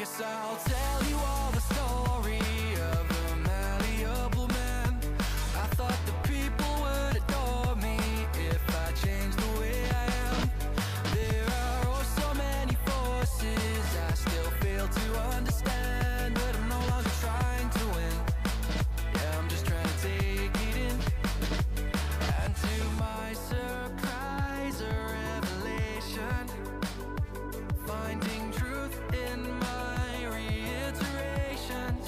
guess I'll tell you all the story of the malleable man. I thought the people would adore me if I changed the way I am. There are oh so many forces I still fail to understand, but I'm no longer trying to win. Yeah, I'm just trying to take it in. And to my surprise, a revelation, finding truth in my reiterations.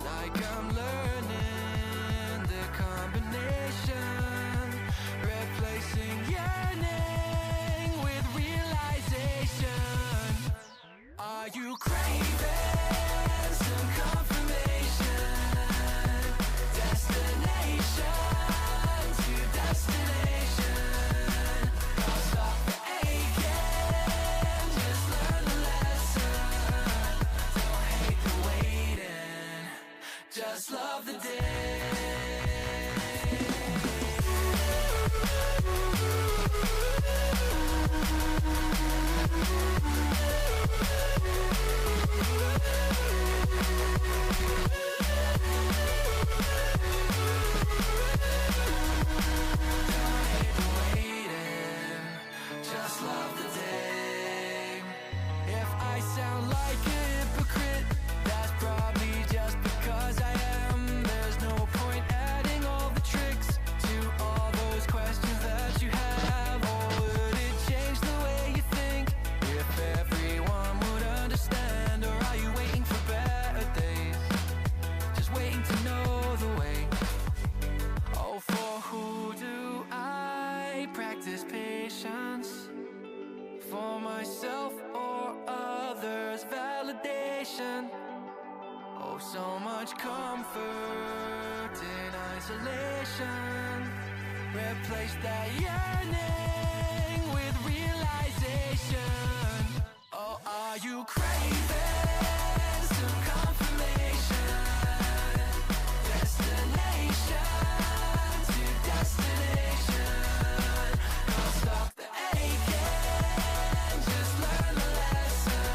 Like I'm learning the combination, replacing yearning with realization. Are you craving some confirmation? Destination to destination. I'll stop the aching, just learn the lesson. Don't hate the waiting, just love the day. Just love the day. If I sound like a hypocrite, that's probably just because I am. There's no point adding all the tricks to all those questions that you have. Or would it change the way you think if everyone would understand? Or are you waiting for better days, just waiting to know the way? Oh, for who do I practice patience? For myself or others' validation? Oh, so much comfort in isolation. Replace that yearning with realization. Oh, are you craving some confirmation? Destination to destination. I'll stop the aching, just learn the lesson.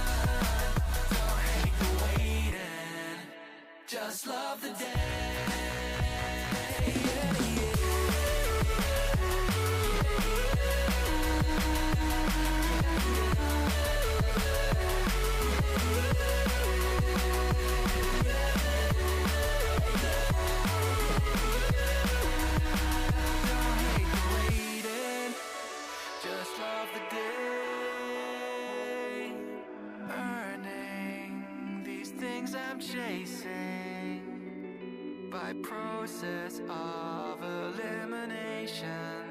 Don't hate the waiting, just love the day. Don't hate the waiting, just love the day. Earning these things I'm chasing by process of elimination.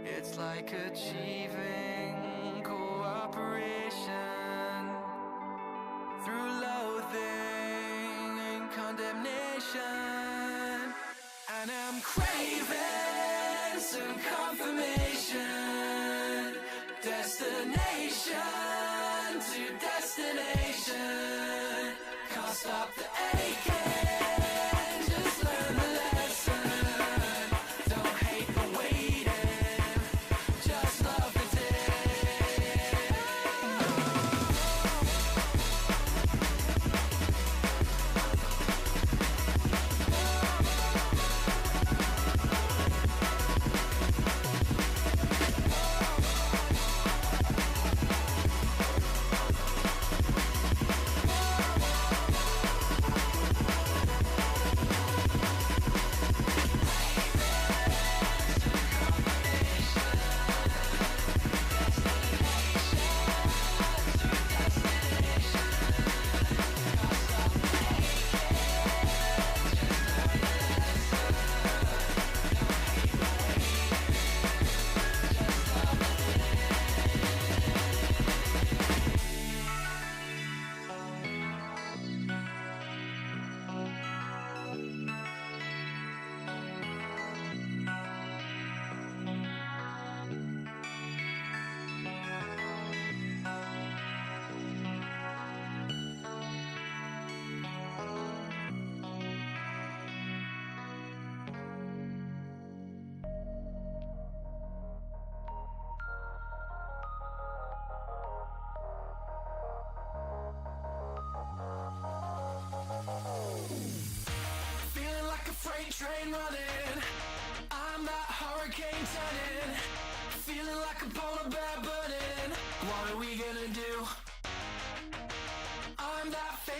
It's like achieving cooperation through loathing and condemnation. And I'm craving some confirmation. Destination to destination. Can't stop the aching, just learn the lesson. Don't hate the waiting, just love the day.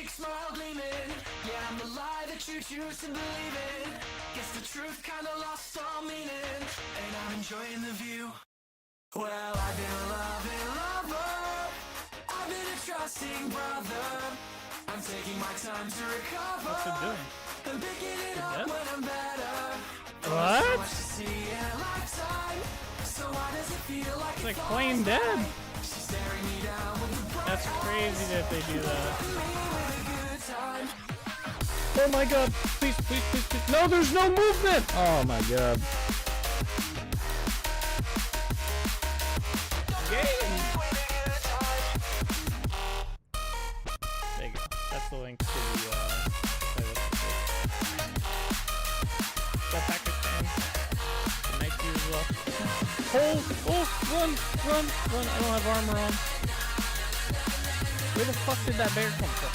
fake smile gleaming. Yeah, I'm the lie that you choose to believe in. Guess the truth kinda lost all meaning, and I'm enjoying the view. Well, I've been a loving lover, I've been a trusting brother. I'm taking my time to recover. What's it doing? I'm picking it up when I'm better. What? So much to see in a lifetime. So why does it feel like It's like plain dead. she's staring me down with the bright That's crazy that they do that. me with a good time. Oh my god. Please, please, please, please. No, there's no movement. Oh my god. Game. There you go. That's the link to the playlist. Got Pakistan. Nice view as well. Oh, run. I don't have armor on. Where the fuck did that bear come from?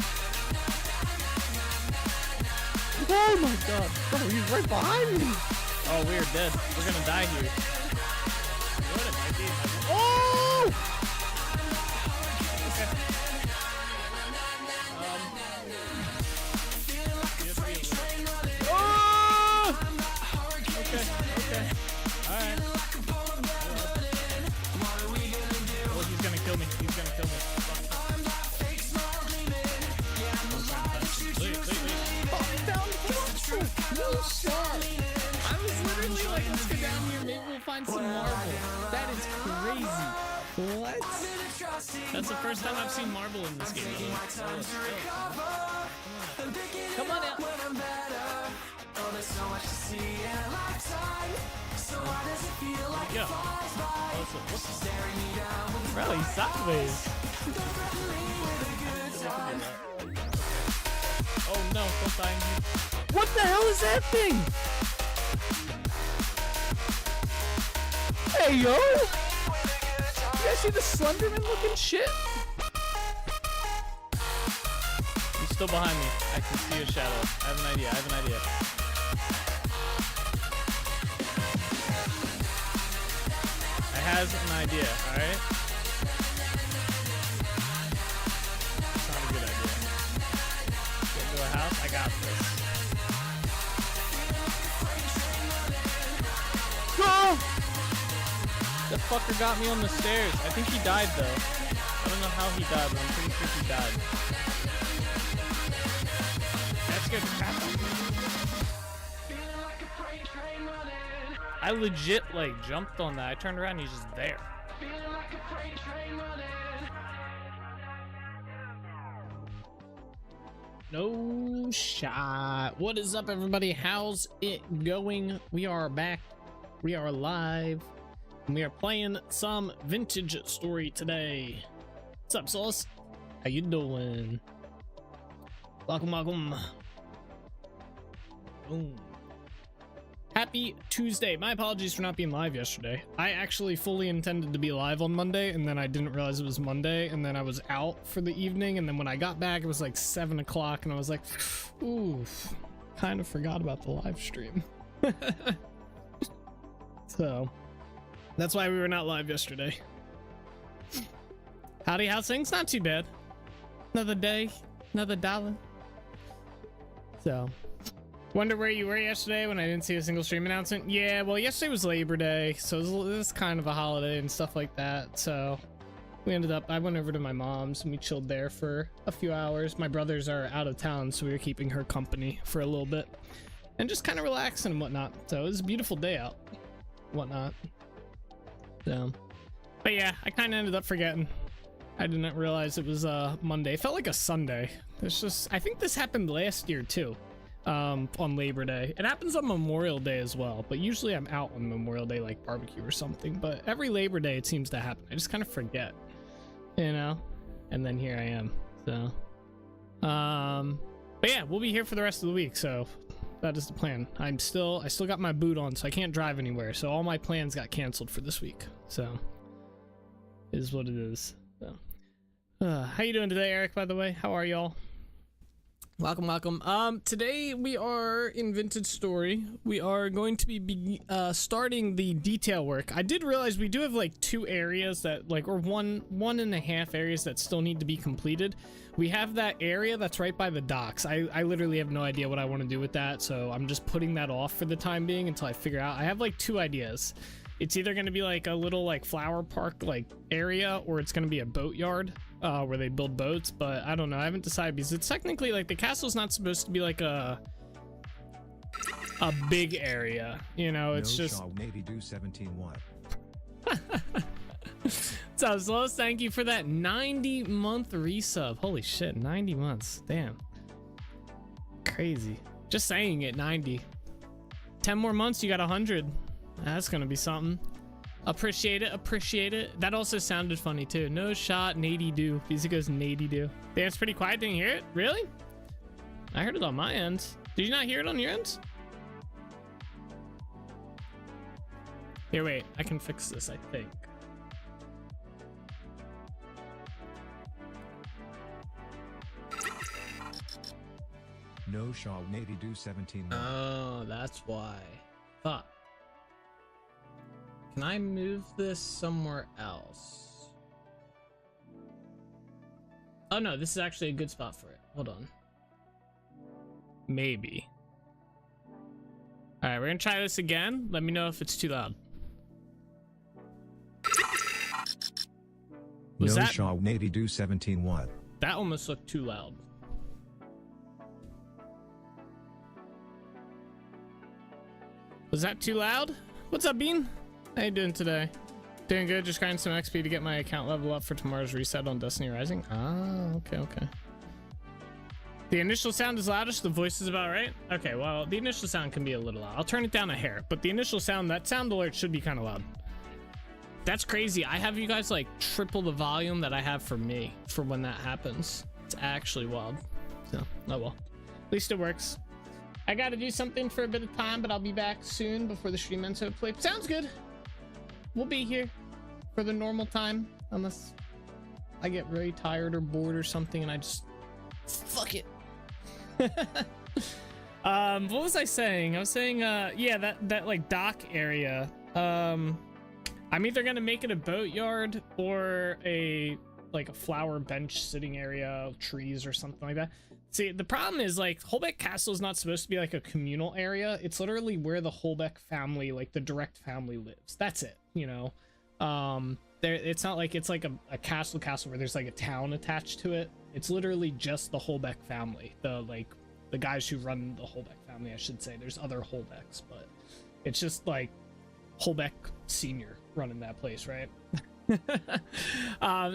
Oh my god. Oh, he's right behind me. Oh, we're dead. We're gonna die here. What an idea. Oh! Okay. Oh! Okay. Alright. Well, he's gonna kill me. No shot. I was literally like, let's go down here, maybe we'll find some marble. That is crazy. What? That's the first time I've seen marble in this game. Come on out. Yeah. Bro, he's sideways. Oh no, don't die in here. What the hell is that thing? Hey yo! You guys see the Slenderman looking shit? He's still behind me. I can see a shadow. I have an idea. I has an idea, alright? It's not a good idea. Get into a house, I got this. Go! That fucker got me on the stairs. I think he died though. I don't know how he died, but I'm pretty sure he died. That scared the crap out of me. I legit like jumped on that. I turned around and he's just there. No shot. What is up, everybody? How's it going? We are back. We are live. And we are playing some Vintage Story today. What's up, Sauce? How you doing? Welcome. Boom. Happy Tuesday. My apologies for not being live yesterday. I actually fully intended to be live on Monday, and then I didn't realize it was Monday, and then I was out for the evening, and then when I got back, it was like 7 o'clock, and I was like, ooh, kind of forgot about the live stream. So, that's why we were not live yesterday. Howdy, how's things? Not too bad. Another day, another dollar. So... Wonder where you were yesterday when I didn't see a single stream announcement. Yeah, well, yesterday was Labor Day, so it was kind of a holiday and stuff like that. So I went over to my mom's and we chilled there for a few hours. My brothers are out of town, so we were keeping her company for a little bit and just kind of relaxing and whatnot. So it was a beautiful day out, whatnot. So, but yeah, I kind of ended up forgetting. I didn't realize it was Monday. It felt like a Sunday. I think this happened last year too. On Labor Day. It happens on Memorial Day as well, but usually I'm out on Memorial Day, like barbecue or something. But every Labor Day it seems to happen. I just kind of forget, you know. And then here I am. So, but yeah, we'll be here for the rest of the week. So that is the plan. I still got my boot on, so I can't drive anywhere. So all my plans got canceled for this week. So it is what it is. So, how you doing today, Eric? By the way, how are y'all? Welcome. Today we are in Vintage Story. We are going to be starting the detail work. I did realize we do have like 2 areas that like, or one and a half areas that still need to be completed. We have that area that's right by the docks. I literally have no idea what I want to do with that, so I'm just putting that off for the time being until I figure out. I have like 2 ideas. It's either going to be like a little like flower park like area, or it's going to be a boatyard where they build boats, but I don't know. I haven't decided because it's technically like the castle's not supposed to be like a big area, you know. It's no just Shaw Navy do 17 watt. So Slows, thank you for that 90-month resub. Holy shit, 90 months. Damn. Crazy. Just saying it, 90. 10 more months, you got 100. That's gonna be something. Appreciate it. That also sounded funny too. No shot, Nady do. Because it goes Nady do. Damn, it's pretty quiet. Didn't hear it? Really? I heard it on my end. Did you not hear it on your end? Here, wait. I can fix this, I think. No Shaw Navy do 17 watt. Oh, that's why. Fuck. Can I move this somewhere else? Oh no, this is actually a good spot for it. Hold on. Maybe. All right, we're gonna try this again. Let me know if it's too loud. Was no that? Shaw Navy do 17 watt. That almost looked too loud. Was that too loud? What's up, Bean? How you doing today? Doing good, just grinding some XP to get my account level up for tomorrow's reset on Destiny Rising. Ah, okay. The initial sound is loudest, the voice is about right? Okay, well, the initial sound can be a little loud. I'll turn it down a hair, but the initial sound, that sound alert should be kind of loud. That's crazy. I have you guys like triple the volume that I have for me for when that happens. It's actually wild. So, oh well. At least it works. I gotta do something for a bit of time, but I'll be back soon before the stream ends, hopefully. Sounds good. We'll be here for the normal time, unless I get very tired or bored or something and I just fuck it. What was I saying? I was saying yeah, that like dock area. I'm either gonna make it a boatyard or a flower bench sitting area, trees or something like that. See, the problem is like Holbeck Castle is not supposed to be like a communal area. It's literally where the Holbeck family, like the direct family, lives. That's it, you know. It's not like it's like a castle where there's like a town attached to it. It's literally just the Holbeck family, the guys who run the Holbeck family, I should say. There's other Holbecks, but it's just like Holbeck Senior running that place, right?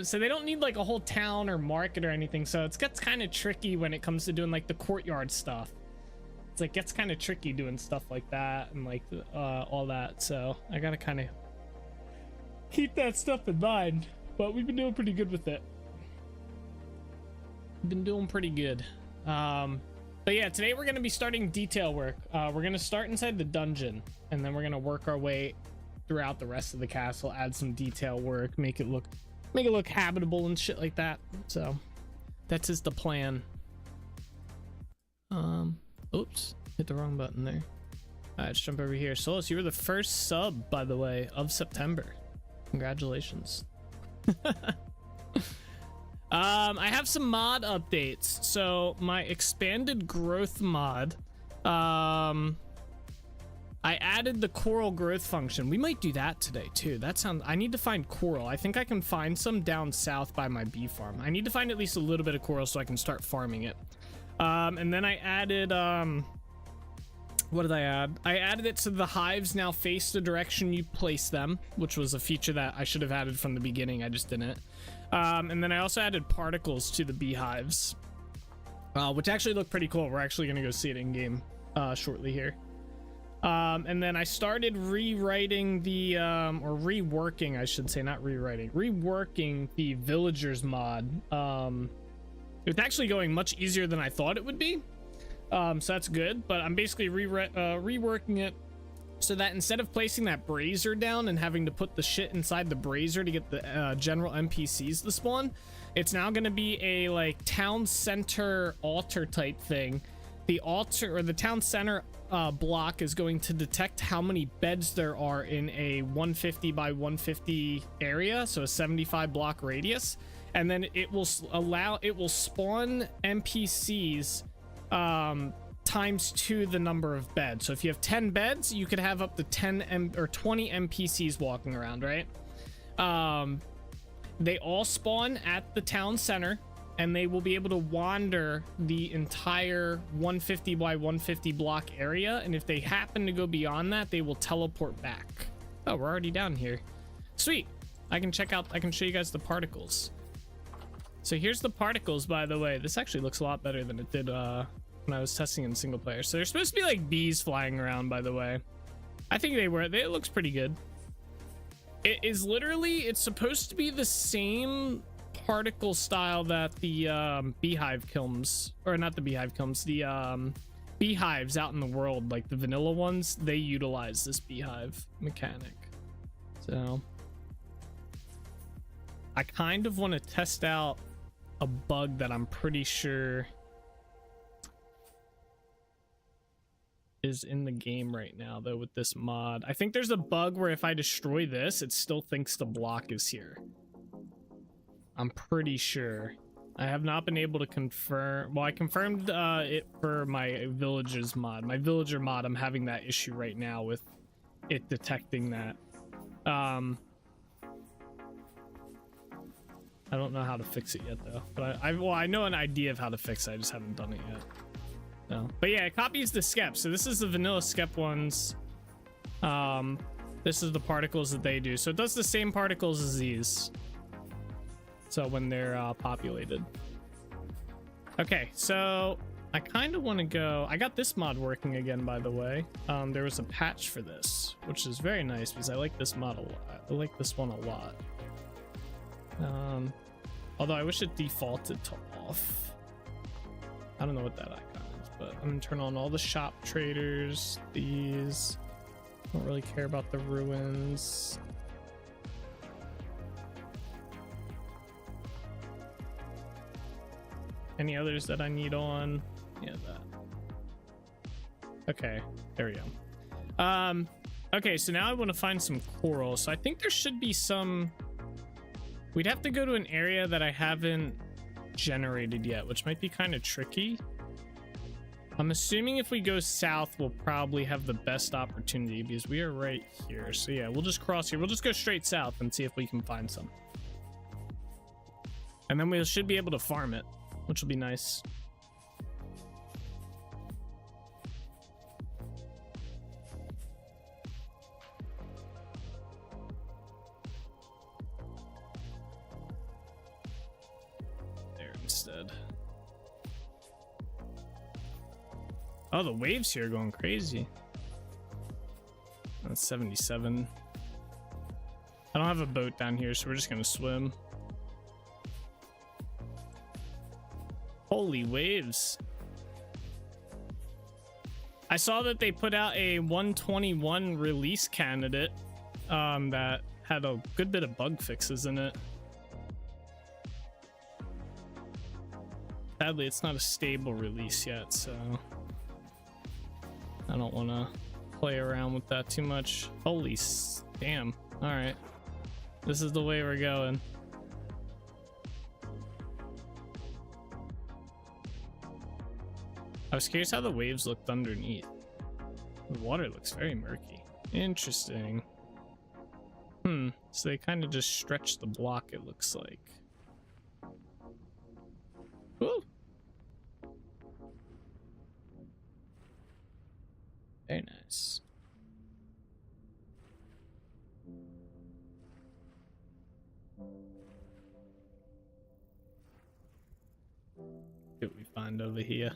So they don't need like a whole town or market or anything, so it gets kind of tricky when it comes to doing like the courtyard stuff. It's like gets kind of tricky doing stuff like that and like all that, so I gotta kind of keep that stuff in mind, but we've been doing pretty good with it. But yeah, today we're gonna be starting detail work. We're gonna start inside the dungeon and then we're gonna work our way throughout the rest of the castle, add some detail work, make it look habitable and shit like that. So that's just the plan. Oops, hit the wrong button there. All right, let's jump over here. Solus, you were the first sub, by the way, of September. Congratulations. I have some mod updates. So my expanded growth mod, I added the coral growth function. We might do that today too. I need to find coral. I think I can find some down south by my bee farm. I need to find at least a little bit of coral so I can start farming it. And then I added, what did I add? I added it so the hives now face the direction you place them, which was a feature that I should have added from the beginning. I just didn't. And then I also added particles to the beehives, which actually look pretty cool. We're actually going to go see it in game shortly here. And then I started rewriting the, or reworking, I should say, not rewriting, reworking the villagers mod. It's actually going much easier than I thought it would be. So that's good, but I'm basically reworking it so that instead of placing that brazier down and having to put the shit inside the brazier to get the general NPCs to spawn, It's now going to be a like town center altar type thing. The altar or the town center block is going to detect how many beds there are in a 150 by 150 area, so a 75 block radius, and then it will spawn NPCs times 2 the number of beds. So if you have 10 beds, you could have up to 20 NPCs walking around, right? They all spawn at the town center, and they will be able to wander the entire 150 by 150 block area, and if they happen to go beyond that, they will teleport back. Oh, we're already down here. Sweet. I can show you guys the particles. So here's the particles, by the way. This actually looks a lot better than it did when I was testing in single player. So there's supposed to be like bees flying around, by the way. I think it looks pretty good. It is literally, it's supposed to be the same particle style that the beehive kilns, or not the beehive kilns, the beehives out in the world, like the vanilla ones, they utilize this beehive mechanic. So I kind of want to test out a bug that I'm pretty sure is in the game right now though with this mod. I think there's a bug where if I destroy this, it still thinks the block is here. I'm pretty sure. I have not been able to confirm. Well, I confirmed it for my villages mod. My villager mod, I'm having that issue right now with it detecting that. I don't know how to fix it yet though. But I know an idea of how to fix it. I just haven't done it yet. So, but yeah, it copies the skep. So this is the vanilla skep ones. This is the particles that they do. So it does the same particles as these. So when they're populated. Okay, so I kind of want to go. I got this mod working again, by the way. There was a patch for this, which is very nice because I like this mod a lot. I like this one a lot. Although I wish it defaulted to off. I don't know what that icon is, but I'm gonna turn on all the shop traders. These don't really care about the ruins. Any others that I need on? Yeah, that. Okay, there we go. Okay, so now I want to find some coral. So I think there should be some. We'd have to go to an area that I haven't generated yet, which might be kind of tricky. I'm assuming if we go south, we'll probably have the best opportunity because we are right here. So yeah, we'll just cross here. We'll just go straight south and see if we can find some. And then we should be able to farm it, which will be nice. There instead. Oh, the waves here are going crazy. That's 77. I don't have a boat down here, so we're just gonna swim. Holy waves. I saw that they put out a 121 release candidate that had a good bit of bug fixes in it. Sadly, it's not a stable release yet, so I don't want to play around with that too much. Holy damn. All right. This is the way we're going. I was curious how the waves looked underneath. The water looks very murky. Interesting. So they kind of just stretch the block, it looks like. Ooh. Very nice. What we find over here?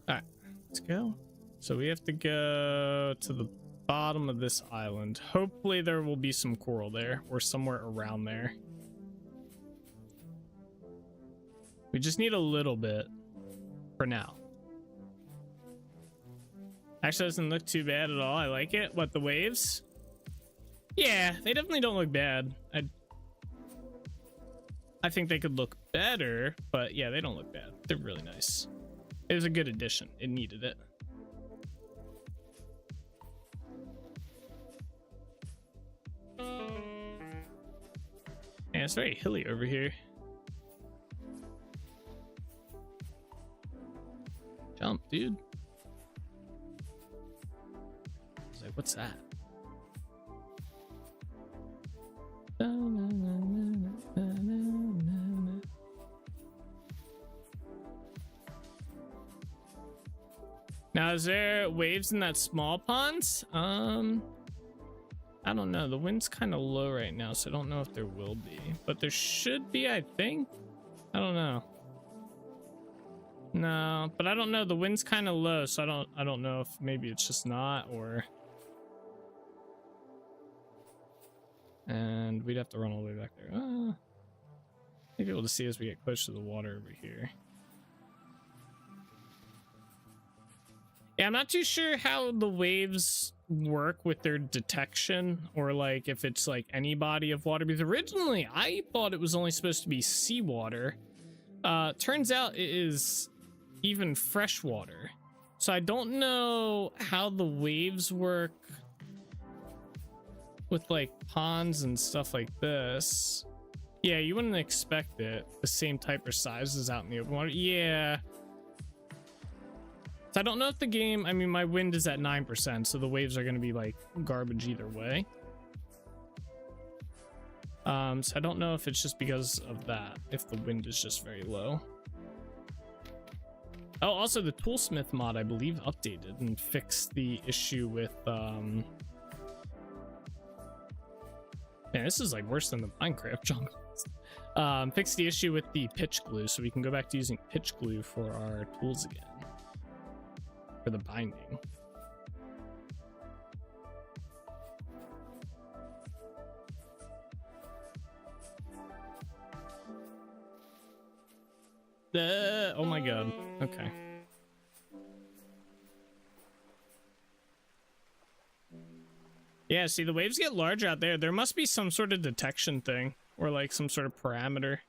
All right, let's go. So we have to go to the bottom of this island. Hopefully there will be some coral there or somewhere around there. We just need a little bit for now. Actually, doesn't look too bad at all. I like it. What, the waves? Yeah, they definitely don't look bad. I think they could look better, but yeah, they don't look bad. They're really nice. It was a good addition. It needed it. Yeah, it's very hilly over here. Jump, dude. I was like, what's that? Now, is there waves in that small pond? I don't know. The wind's kind of low right now, so I don't know if there will be. But there should be, I think. I don't know. No, but I don't know. The wind's kind of low, so I don't know if maybe it's just not, or... And we'd have to run all the way back there. Maybe able to see as we get close to the water over here. Yeah, I'm not too sure how the waves work with their detection, or like if it's like any body of water, because originally I thought it was only supposed to be seawater. Turns out it is even freshwater. So I don't know how the waves work with like ponds and stuff like this. Yeah, you wouldn't expect it the same type of size as out in the open water. Yeah. So I don't know if the game, I mean, my wind is at 9%, so the waves are going to be like garbage either way. So I don't know if it's just because of that, if the wind is just very low. Oh, also the Toolsmith mod, I believe, updated and fixed the issue with, man, this is like worse than the Minecraft jungle. Fixed the issue with the pitch glue, so we can go back to using pitch glue for our tools again. For the binding. Oh my god. Okay. Yeah, see, the waves get larger out there. There must be some sort of detection thing, or like some sort of parameter.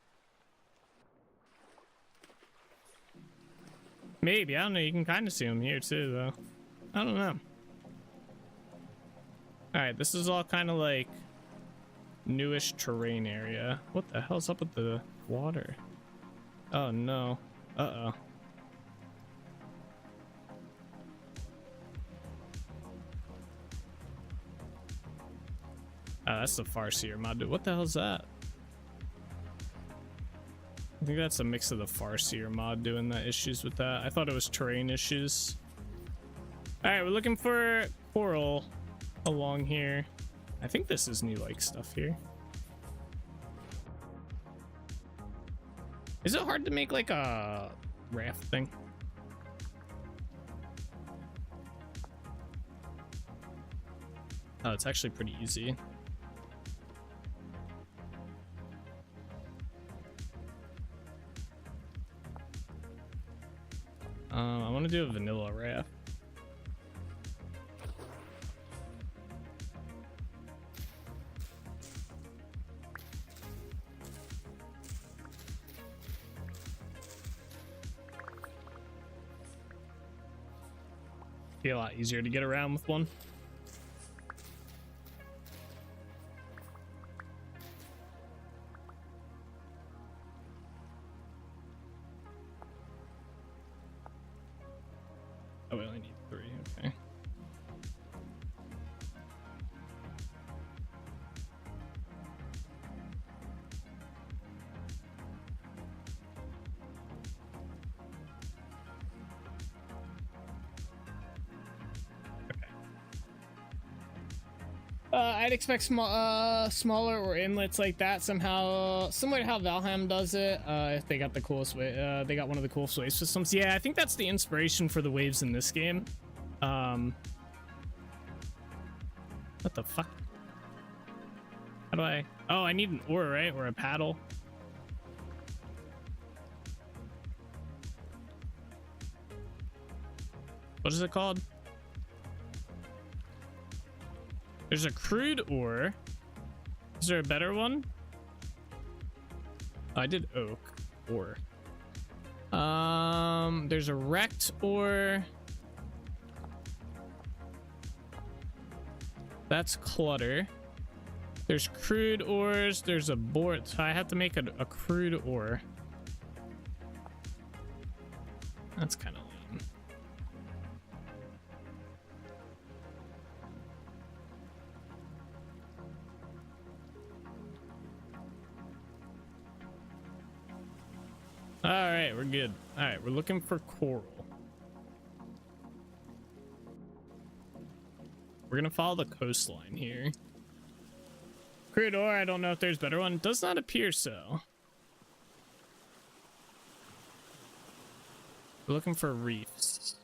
Maybe, I don't know, you can kind of see them here too, though. I don't know. Alright, this is all kind of like newish terrain area. What the hell's up with the water? Oh no. Uh-oh. Oh, that's the Farseer mod. What the hell's that? I think that's a mix of the Farseer mod doing the issues with that. I thought it was terrain issues. Alright, we're looking for coral along here. I think this is new like stuff here. Is it hard to make like a raft thing? Oh, it's actually pretty easy. I want to do a vanilla raft. Be a lot easier to get around with one. Oh, we only need 3, okay. I'd expect smaller or inlets like that somehow, similar to how Valheim does it. If they got the coolest way, they got one of the coolest wave systems. Yeah, I think that's the inspiration for the waves in this game. What the fuck? How do I? Oh, I need an oar, right, or a paddle. What is it called? There's a crude ore. Is there a better one? Oh, I did oak ore. There's a wrecked ore. That's clutter. There's crude ores. There's a board. So I have to make a crude ore. That's kind of lame. All right, we're good. All right, we're looking for coral. We're gonna follow the coastline here. Crude ore, I don't know if there's a better one. Does not appear so. We're looking for reefs.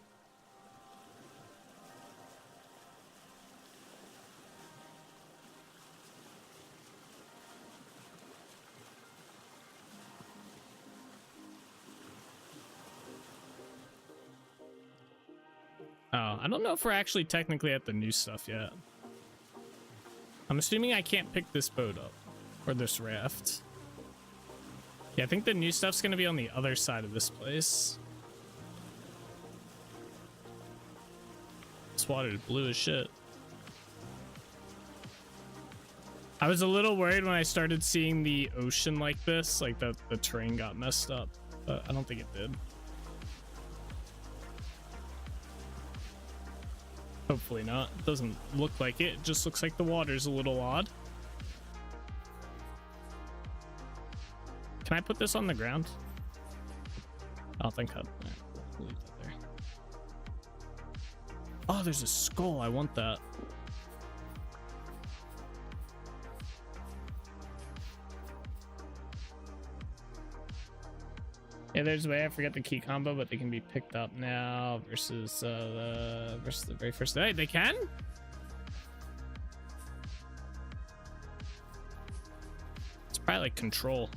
Oh, I don't know if we're actually technically at the new stuff yet. I'm assuming I can't pick this boat up or this raft. Yeah, I think the new stuff's gonna be on the other side of this place. This water is blue as shit. I was a little worried when I started seeing the ocean like this, like the terrain got messed up, but I don't think it did. Hopefully not. It doesn't look like it. It just looks like the water's a little odd. Can I put this on the ground? I don't think I'll leave that there. Oh, there's a skull. I want that. Yeah, there's a way. I forget the key combo, but they can be picked up now versus the very first day. They can? It's probably like control.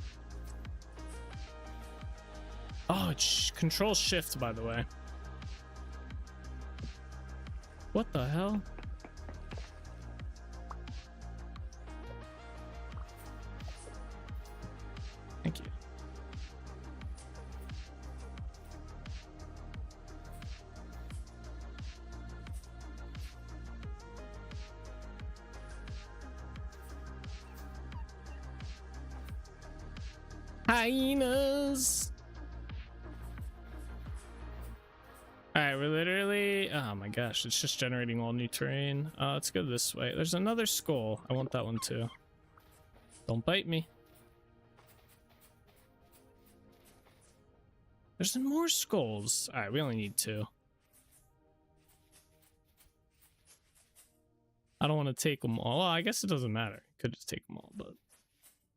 Oh, it's control shift, by the way. What the hell? Thank you. Hyenas. All right, we're literally, oh my gosh, it's just generating all new terrain. Let's go this way. There's another skull. I want that one too. Don't bite me. There's some more skulls. All right, we only need 2. I don't want to take them all. Well, I guess it doesn't matter. Could just take them all, but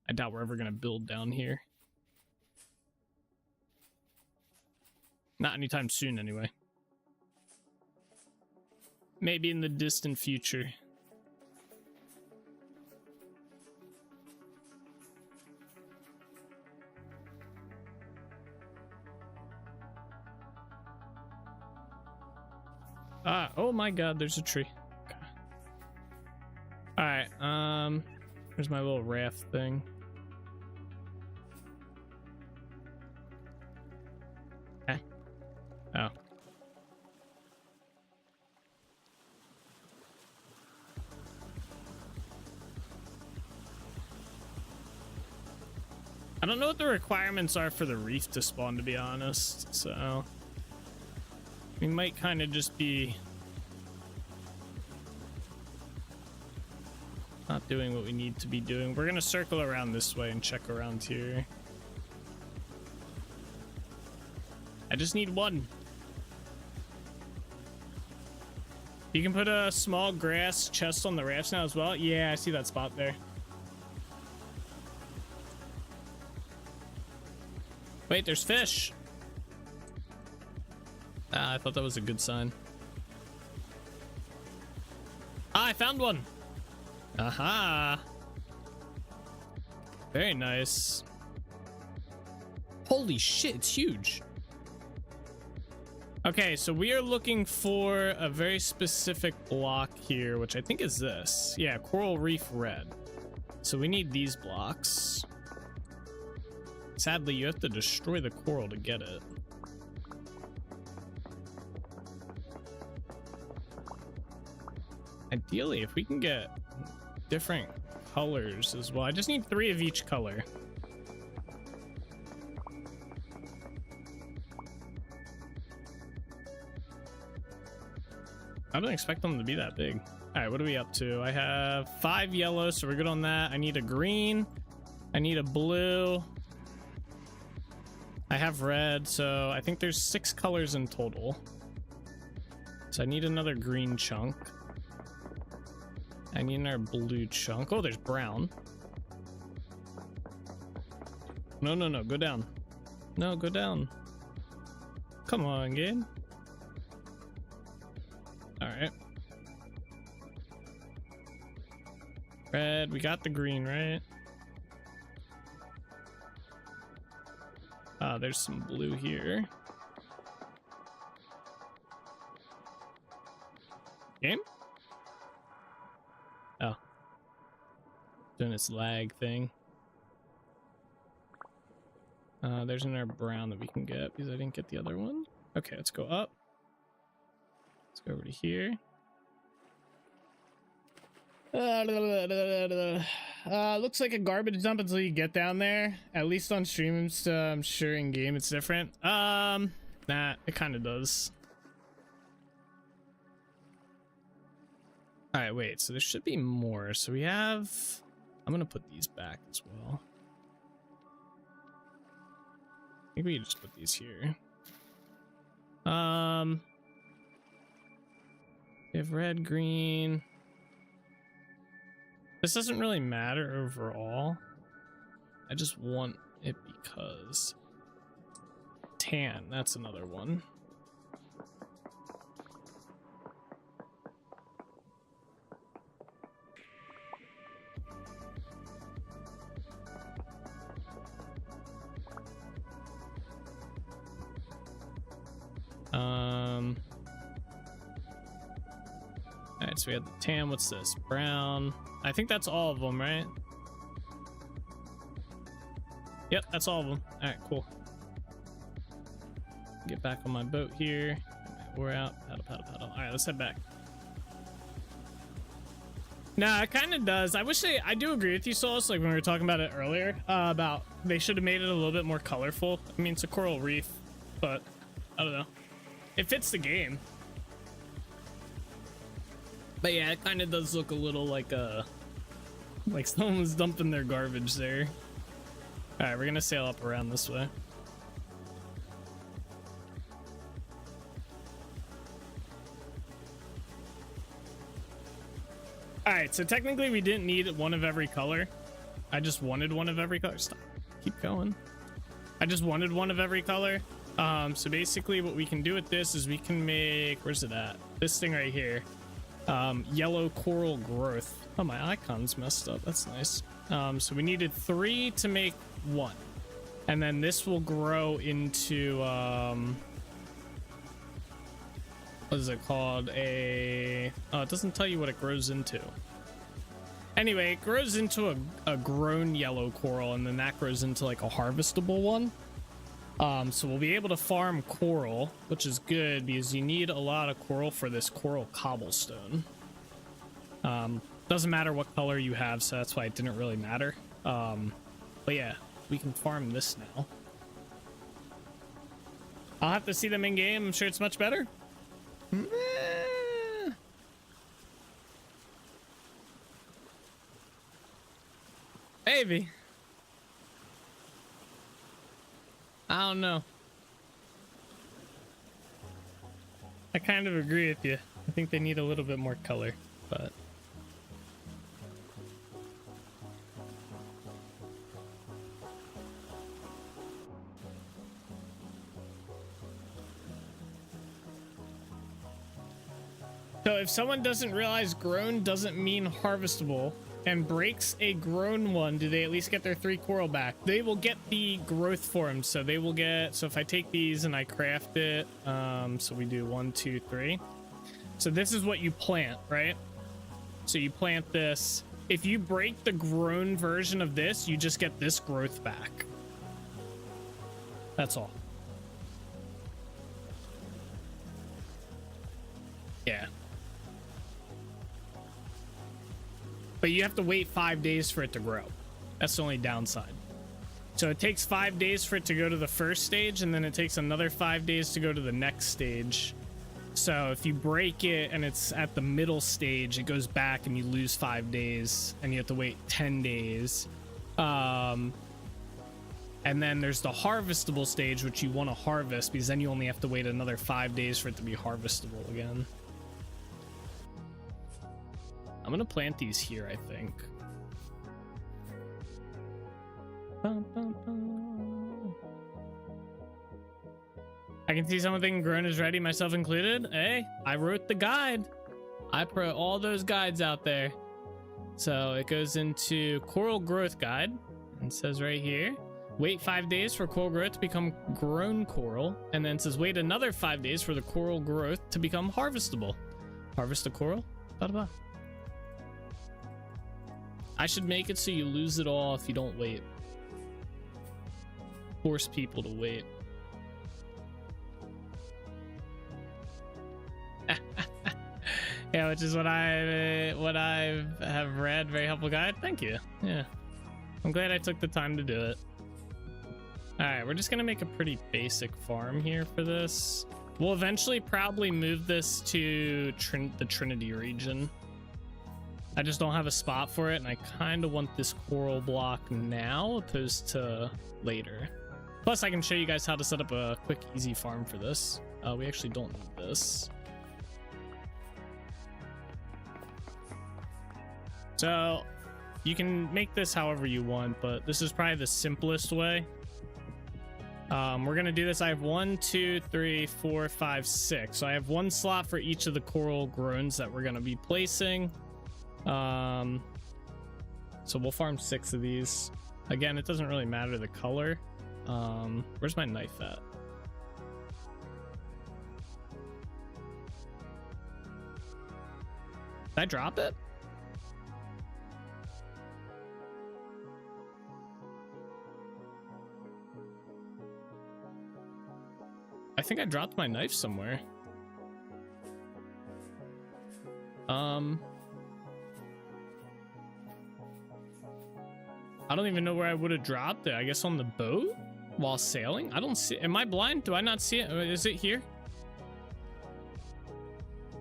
I doubt we're ever going to build down here. Not anytime soon, anyway. Maybe in the distant future. Ah, oh my god, there's a tree. Okay. Alright, there's my little raft thing. Okay. Oh. I don't know what the requirements are for the reef to spawn, to be honest, so we might kind of just be not doing what we need to be doing. We're gonna circle around this way and check around here. I just need 1. You can put a small grass chest on the rafts now as well. Yeah, I see that spot there. Wait, there's fish. Ah, I thought that was a good sign. Ah, I found one. Aha. Very nice. Holy shit, it's huge. Okay, so we are looking for a very specific block here, which I think is this. Yeah, Coral Reef Red. So we need these blocks. Sadly, you have to destroy the coral to get it. Ideally, if we can get different colors as well. I just need 3 of each color. I don't expect them to be that big. All right, what are we up to? I have 5 yellow, so we're good on that. I need a green. I need a blue. I have red, so I think there's 6 colors in total. So I need another green chunk. I need another blue chunk. Oh, there's brown. No, no, no, go down. No, go down. Come on, game. All right. Red, we got the green, right? There's some blue here. Game? Oh. Doing this lag thing. There's another brown that we can get because I didn't get the other one. Okay, let's go up. Let's go over to here. Looks like a garbage dump until you get down there. At least on stream, I'm sure in game it's different. Nah, it kind of does. All right, wait. So there should be more. So we have. I'm gonna put these back as well. I think we can just put these here. We have red, green. This doesn't really matter overall. I just want it because tan, that's another one. All right, so we have the tan. What's this? Brown. I think that's all of them, right? Yep, that's all of them. All right, cool. Get back on my boat here. We're out. Paddle, paddle, paddle. All right, let's head back. Nah, it kind of does. I wish I do agree with you, Solus, like when we were talking about it earlier, about they should have made it a little bit more colorful. I mean, it's a coral reef, but I don't know. It fits the game. But yeah, it kind of does look a little like someone was dumping their garbage there. All right, we're gonna sail up around this way. All right, so technically we didn't need one of every color. I just wanted one of every color. Stop. Keep going. I just wanted one of every color. So basically what we can do with this is we can make, where's it at? This thing right here. Yellow coral growth. Oh, my icon's messed up. That's nice. So we needed 3 to make 1. And then this will grow into, what is it called? Oh, it doesn't tell you what it grows into. Anyway, it grows into a grown yellow coral, and then that grows into like a harvestable one. So we'll be able to farm coral, which is good because you need a lot of coral for this coral cobblestone. Doesn't matter what color you have, so that's why it didn't really matter. But yeah, we can farm this now. I'll have to see them in game. I'm sure it's much better. Maybe. I don't know. I kind of agree with you. I think they need a little bit more color, but so if someone doesn't realize grown doesn't mean harvestable and breaks a grown one, do they at least get their 3 coral back? They will get the growth form, so they will get, so if I take these and I craft it, so we do 1, 2, 3. So this is what you plant, right? So you plant this. If you break the grown version of this, you just get this growth back. That's all. Yeah. But you have to wait 5 days for it to grow. That's the only downside. So it takes 5 days for it to go to the first stage, and then it takes another 5 days to go to the next stage. So if you break it and it's at the middle stage, it goes back and you lose 5 days, and you have to wait 10 days. And then there's the harvestable stage, which you want to harvest, because then you only have to wait another 5 days for it to be harvestable again. I'm gonna plant these here, I think. I can see something grown is ready, myself included. Hey, I wrote the guide. I put all those guides out there. So it goes into coral growth guide and says right here, wait 5 days for coral growth to become grown coral. And then it says wait another 5 days for the coral growth to become harvestable. Harvest a coral? Bada-ba. I should make it so you lose it all if you don't wait. Force people to wait. Yeah, which is what I have read. Very helpful guide. Thank you. Yeah, I'm glad I took the time to do it. All right, we're just gonna make a pretty basic farm here for this. We'll eventually probably move this to the Trinity region. I just don't have a spot for it, and I kind of want this coral block now opposed to later. Plus, I can show you guys how to set up a quick, easy farm for this. We actually don't need this. So, you can make this however you want, but this is probably the simplest way. We're gonna do this. I have 1, 2, 3, 4, 5, 6. So I have 1 slot for each of the coral groans that we're gonna be placing. So we'll farm 6 of these. Again, it doesn't really matter the color. Where's my knife at? Did I drop it? I think I dropped my knife somewhere. I don't even know where I would have dropped it. I guess on the boat while sailing. I don't see. Am I blind? Do I not see it? Is it here?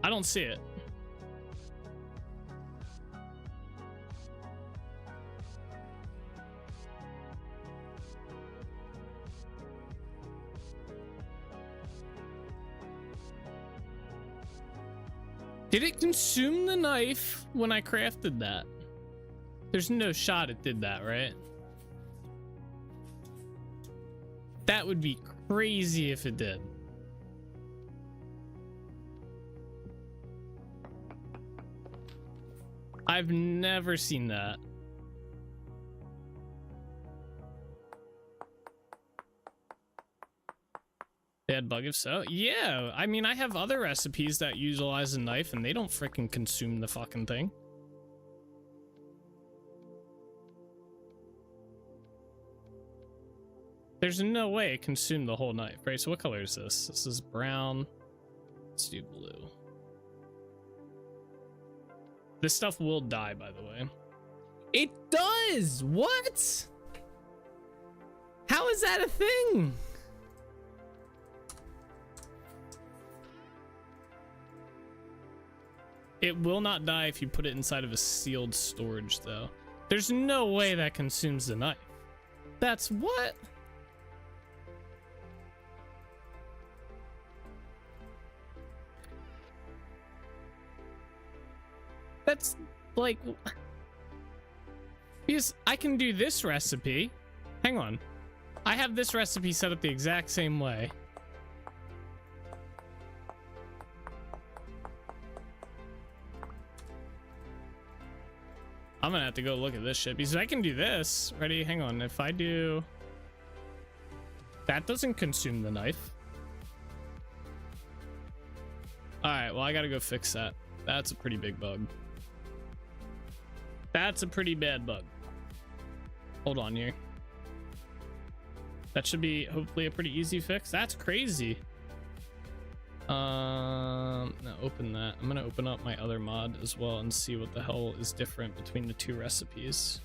I don't see it. Did it consume the knife when I crafted that? There's no shot it did that, right? That would be crazy if it did. I've never seen that. Bad bug if so? Yeah, I mean, I have other recipes that utilize a knife and they don't freaking consume the fucking thing. There's no way it consumed the whole knife, right? So what color is this? This is brown. Let's do blue. This stuff will die, by the way. It does! What? How is that a thing? It will not die if you put it inside of a sealed storage, though. There's no way that consumes the knife. That's what? That's like, because I can do this recipe. Hang on. I have this recipe set up the exact same way. I'm gonna have to go look at this shit because I can do this. Ready? Hang on. If I do, that doesn't consume the knife. All right. Well, I gotta go fix that. That's a pretty big bug. That's a pretty bad bug. Hold on here. That should be hopefully a pretty easy fix. That's crazy. Now open that. I'm gonna open up my other mod as well and see what the hell is different between the two recipes.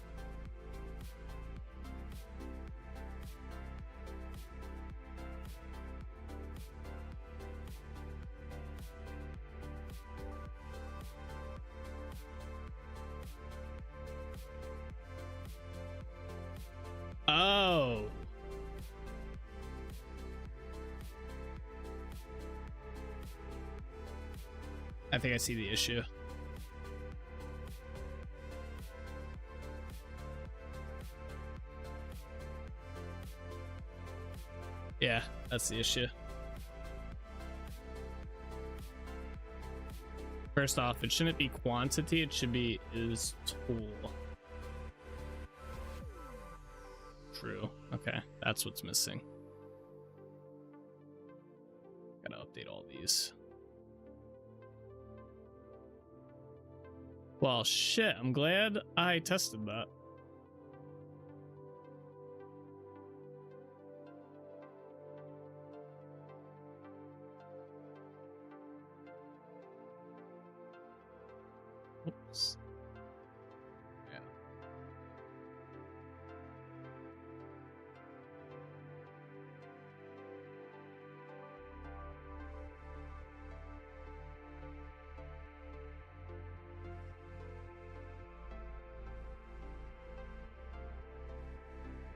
Oh. I think I see the issue. Yeah, that's the issue. First off, it shouldn't be quantity, it should be is tool. True. Okay, that's what's missing. Gotta update all these. Well, shit, I'm glad I tested that. Oops. Yeah.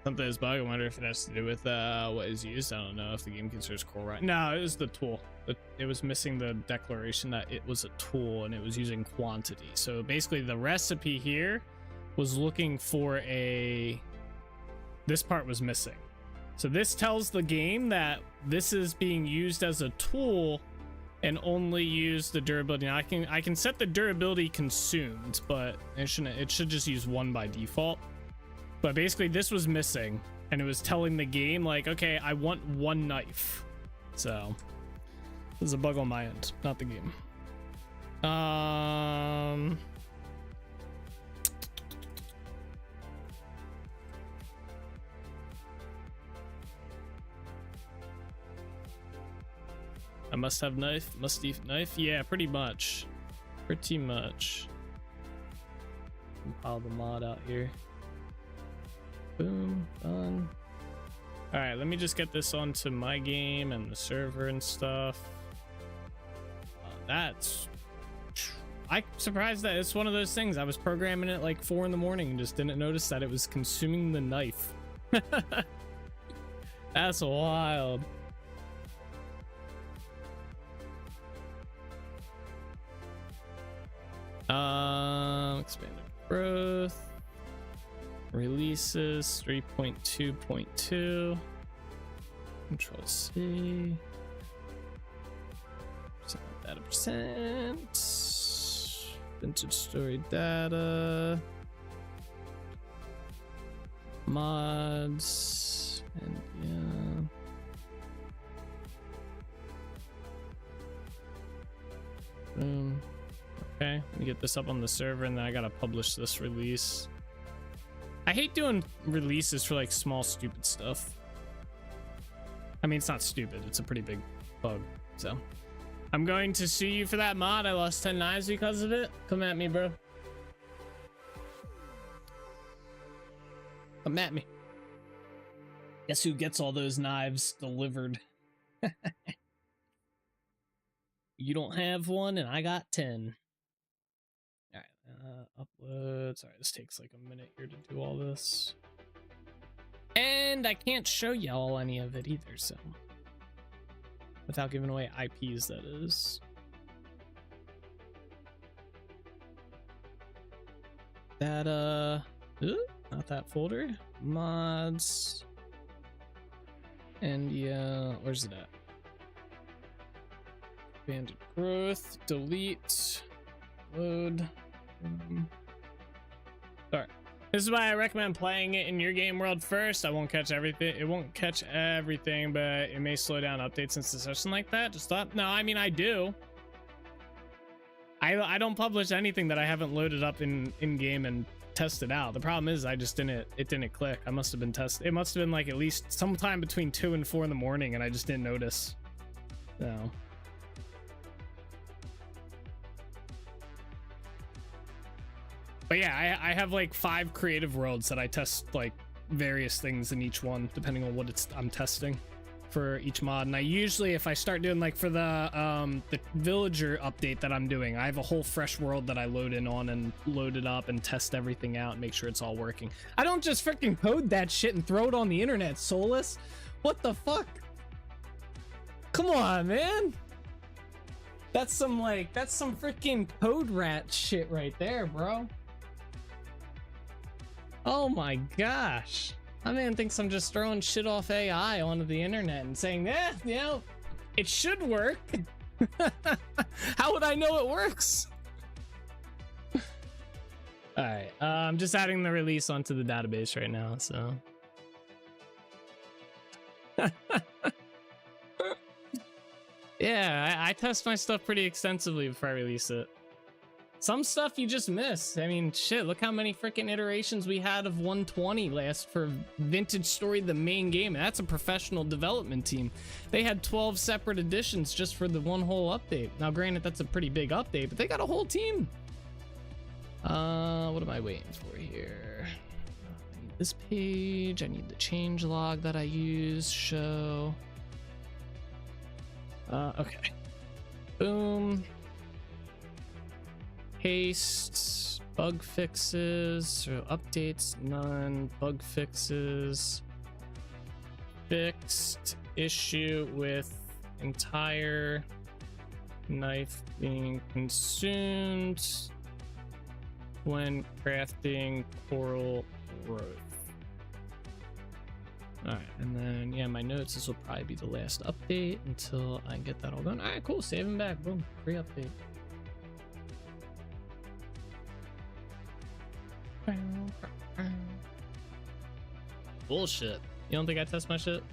Something is bug. I wonder if it has to do with what is used. I don't know if the game considers core right. No, it was the tool. It was missing the declaration that it was a tool and it was using quantity. So basically the recipe here was looking for a... This part was missing. So this tells the game that this is being used as a tool and only use the durability. Now I can set the durability consumed, but it shouldn't. It should just use 1 by default. But basically this was missing and it was telling the game like, okay, I want 1 knife. So this is a bug on my end, not the game. I must have knife, knife. Yeah, pretty much. Pretty much. Compile the mod out here. Boom, done. All right, let me just get this onto my game and the server and stuff. I'm surprised that it's one of those things. I was programming it like 4 in the morning and just didn't notice that it was consuming the knife. That's wild. Expanded growth. Releases 3.2.2. Control C. Data percent. Vintage story data. Mods. And yeah. Boom. Okay, let me get this up on the server and then I gotta publish this release. I hate doing releases for like small stupid stuff. I mean, it's not stupid, it's a pretty big bug. So I'm going to sue you for that mod. I lost 10 knives because of it. Come at me, bro. Come at me. Guess who gets all those knives delivered? You don't have one and I got 10. All right, upload. Sorry, this takes like a minute here to do all this. And I can't show y'all any of it either, so. Without giving away IPs, that is. Data. Not that folder. Mods. And yeah, where's it at? Expanded growth. Delete. Load. Alright. This is why I recommend playing it in your game world first. I won't catch everything. It won't catch everything, but it may slow down updates and something like that. Just stop. No, I mean, I do. I don't publish anything that I haven't loaded up in game and test it out. The problem is it didn't click. I must have been it must have been like at least sometime between 2 and 4 in the morning, and I just didn't notice. So but yeah, I have like 5 creative worlds that I test like various things in each one depending on what I'm testing for each mod. And I usually, if I start doing like for the villager update that I'm doing, I have a whole fresh world that I load in on and load it up and test everything out and make sure it's all working. I don't just freaking code that shit and throw it on the internet, Solus. What the fuck? Come on, man. That's some freaking code rat shit right there, bro. Oh my gosh. My man thinks I'm just throwing shit off AI onto the internet and saying, you know, it should work. How would I know it works? All right, I'm just adding the release onto the database right now, so. Yeah, I test my stuff pretty extensively before I release it. Some stuff you just miss. I mean, shit, look how many freaking iterations we had of 120 last for Vintage Story, the main game. And that's a professional development team. They had 12 separate editions just for the one whole update. Now, granted, that's a pretty big update, but they got a whole team. What am I waiting for here? I need this page. I need the change log that I use. Show. Okay. Boom. Paste, bug fixes, so updates, none, bug fixes, fixed issue with entire knife being consumed when crafting coral growth. All right, and then yeah, my notes, this will probably be the last update until I get that all done. All right, cool, save them back, boom, free update. Bullshit. You don't think I test my shit?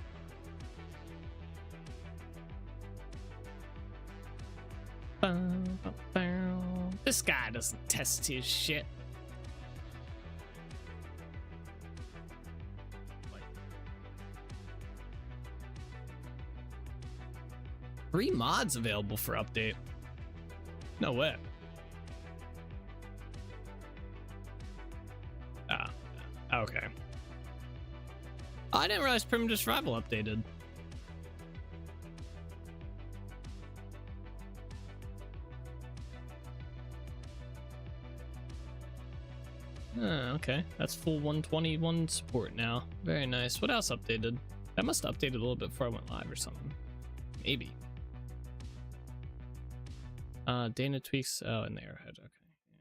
This guy doesn't test his shit. Three mods available for update. No way. Okay. I didn't realize Primitive Survival updated. Okay. That's full 121 support now. Very nice. What else updated? That must have updated a little bit before I went live or something. Maybe. Dana tweaks. Oh, and the arrowhead. Okay.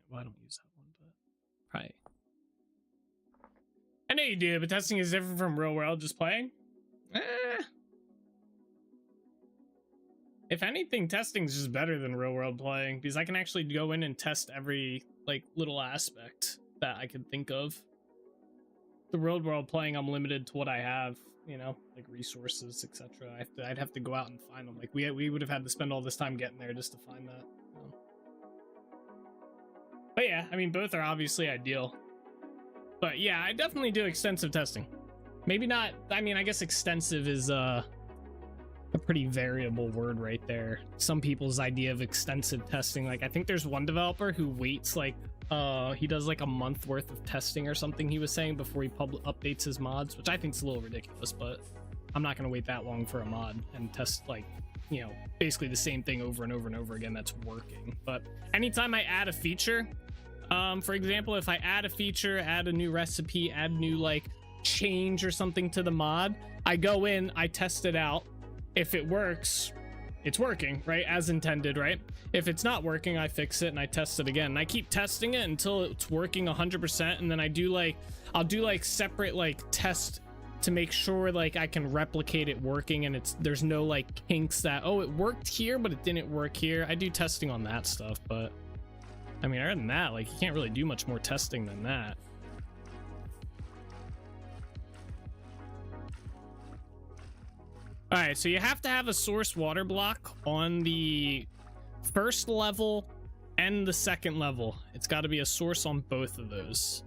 Well, I don't use that one, but probably. I know you do, but testing is different from real world just playing. If anything, testing is just better than real world playing because I can actually go in and test every like little aspect that I could think of. The real world playing, I'm limited to what I have, you know, like resources, etc. I'd have to go out and find them. Like we would have had to spend all this time getting there just to find that. You know? But yeah, I mean, both are obviously ideal. But yeah, I definitely do extensive testing. Maybe not, I mean, I guess extensive is a pretty variable word right there. Some people's idea of extensive testing, like I think there's one developer who waits like, he does like a month worth of testing or something he was saying before he updates his mods, which I think is a little ridiculous, but I'm not gonna wait that long for a mod and test like, you know, basically the same thing over and over and over again that's working. But anytime I add a feature, for example, if I add a feature, add a new recipe, add new like change or something to the mod, I go in, I test it out. If it works, it's working, right? As intended, right? If it's not working, I fix it and I test it again. And I keep testing it until it's working 100%. And then I'll do like separate like test to make sure like I can replicate it working and there's no like kinks that, oh, it worked here, but it didn't work here. I do testing on that stuff, but I mean, other than that, like, you can't really do much more testing than that. All right, so you have to have a source water block on the first level and the second level. It's got to be a source on both of those.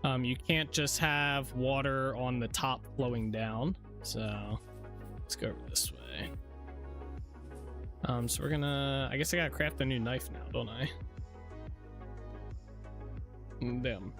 You can't just have water on the top flowing down. So let's go over this way. So we're gonna, I guess I gotta craft a new knife now, don't I? Damn.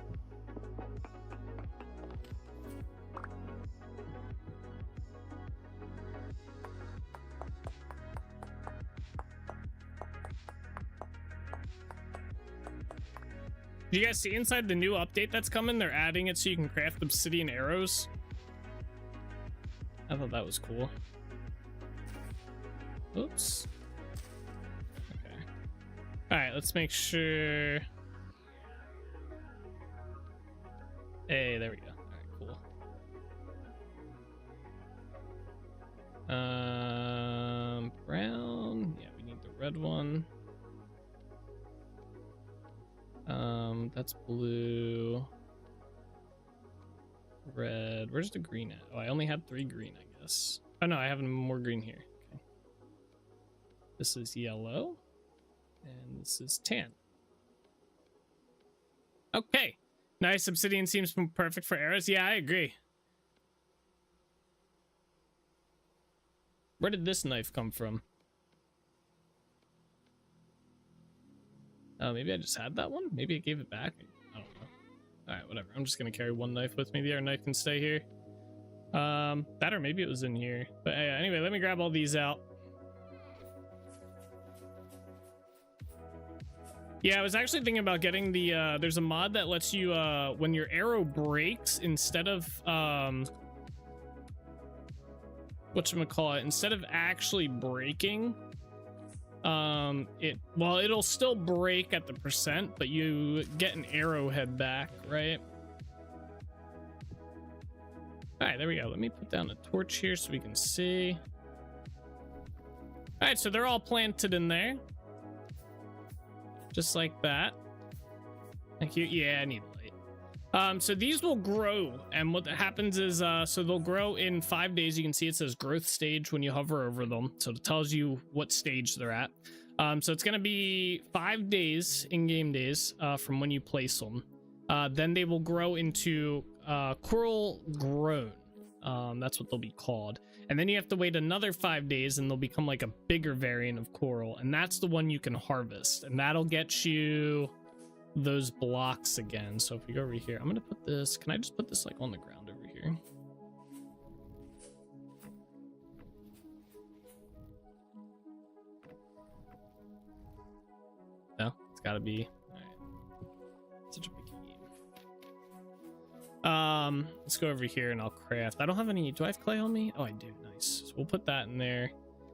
Do you guys see inside the new update that's coming? They're adding it so you can craft obsidian arrows. I thought that was cool. Oops. Okay. All right, let's make sure. Hey, there we go. All right, cool. Brown. Yeah, we need the red one. That's blue. Red. Where's the green at? Oh, I only had 3 green, I guess. Oh no, I have more green here. Okay. This is yellow. And this is tan. Okay. Nice. Obsidian seems perfect for arrows. Yeah, I agree. Where did this knife come from? Maybe I just had that one? Maybe I gave it back? I don't know. Alright, whatever. I'm just gonna carry one knife with me. The other knife can stay here. That or maybe it was in here. But anyway, let me grab all these out. Yeah, I was actually thinking about getting the, there's a mod that lets you, when your arrow breaks, instead of, whatchamacallit, instead of actually breaking, it'll still break at the percent, but you get an arrowhead back, right? All right, there we go. Let me put down a torch here so we can see. All right, so they're all planted in there. Just like that. Thank you. Yeah, I need light. So these will grow, and what happens is, so they'll grow in 5 days. You can see it says growth stage when you hover over them, so it tells you what stage they're at. So it's going to be 5 days, in-game days, from when you place them. Then they will grow into coral grown. That's what they'll be called. And then you have to wait another 5 days, and they'll become like a bigger variant of coral, and that's the one you can harvest, and that'll get you those blocks again. So if we go over here, I'm gonna put this, can I just put this like on the ground over here? No, it's gotta be. All right. Such a big game. Let's go over here and I'll craft. I don't have any, do I have clay on me? Oh, I do. Nice. So we'll put that in there.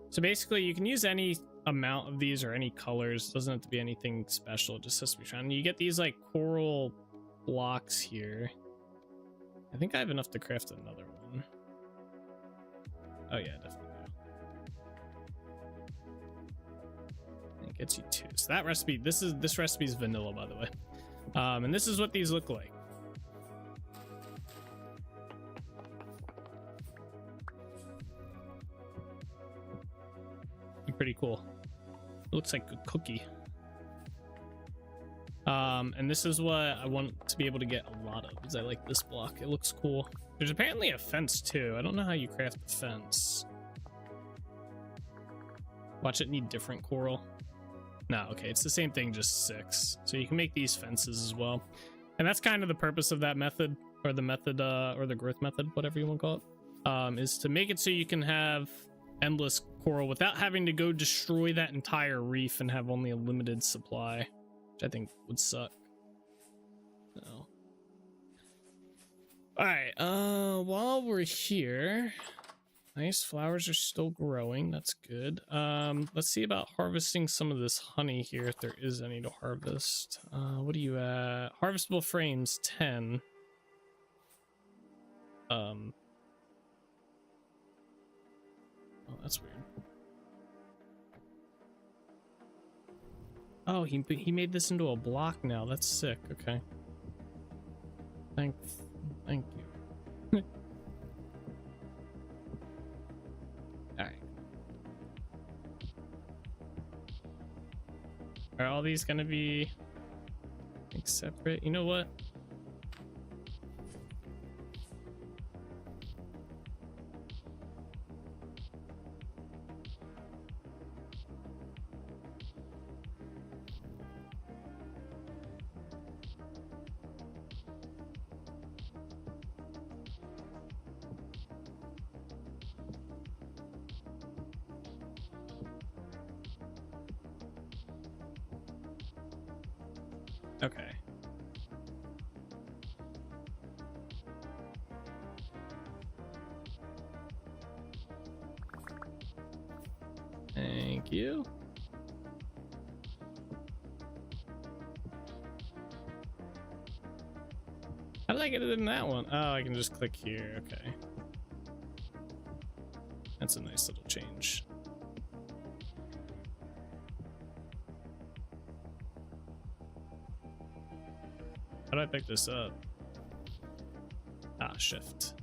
So basically you can use any amount of these or any colors. It doesn't have to be anything special. It just has to be shiny. You get these like coral blocks here. I think I have enough to craft another one. Oh yeah, definitely do. It gets you 2. So that recipe, this recipe is vanilla, by the way. And this is what these look like. Pretty cool. It looks like a cookie. And this is what I want to be able to get a lot of, because I like this block. It looks cool. There's apparently a fence too. I don't know how you craft the fence. Watch it need different coral. No, okay, it's the same thing, just 6. So you can make these fences as well. And that's kind of the purpose of that method, or the method, or the growth method, whatever you want to call it, is to make it so you can have endless coral without having to go destroy that entire reef and have only a limited supply, which I think would suck. So. All right, while we're here, nice, flowers are still growing, that's good. Let's see about harvesting some of this honey here, if there is any to harvest. What are you at? Harvestable frames 10. Oh, that's weird. Oh, he made this into a block now. That's sick. Okay. Thank you. All right. Are all these gonna be like separate? You know what? Okay. Thank you. How did I get it in that one? Oh, I can just click here. Okay. That's a nice little change. How do I pick this up? Ah, shift.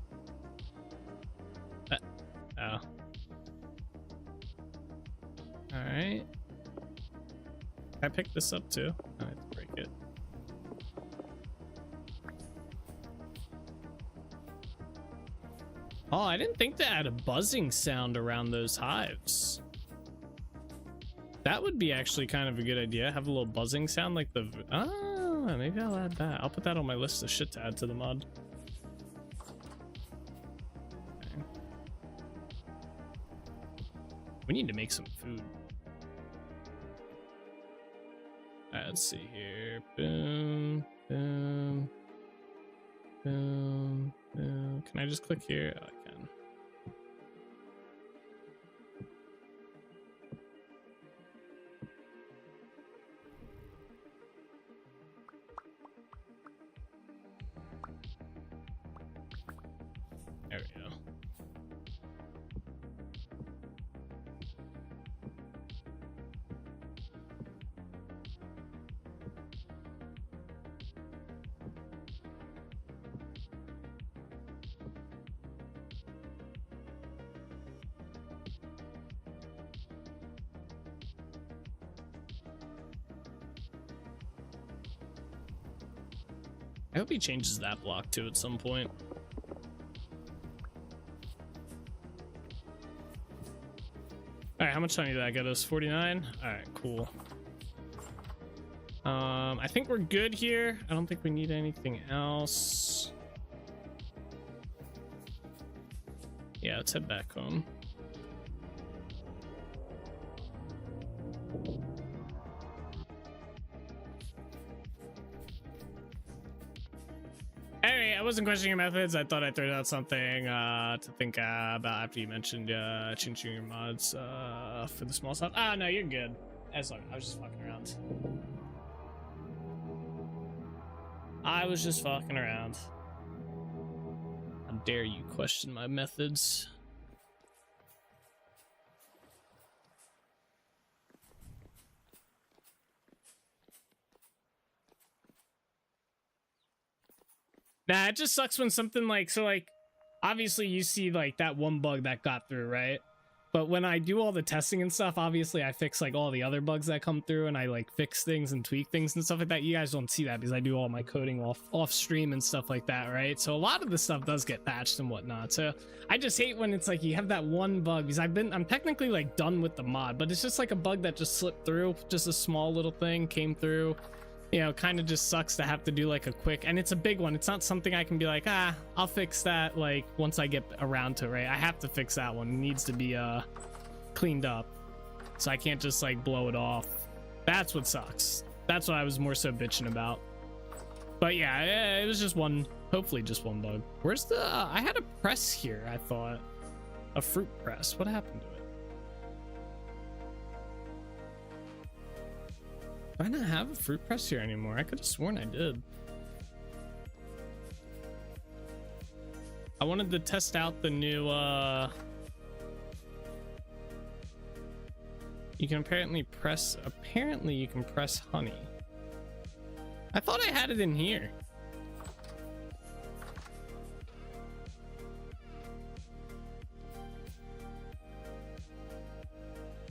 Oh. Alright. I picked this up too. I have to break it. Oh, I didn't think to add a buzzing sound around those hives. That would be actually kind of a good idea. Have a little buzzing sound like the... Ah, maybe I'll add that. I'll put that on my list of shit to add to the mod. Okay. We need to make some food. Alright, let's see here. Boom, boom, boom, boom. Can I just click here? Oh, I can. There we go. I hope he changes that block too at some point. All right, how much honey did that get us? 49. All right, cool. I think we're good here. I don't think we need anything else. Yeah, let's head back home. Anyway, I wasn't questioning your methods. I thought I'd throw out something to think about after you mentioned changing your mods for the small stuff. Ah, no, you're good. As long, I was just fucking around. I was just fucking around. How dare you question my methods? Nah, it just sucks when something like, so like, obviously you see like that one bug that got through, right? But when I do all the testing and stuff, obviously I fix like all the other bugs that come through and I like fix things and tweak things and stuff like that. You guys don't see that because I do all my coding off stream and stuff like that, right? So a lot of the stuff does get patched and whatnot. So I just hate when it's like you have that one bug because I'm technically like done with the mod, but it's just like a bug that just slipped through, just a small little thing came through. You know, kind of just sucks to have to do like a quick, and it's a big one. It's not something I can be like, I'll fix that like once I get around to it, right? I have to fix that one. It needs to be cleaned up, so I can't just like blow it off. That's what sucks. That's what I was more so bitching about. But yeah, it was just one, hopefully just one bug. Where's the I had a press here, I thought, a fruit press. What happened to it? Do I not have a fruit press here anymore? I could have sworn I did. I wanted to test out the new you can apparently you can press honey. I thought I had it in here.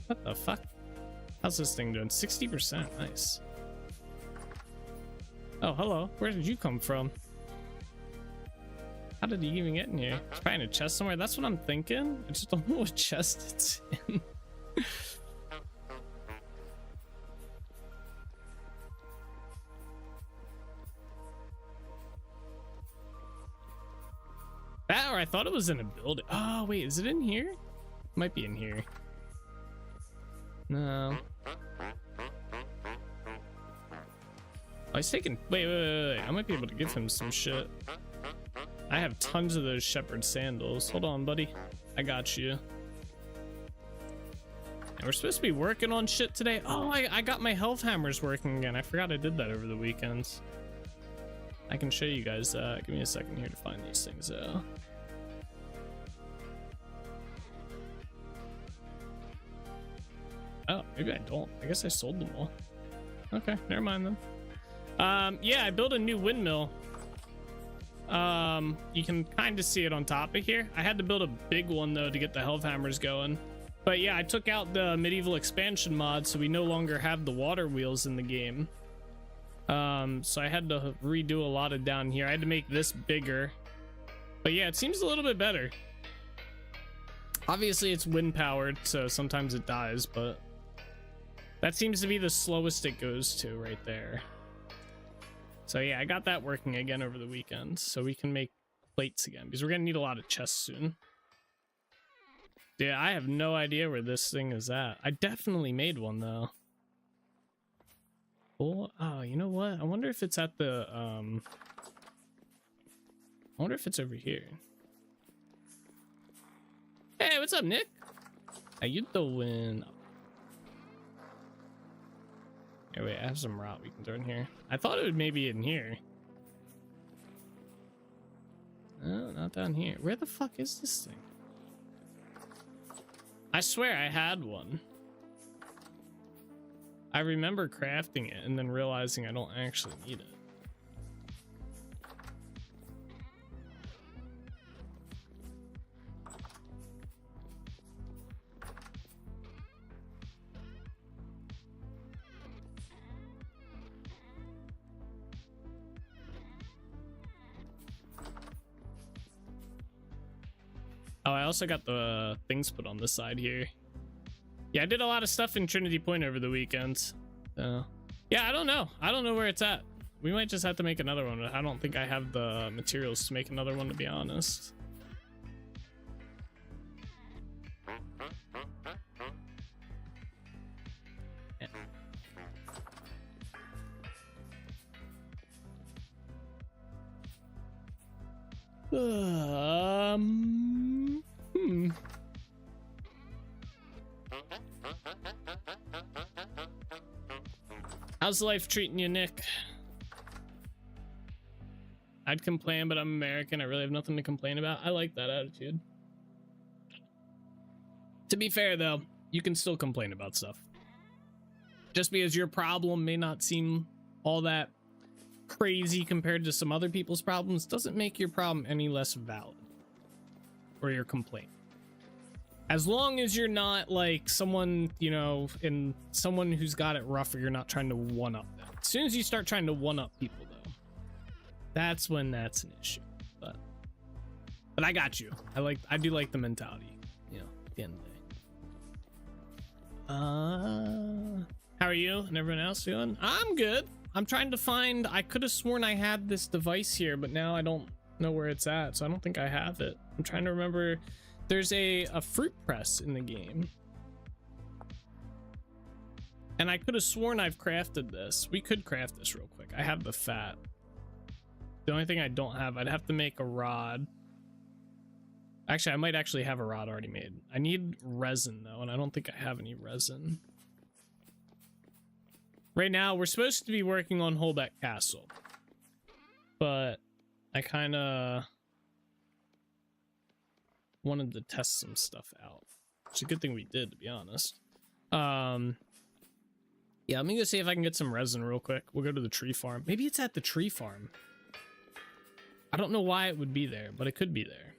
What the fuck? How's this thing doing? 60%. Nice. Oh, hello. Where did you come from? How did you even get in here? It's probably in a chest somewhere. That's what I'm thinking. I just don't know what chest it's in. That, or I thought it was in a building. Oh, wait. Is it in here? Might be in here. No. Oh, he's taking. Wait. I might be able to give him some shit. I have tons of those shepherd sandals. Hold on, buddy. I got you. And we're supposed to be working on shit today. Oh, I got my health hammers working again. I forgot I did that over the weekends. I can show you guys that. Give me a second here to find these things out. Oh, maybe I don't. I guess I sold them all. Okay, never mind then. Yeah, I built a new windmill. You can kind of see it on top of here. I had to build a big one though to get the health hammers going. But yeah, I took out the medieval expansion mod, so we no longer have the water wheels in the game. So I had to redo a lot of down here. I had to make this bigger. But yeah, it seems a little bit better. Obviously it's wind powered, so sometimes it dies, but that seems to be the slowest it goes to right there. So yeah, I got that working again over the weekend, so we can make plates again, because we're gonna need a lot of chests soon. Yeah, I have no idea where this thing is at. I definitely made one though. Oh, you know what? I wonder if it's at the I wonder if it's over here. Hey, what's up, Nick? How you doing? Here, wait, I have some rot we can throw in here. I thought it would maybe in here. No, not down here. Where the fuck is this thing? I swear I had one. I remember crafting it and then realizing I don't actually need it. Oh, I also got the things put on the side here. Yeah, I did a lot of stuff in Trinity Point over the weekends. Yeah, I don't know. I don't know where it's at. We might just have to make another one. I don't think I have the materials to make another one, to be honest. Yeah. How's life treating you, Nick? I'd complain, but I'm American. I really have nothing to complain about. I like that attitude. To be fair, though, you can still complain about stuff. Just because your problem may not seem all that crazy compared to some other people's problems doesn't make your problem any less valid. Or your complaint. As long as you're not like someone, you know, in someone who's got it rough, or you're not trying to one-up them. As soon as you start trying to one-up people, though, that's when that's an issue. But I got you. I do like the mentality, you know, at the end of the day. How are you and everyone else doing? I'm good. I'm trying to find, I could have sworn I had this device here, but now I don't know where it's at, so I don't think I have it. I'm trying to remember. There's a fruit press in the game. And I could have sworn I've crafted this. We could craft this real quick. I have the fat. The only thing I don't have, I'd have to make a rod. Actually, I might actually have a rod already made. I need resin though, and I don't think I have any resin. Right now, we're supposed to be working on Holbeck Castle. But I kind of wanted to test some stuff out. It's a good thing we did, to be honest. Yeah, let me go see if I can get some resin real quick. We'll go to the tree farm. Maybe it's at the tree farm. I don't know why it would be there, but it could be there.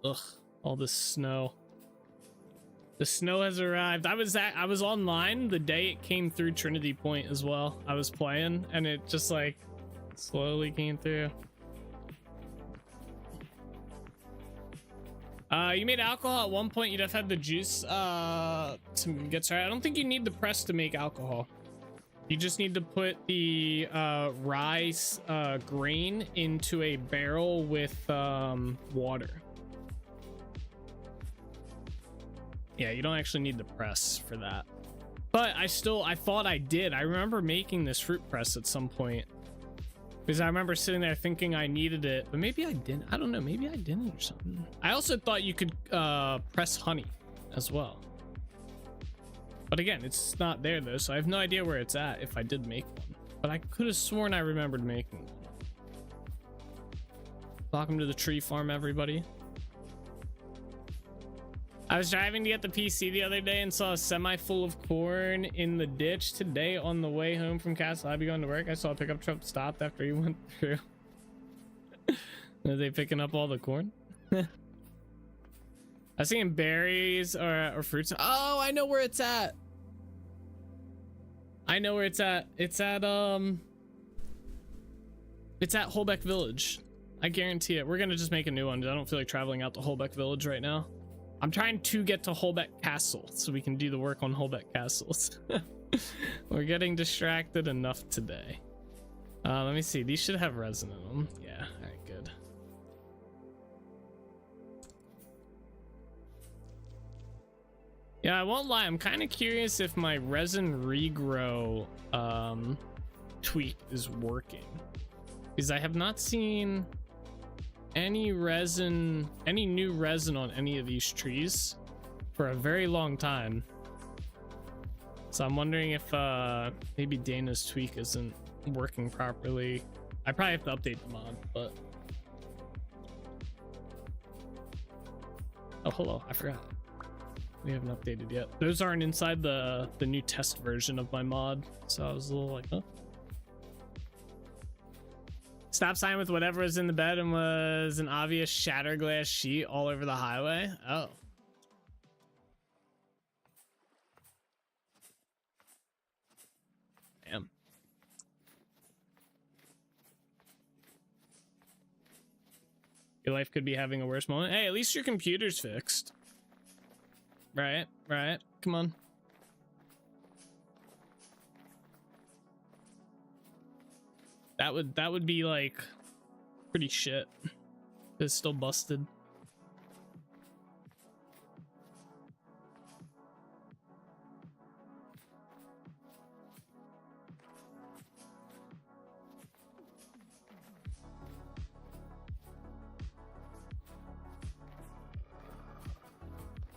Ugh, all this snow. The snow has arrived. I was online the day it came through Trinity Point as well. I was playing and it just like slowly came through. You made alcohol at one point. You'd have had the juice to get started. I don't think you need the press to make alcohol. You just need to put the rye grain into a barrel with water. Yeah, you don't actually need the press for that. But I thought I did. I remember making this fruit press at some point. Because I remember sitting there thinking I needed it. But maybe I didn't. I don't know. Maybe I didn't or something. I also thought you could press honey as well. But again, it's not there though. So I have no idea where it's at if I did make one. But I could have sworn I remembered making one. Welcome to the tree farm, everybody. I was driving to get the PC the other day and saw a semi full of corn in the ditch. Today on the way home from Castle Abbey going to work, I saw a pickup truck stopped after he went through. Are they picking up all the corn? I was thinking berries or fruits. Oh, I know where it's at. I know where it's at. It's at Holbeck Village. I guarantee it. We're gonna just make a new one. I don't feel like traveling out to Holbeck Village right now. I'm trying to get to Holbeck Castle so we can do the work on Holbeck Castles. We're getting distracted enough today. Let me see. These should have resin in them. Yeah. All right. Good. Yeah, I won't lie. I'm kind of curious if my resin regrow tweak is working, because I have not seen any new resin on any of these trees for a very long time. So I'm wondering if maybe Dana's tweak isn't working properly. I probably have to update the mod, but oh, hello, I forgot. We haven't updated yet. Those aren't inside the new test version of my mod, so I was a little like, huh? Stop sign with whatever was in the bed and was an obvious shatter glass sheet all over the highway. Oh. Damn. Your life could be having a worse moment. Hey, at least your computer's fixed. Right, right. Come on. That would be like pretty shit. It's still busted.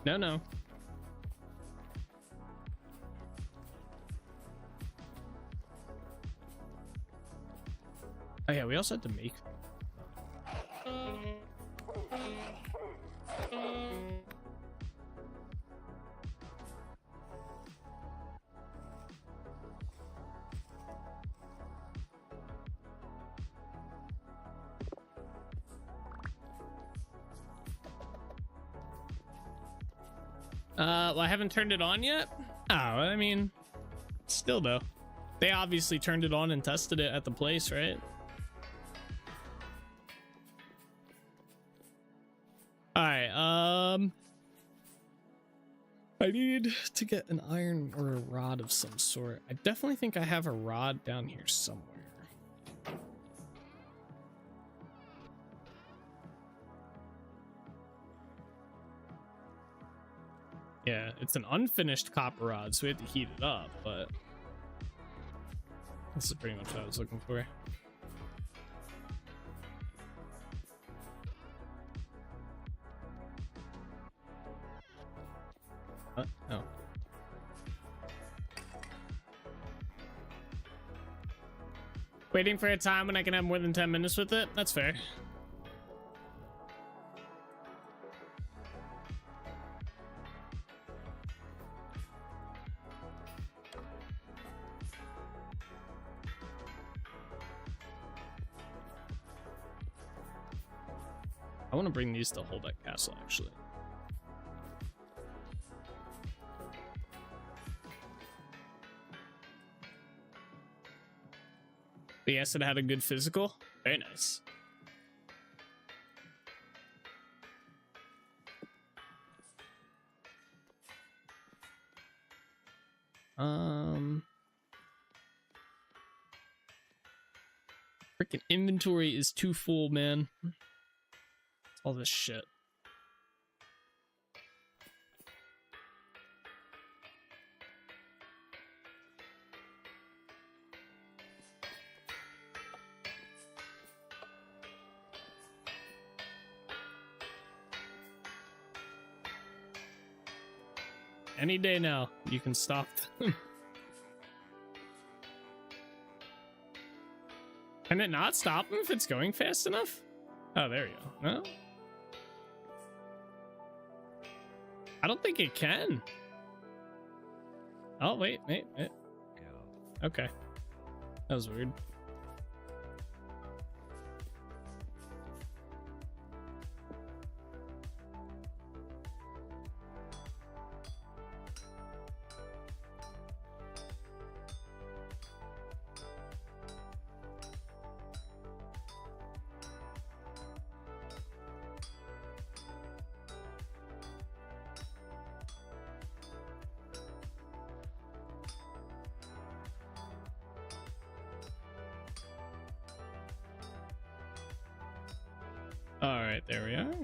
No. Oh yeah, we also had to make. Well, I haven't turned it on yet. Oh, I mean, still though. They obviously turned it on and tested it at the place, right? Alright, I need to get an iron or a rod of some sort. I definitely think I have a rod down here somewhere. Yeah, it's an unfinished copper rod, so we have to heat it up, but this is pretty much what I was looking for. What? Oh. Waiting for a time when I can have more than 10 minutes with it? That's fair. I want to bring these to Holbeck Castle, actually. But yes, it had a good physical. Very nice. Freaking inventory is too full, man. All this shit. Any day now, you can stop them. Can it not stop them if it's going fast enough? Oh, there you go. No? I don't think it can. Oh, wait. Okay. That was weird. All right, there we are.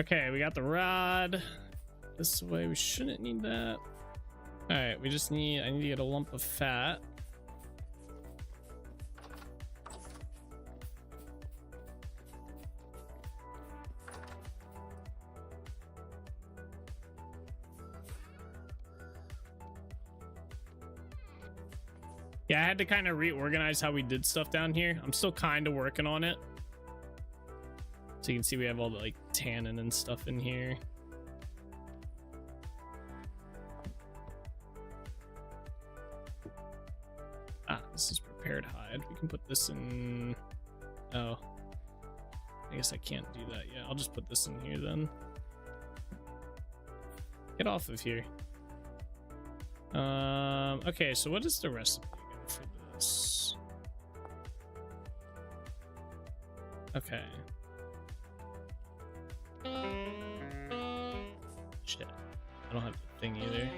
Okay, we got the rod. This way, we shouldn't need that. All right, we just need, I need to get a lump of fat. Yeah, I had to kind of reorganize how we did stuff down here. I'm still kind of working on it. So you can see we have all the like tannin and stuff in here. Ah, this is prepared hide. We can put this in. Oh, I guess I can't do that yet. I'll just put this in here then. Get off of here. Okay, so what is the recipe again for this? Okay. Shit. I don't have the thing either.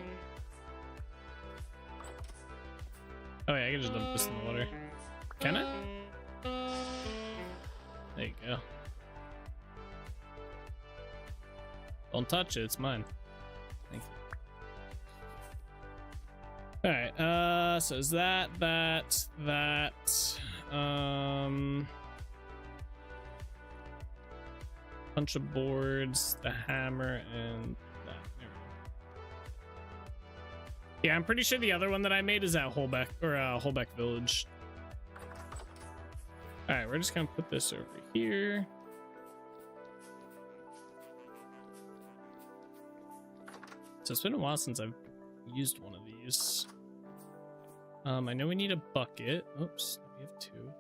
Oh yeah, I can just dump this in the water. Can I? There you go. Don't touch it, it's mine. Thank you. All right, so is that, bunch of boards, the hammer, and that. There we go. Yeah, I'm pretty sure the other one that I made is at Holbeck, or Holbeck Village. All right, we're just gonna put this over here. So it's been a while since I've used one of these. I know we need a bucket. Oops, we have two.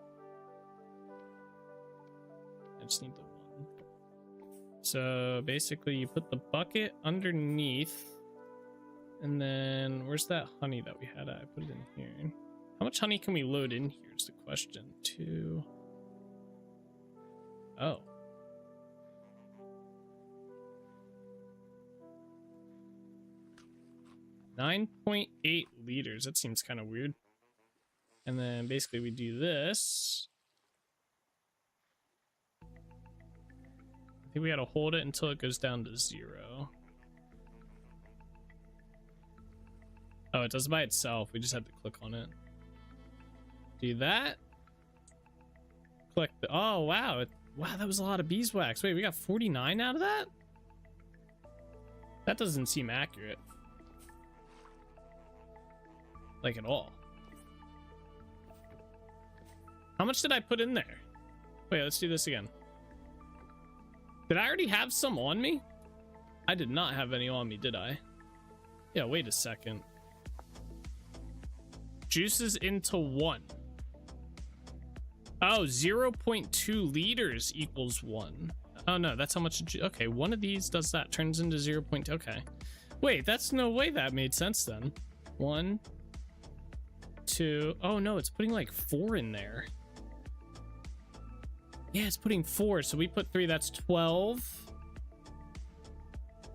I just need the one. So basically you put the bucket underneath, and then where's that honey that we had? I put it in here. How much honey can we load in here is the question. 2. Oh. 9.8 liters. That seems kind of weird. And then basically we do this. I think we gotta hold it until it goes down to 0. Oh, it does by itself. We just have to click on it. Do that. Click the, oh wow. Wow, that was a lot of beeswax. Wait, we got 49 out of that? That doesn't seem accurate. Like at all. How much did I put in there? Wait, let's do this again. Did I already have some on me? I did not have any on me, did I? Yeah, wait a second. Juices into 1. Oh, 0.2 liters equals 1. Oh no, that's how much. Okay, one of these does that. Turns into 0.2. Okay. Wait, that's no way that made sense then. 1, 2. Oh no, it's putting like 4 in there. Yeah, it's putting 4. So we put 3. That's 12.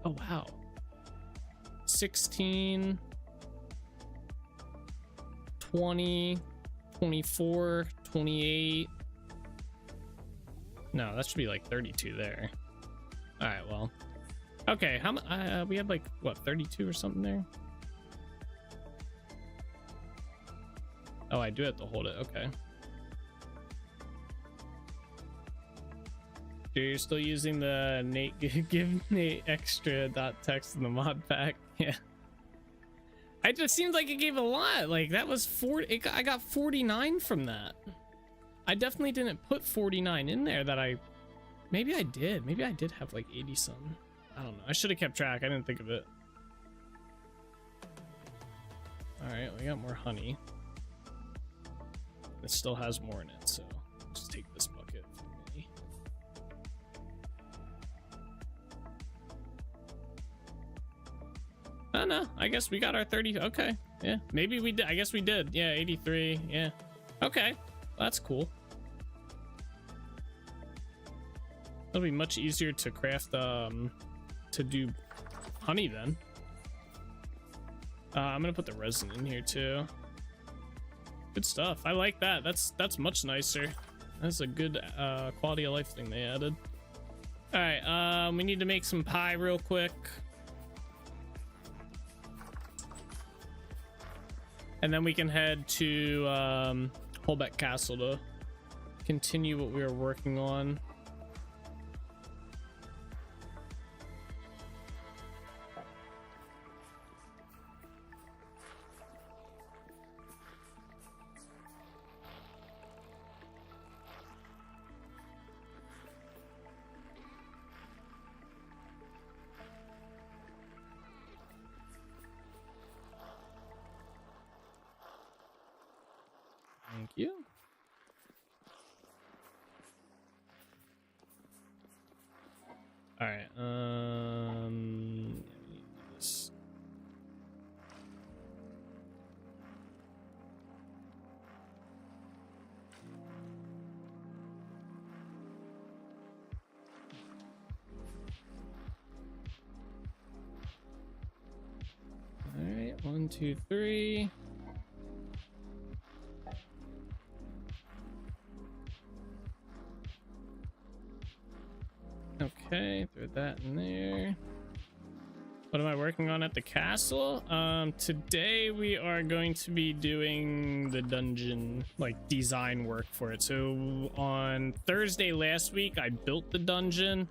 Oh wow. 16. 20. 24. 28. No, that should be like 32 there. All right, well, Okay, how we had like what 32 or something there. Oh, I do have to hold it. Okay. You're still using the Nate give Nate extra dot text in the mod pack. Yeah. It just seemed like it gave a lot. Like that was 40. I got 49 from that. I definitely didn't put 49 in there. Maybe I did. Maybe I did have like 80 something. I don't know. I should have kept track. I didn't think of it. All right, we got more honey. It still has more in it, so just take this bucket from me. Oh no, I guess we got our 30. Okay, yeah, maybe we did. I guess we did. Yeah, 83. Yeah, okay, well, that's cool. It'll be much easier to craft to do honey then. I'm gonna put the resin in here too. Good stuff. I like that. That's much nicer. That's a good quality of life thing they added. All right, we need to make some pie real quick. And then we can head to Holbeck Castle to continue what we were working on. Thank you. All right. This. All right. 1, 2, 3. Okay, throw that in there. What am I working on at the castle? Today we are going to be doing the dungeon, like design work for it. So on Thursday last week, I built the dungeon,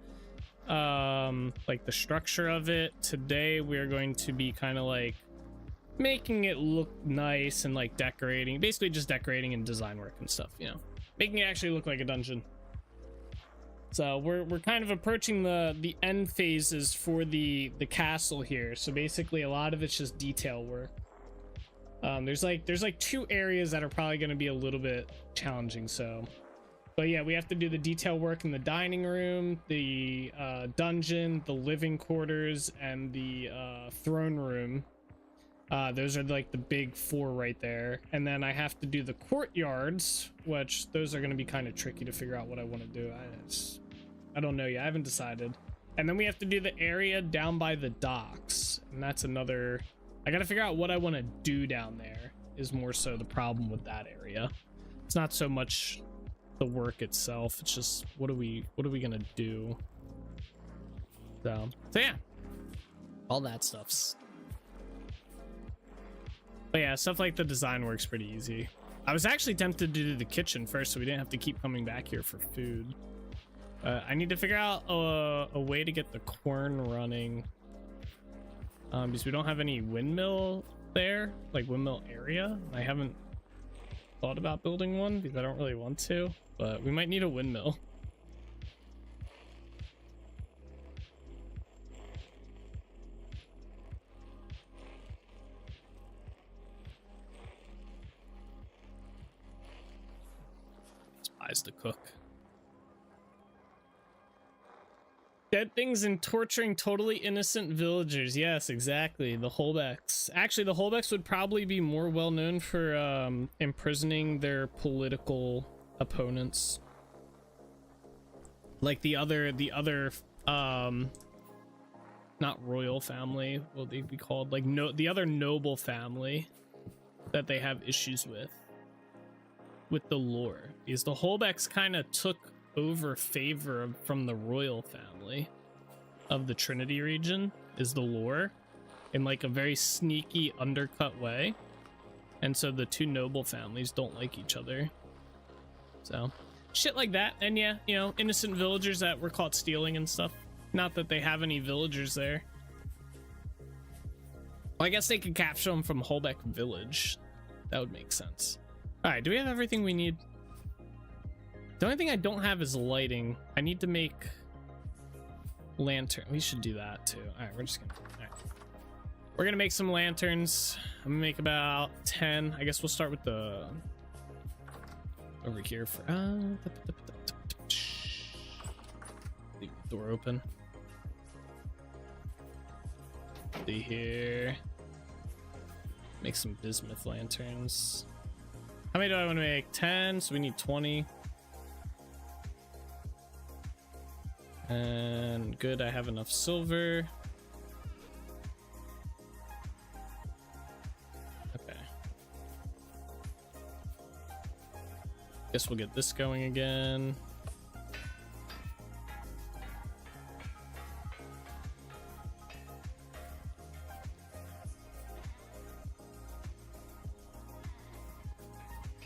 like the structure of it. Today we are going to be kind of like making it look nice and like decorating, basically just decorating and design work and stuff, you know, making it actually look like a dungeon. So we're kind of approaching the end phases for the castle here. So basically a lot of it's just detail work. There's like 2 areas that are probably going to be a little bit challenging. So, but yeah, we have to do the detail work in the dining room, the dungeon, the living quarters, and the throne room. Those are like the big 4 right there. And then I have to do the courtyards, which those are going to be kind of tricky to figure out what I want to do. I don't know yet. I haven't decided. And then we have to do the area down by the docks. And that's another, I got to figure out what I want to do down there is more so the problem with that area. It's not so much the work itself. It's just, what are we going to do? So yeah, all that stuff's. But yeah, stuff like the design work's pretty easy. I was actually tempted to do the kitchen first so we didn't have to keep coming back here for food. I need to figure out a way to get the corn running. Because we don't have any windmill there, like windmill area. I haven't thought about building one because I don't really want to, but we might need a windmill. Spies to cook. Dead things and torturing totally innocent villagers. Yes, exactly. The Holbecks. Actually, the Holbecks would probably be more well known for imprisoning their political opponents. Like the other not royal family, will they be called? Like the other noble family that they have issues with the lore. Because the Holbecks kind of took over favor from the royal family. of the Trinity region is the lore in like a very sneaky undercut way. And so the two noble families don't like each other. So shit like that. And yeah, you know, innocent villagers that were caught stealing and stuff. Not that they have any villagers there. Well, I guess they could capture them from Holbeck village. That would make sense. All right, do we have everything we need? The only thing I don't have is lighting. I need to make lantern. We should do that too. All right, we're just gonna. All right. We're gonna make some lanterns. I'm gonna make about 10. I guess we'll start with the over here for. Leave the door open. See here. Make some bismuth lanterns. How many do I want to make? 10. So we need 20. And good, I have enough silver. Okay. Guess we'll get this going again.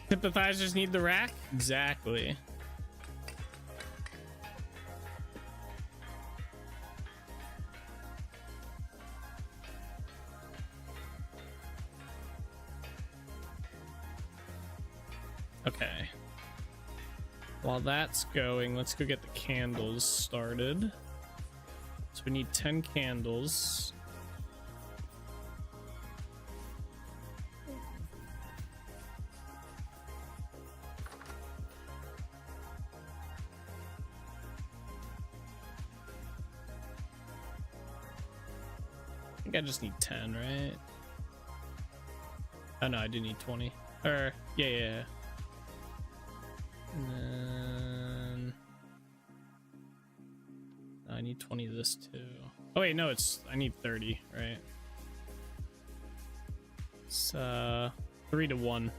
Sympathizers need the rack? Exactly. Okay. While that's going, let's go get the candles started. So we need 10 candles. I think I just need 10, right? Oh no, I do need 20. Or, yeah. And then I need 20 of this too. Oh wait, no, I need 30, right? It's 3 to 1.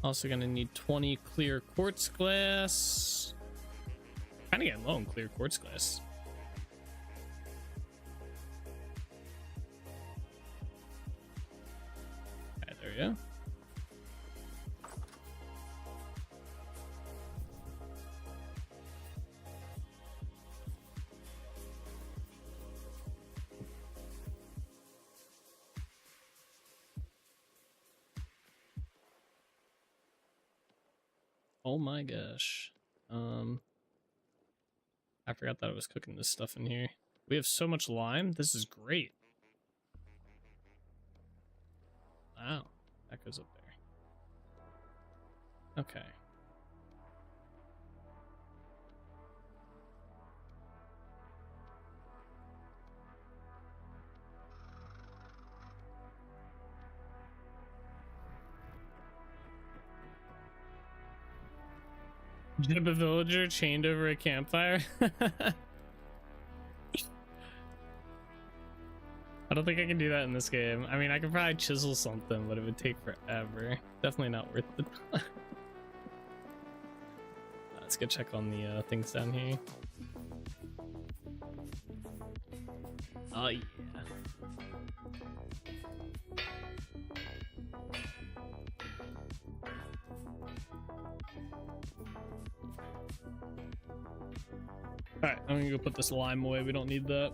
Also gonna need 20 clear quartz glass. Kinda getting low on clear quartz glass. Alright, there we go. Oh my gosh. I forgot that I was cooking this stuff in here. We have so much lime. This is great. Wow. That goes up there. Okay. Jib a villager chained over a campfire. I don't think I can do that in this game. I mean, I could probably chisel something, but it would take forever. Definitely not worth the time. Let's go check on the things down here. Oh yeah. Alright, I'm gonna go put this lime away. We don't need that.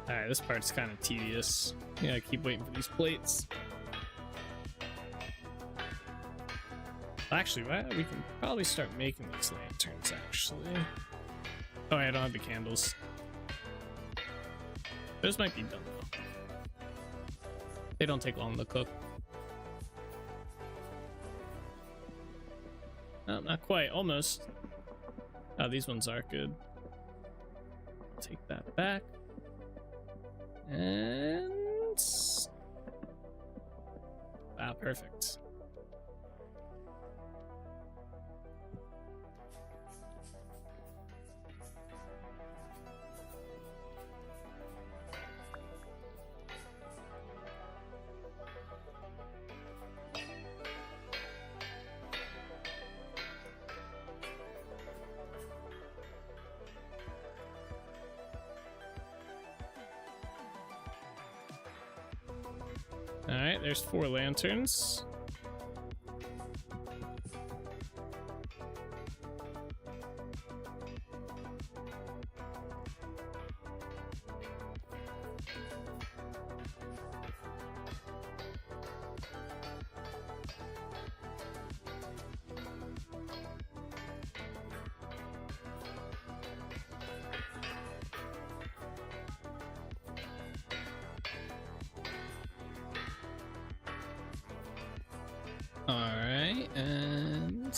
Alright, this part's kind of tedious. Yeah, I keep waiting for these plates. Actually, we can probably start making these lanterns, actually. Oh, I don't have the candles. Those might be done though. They don't take long to cook. No, not quite. Almost. Oh, these ones are good. Take that back. And... ah, perfect. All right, there's 4 lanterns. All right, and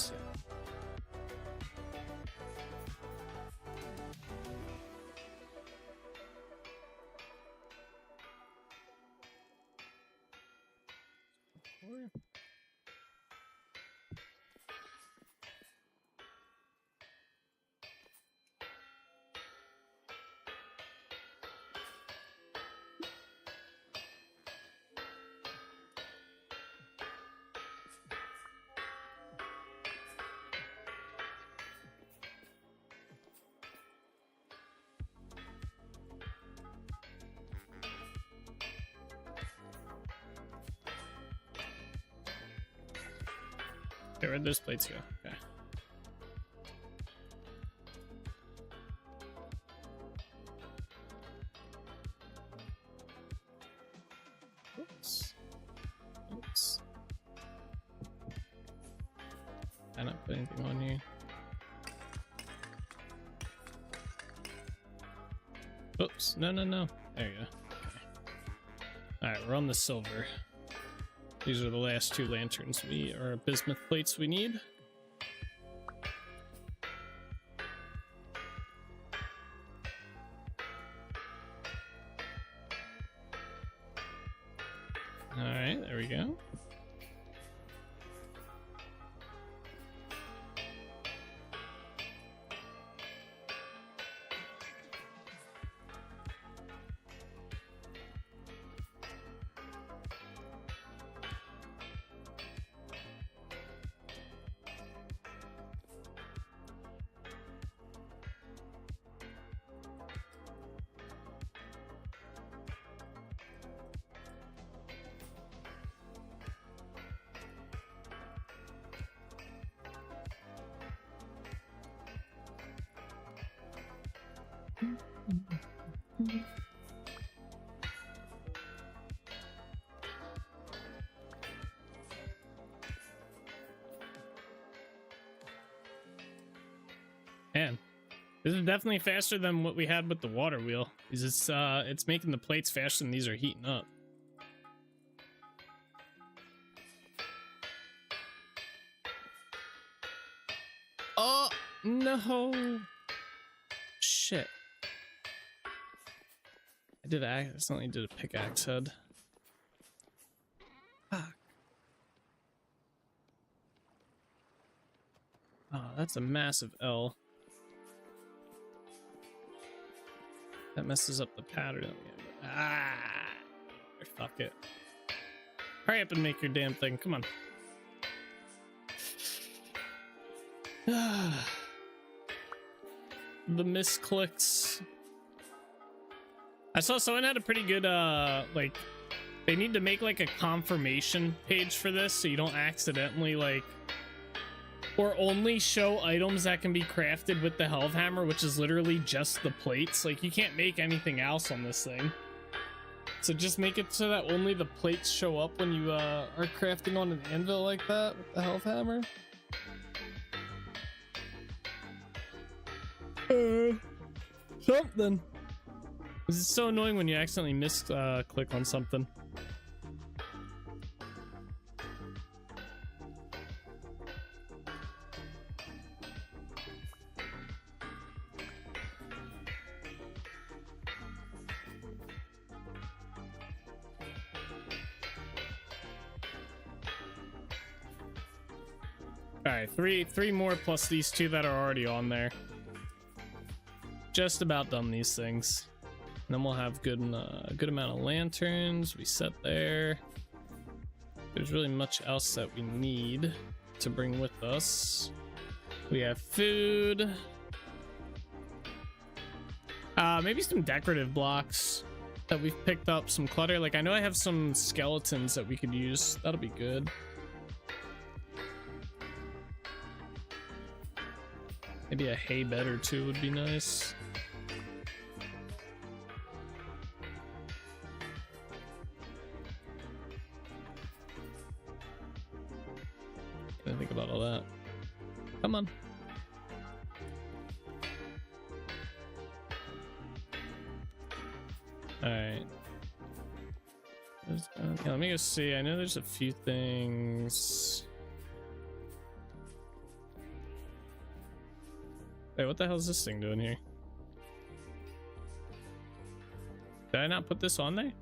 okay, where'd those plates go? Okay. Oops. Oops. I not put anything on you. Oops. No, no, no. There you go. Okay. Alright, we're on the silver. These are the last 2 lanterns or bismuth plates we need. All right, there we go. Man, this is definitely faster than what we had with the water wheel. It's making the plates faster than these are heating up. Oh no! Shit! I accidentally did a pickaxe head. Fuck. Oh, that's a massive L. That messes up the pattern. Ah! Fuck it. Hurry up and make your damn thing. Come on. The misclicks. I saw someone had a pretty good, like, they need to make, like, a confirmation page for this so you don't accidentally, like, or only show items that can be crafted with the Helve Hammer, which is literally just the plates. Like, you can't make anything else on this thing. So just make it so that only the plates show up when you, are crafting on an anvil like that with the Helve Hammer. Something. This is so annoying when you accidentally click on something. All right, three more plus these two that are already on there. Just about done these things. And then we'll have good amount of lanterns. We set there. There's really much else that we need to bring with us. We have food. Maybe some decorative blocks that we've picked up, some clutter. Like I know I have some skeletons that we could use. That'll be good. Maybe a hay bed or two would be nice. Didn't think about all that. Come on. All right. Okay, let me go see. I know there's a few things. Wait, what the hell is this thing doing here? Did I not put this on there?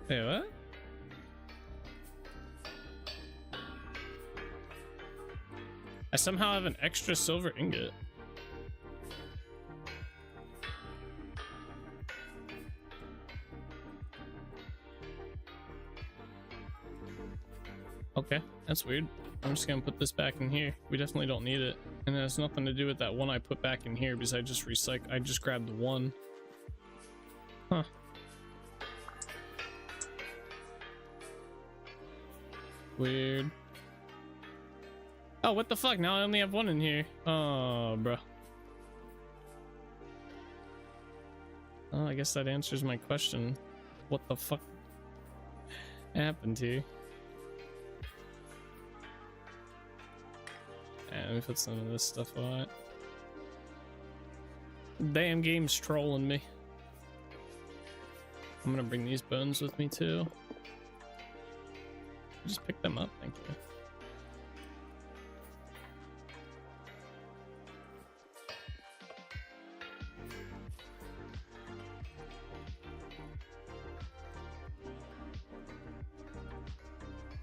Wait, what? I somehow have an extra silver ingot. Okay, that's weird. I'm just gonna put this back in here. We definitely don't need it. And it has nothing to do with that one I put back in here because I just grabbed the one. Huh. Weird. Oh, what the fuck? Now I only have one in here. Oh, bro. Oh, I guess that answers my question. What the fuck happened here? Yeah, let me put some of this stuff on it. Damn game's trolling me. I'm gonna bring these bones with me too. Just pick them up, thank you.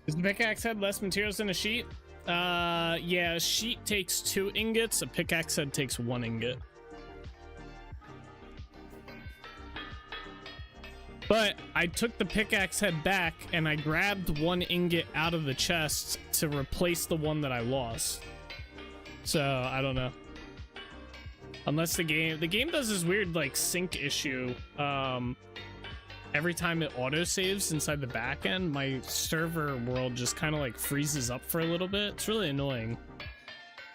Does the pickaxe head less materials than a sheet? Yeah, a sheet takes 2 ingots, a pickaxe head takes 1 ingot. But I took the pickaxe head back and I grabbed 1 ingot out of the chest to replace the one that I lost. So, I don't know. Unless the game does this weird like sync issue. Every time it autosaves inside the back end, my server world just kind of like freezes up for a little bit. It's really annoying.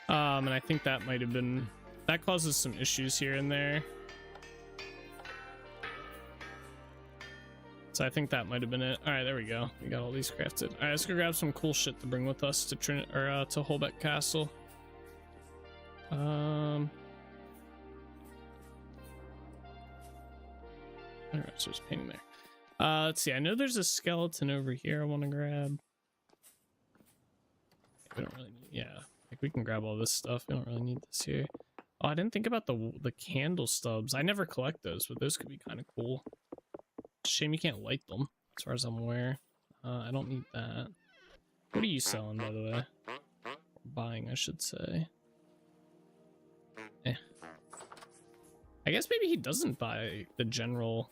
And I think that might have been, that causes some issues here and there. So I think that might have been it. All right, there we go. We got all these crafted. All right, let's go grab some cool shit to bring with us to to Holbeck Castle. All right, so there's painting there. Let's see. I know there's a skeleton over here I want to grab. We don't really need, yeah. Like we can grab all this stuff. We don't really need this here. Oh, I didn't think about the candle stubs. I never collect those, but those could be kind of cool. Shame you can't light them, as far as I'm aware. I don't need that. What are you selling, by the way? Or buying, I should say. Eh. I guess maybe he doesn't buy the general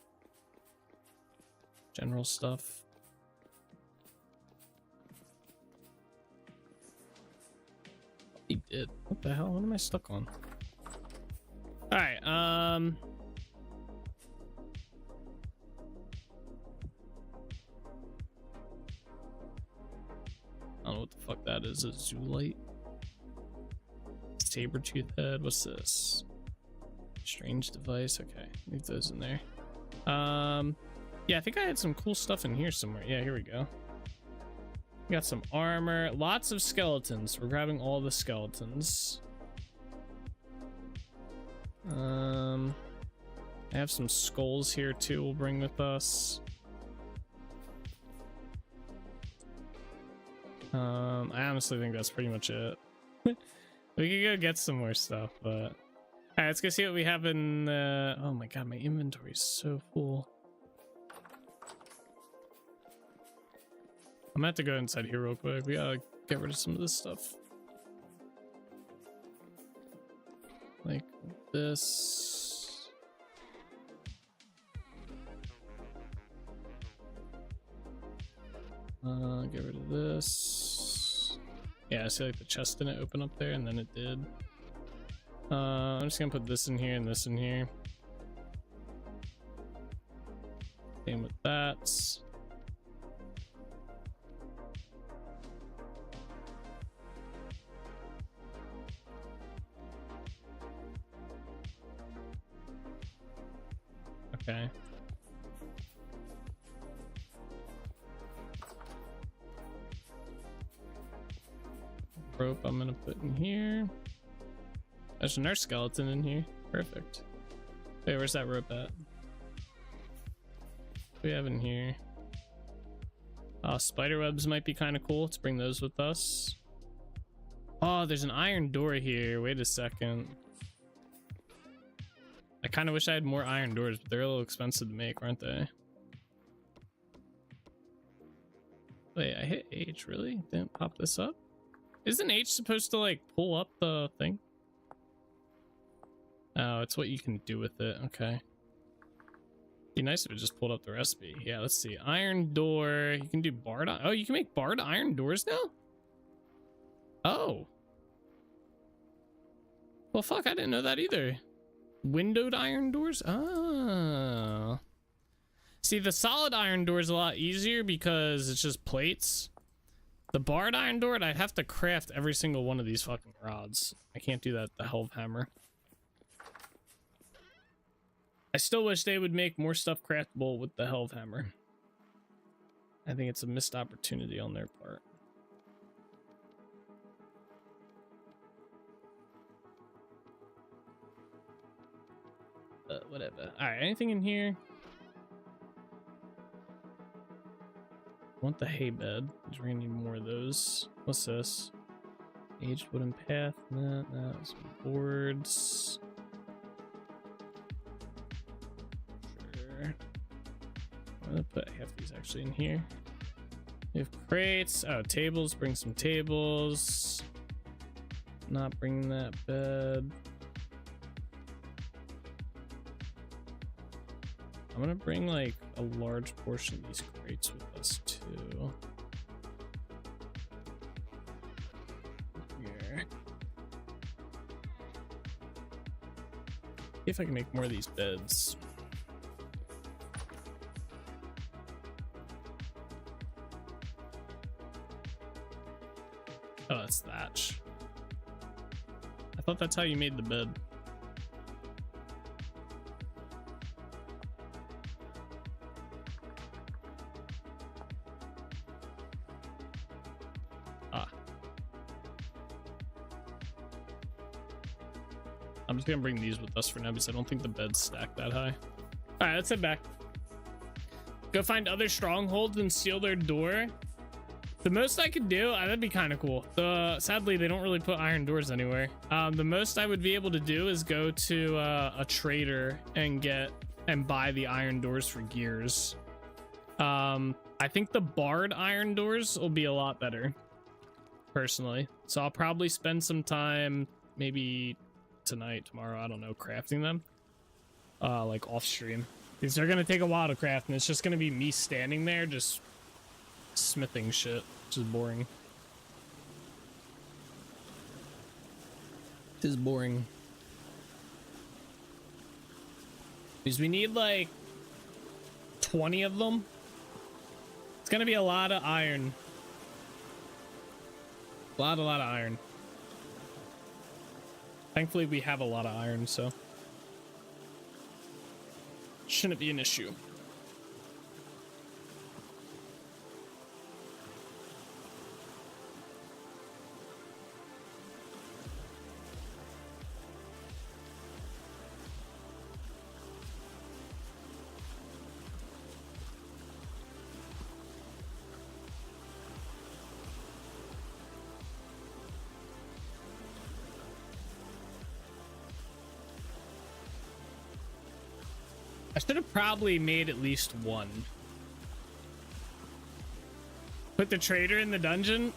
stuff. He did. What the hell? What am I stuck on? All right. I don't know what the fuck that is. A zoolite? Saber-tooth head. What's this? Strange device. Okay, leave those in there. Yeah, I think I had some cool stuff in here somewhere. Yeah, here we go. We got some armor, lots of skeletons. We're grabbing all the skeletons. I have some skulls here too we'll bring with us. I honestly think that's pretty much it. We could go get some more stuff, but all right, let's go see what we have in oh my god, my inventory is so full. I'm gonna have to go inside here real quick. We gotta get rid of some of this stuff, like this. Get rid of this. Yeah, I see like the chest didn't open up there, and then it did. I'm just gonna put this in here and this in here. Same with that. Okay. Rope I'm gonna put in here. There's a nurse skeleton in here. Perfect. Wait, where's that rope at? What do we have in here? Spider webs might be kind of cool. Let's bring those with us. Oh, there's an iron door here. Wait a second. I kind of wish I had more iron doors, but they're a little expensive to make, aren't they? Wait, I hit H, really? Didn't pop this up? Isn't H supposed to like pull up the thing? Oh, it's what you can do with it. Okay. Be nice if it just pulled up the recipe. Yeah, let's see. Iron door. You can do barred. Oh, you can make barred iron doors now? Oh. Well, fuck, I didn't know that either. Windowed iron doors? Oh. See, the solid iron door is a lot easier because it's just plates. The barred iron door, I'd have to craft every single one of these fucking rods. I can't do that with the Helve Hammer. I still wish they would make more stuff craftable with the Helve Hammer. I think it's a missed opportunity on their part. Whatever. Alright, anything in here? Want the hay bed, because we're gonna need more of those. What's this? Aged wooden path. No, some boards. Sure. I'm gonna put half these actually in here. We have crates. Oh, tables. Bring some tables. Not bringing that bed. I'm gonna bring like a large portion of these crates with us too. Here. See if I can make more of these beds. Oh, that's thatch. I thought that's how you made the bed. I'm just gonna bring these with us for now because I don't think the bed's stacked that high. All right, let's head back. Go find other strongholds and seal their door. The most I could do, that'd be kind of cool. Sadly, they don't really put iron doors anywhere. The most I would be able to do is go to a trader and buy the iron doors for gears. I think the barred iron doors will be a lot better, personally. So I'll probably spend some time, maybe tonight, tomorrow, I don't know, crafting them like off stream, because they're gonna take a while to craft, and it's just gonna be me standing there just smithing shit, which is boring. It is boring because we need like 20 of them. It's gonna be a lot of iron. A lot of iron. Thankfully, we have a lot of iron, so shouldn't be an issue. I should have probably made at least one. Put the trader in the dungeon?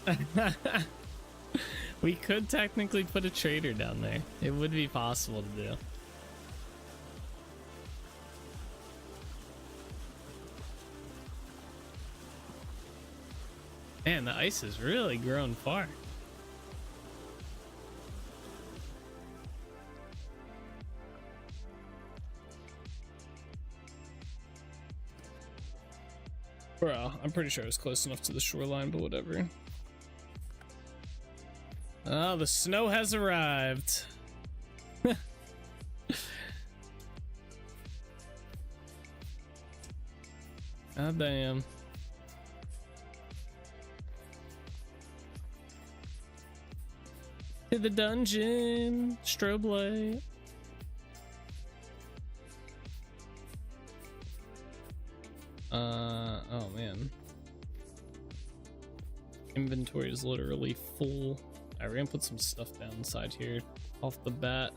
We could technically put a trader down there. It would be possible to do. Man, the ice has really grown far. Bro, I'm pretty sure it was close enough to the shoreline, but whatever. Oh, the snow has arrived. God damn. To the dungeon, strobe light. Oh man. Inventory is literally full. Alright, we're gonna put some stuff down inside here off the bat.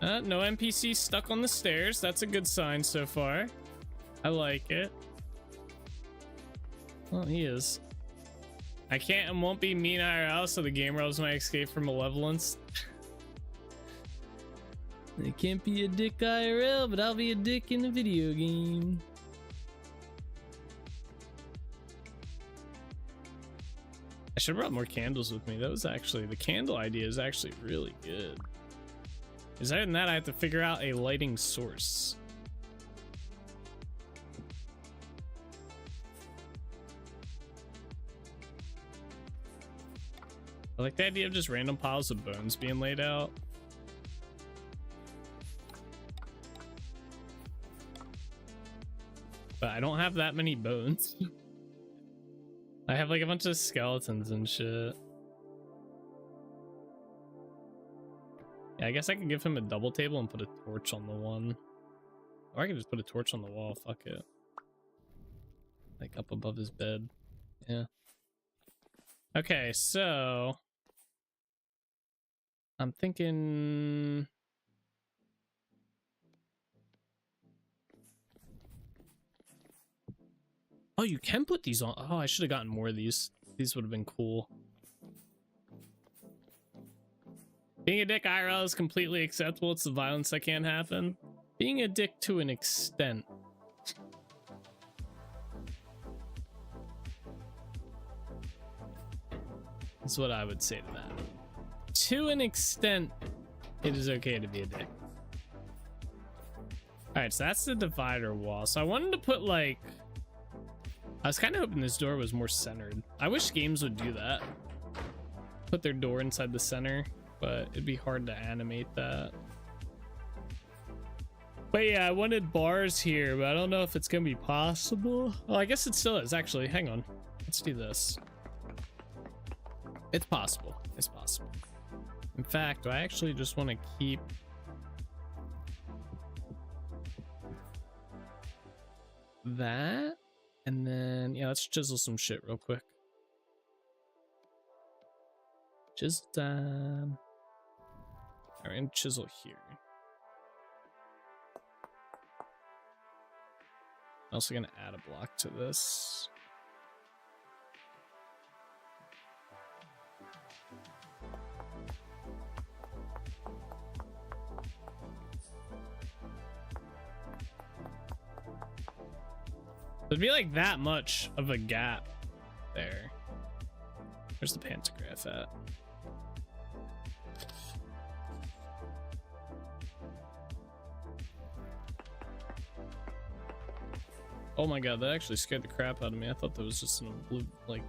No NPC stuck on the stairs. That's a good sign so far. I like it. Well, he is. I can't and won't be mean IRL, so the game robs my escape from malevolence. I can't be a dick IRL, but I'll be a dick in a video game. I should have brought more candles with me. That was actually, the candle idea is actually really good. Because other than that, I have to figure out a lighting source. I like the idea of just random piles of bones being laid out. But I don't have that many bones. I have like a bunch of skeletons and shit. Yeah, I guess I could give him a double table and put a torch on the one. Or I could just put a torch on the wall, fuck it. Like up above his bed. Yeah. Okay, so I'm thinking oh, you can put these on. Oh, I should have gotten more of these. These would have been cool. Being a dick IRL is completely acceptable. It's the violence that can't happen. Being a dick to an extent. That's what I would say to that. To an extent, it is okay to be a dick. Alright, so that's the divider wall. So I wanted to put like... I was kind of hoping this door was more centered. I wish games would do that. Put their door inside the center, but it'd be hard to animate that. But yeah, I wanted bars here, but I don't know if it's gonna be possible. Oh, I guess it still is, actually. Hang on. Let's do this. It's possible. It's possible. In fact, I actually just want to keep... that. And then, yeah, let's chisel some shit real quick. Chisel time. All right, and chisel here. I'm also gonna add a block to this. There'd be like that much of a gap there. Where's the pantograph at? Oh my god, that actually scared the crap out of me. I thought that was just an like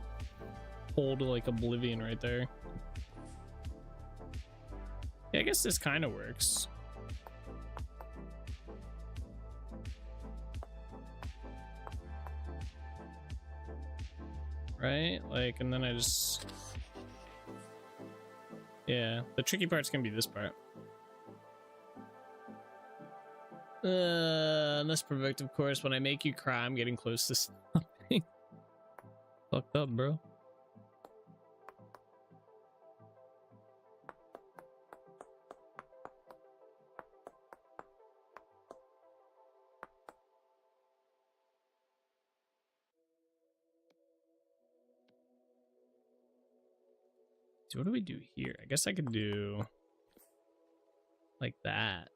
hole to like oblivion right there. Yeah, I guess this kind of works. Right? Like, and then I just... yeah, the tricky part's gonna be this part. Less provoked, of course. When I make you cry, I'm getting close to stopping. Fucked up, bro. So what do we do here? I guess I could do like that.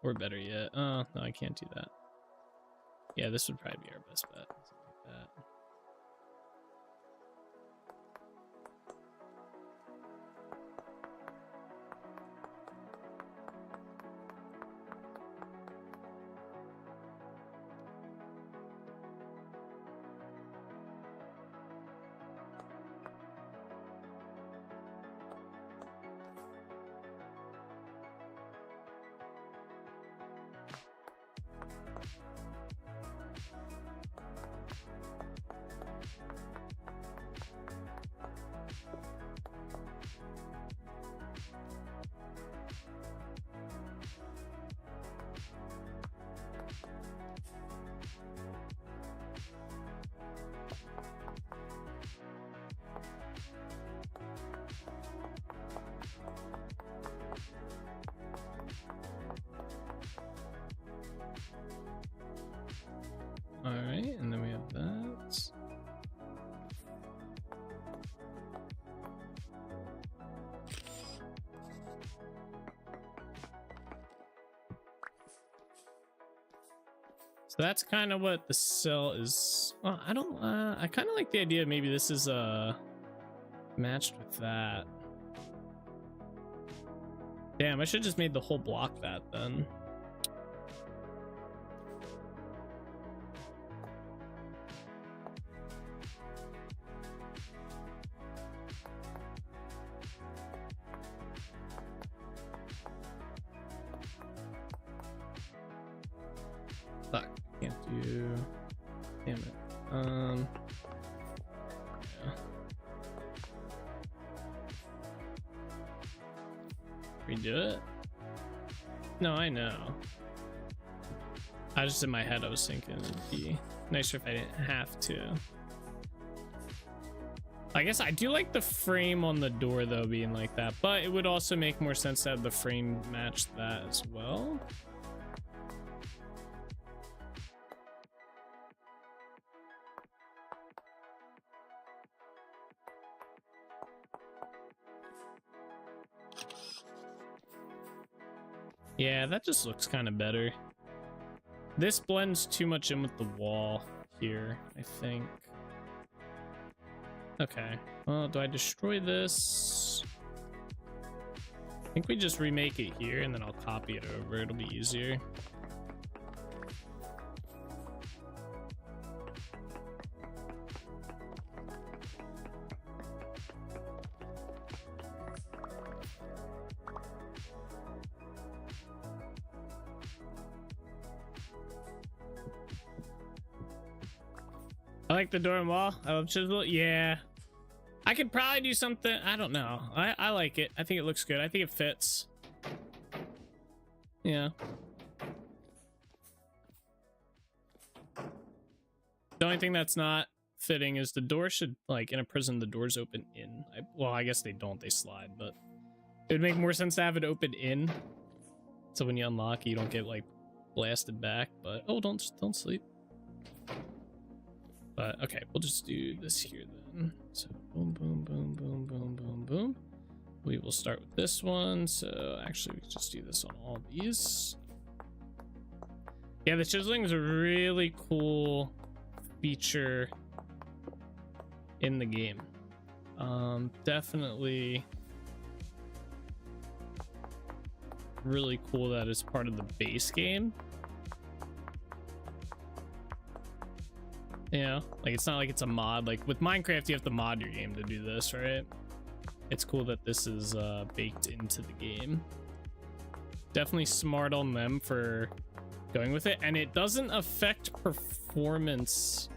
Or better yet. Oh, no, I can't do that. Yeah, this would probably be our best bet. Something like that. Alright, and then we have that. So that's kind of what the cell is. Well, I don't, I kind of like the idea maybe this is matched with that. Damn, I should have just made the whole block that then. Fuck, can't do. Damn it. Yeah. Redo it? No, I know. I just in my head I was thinking it'd be nicer if I didn't have to. I guess I do like the frame on the door though being like that, but it would also make more sense to have the frame match that as well. Yeah, that just looks kind of better. This blends too much in with the wall here, I think. Okay, well, do I destroy this? I think we just remake it here and then I'll copy it over. It'll be easier. I like the door and wall. I love chisel. Yeah. I could probably do something. I don't know. I like it. I think it looks good. I think it fits. Yeah. The only thing that's not fitting is the door should, like, in a prison, the doors open in. Well, I guess they don't. They slide, but it would make more sense to have it open in. So when you unlock it, you don't get, like, blasted back. But, oh, don't sleep. But okay, we'll just do this here then. So boom, boom, boom, boom, boom, boom, boom. We will start with this one. So actually, we can just do this on all these. Yeah, the chiseling is a really cool feature in the game. Definitely really cool that it's part of the base game. You know, like it's not like it's a mod. Like with Minecraft, you have to mod your game to do this, right? It's cool that this is baked into the game. Definitely smart on them for going with it, and it doesn't affect performance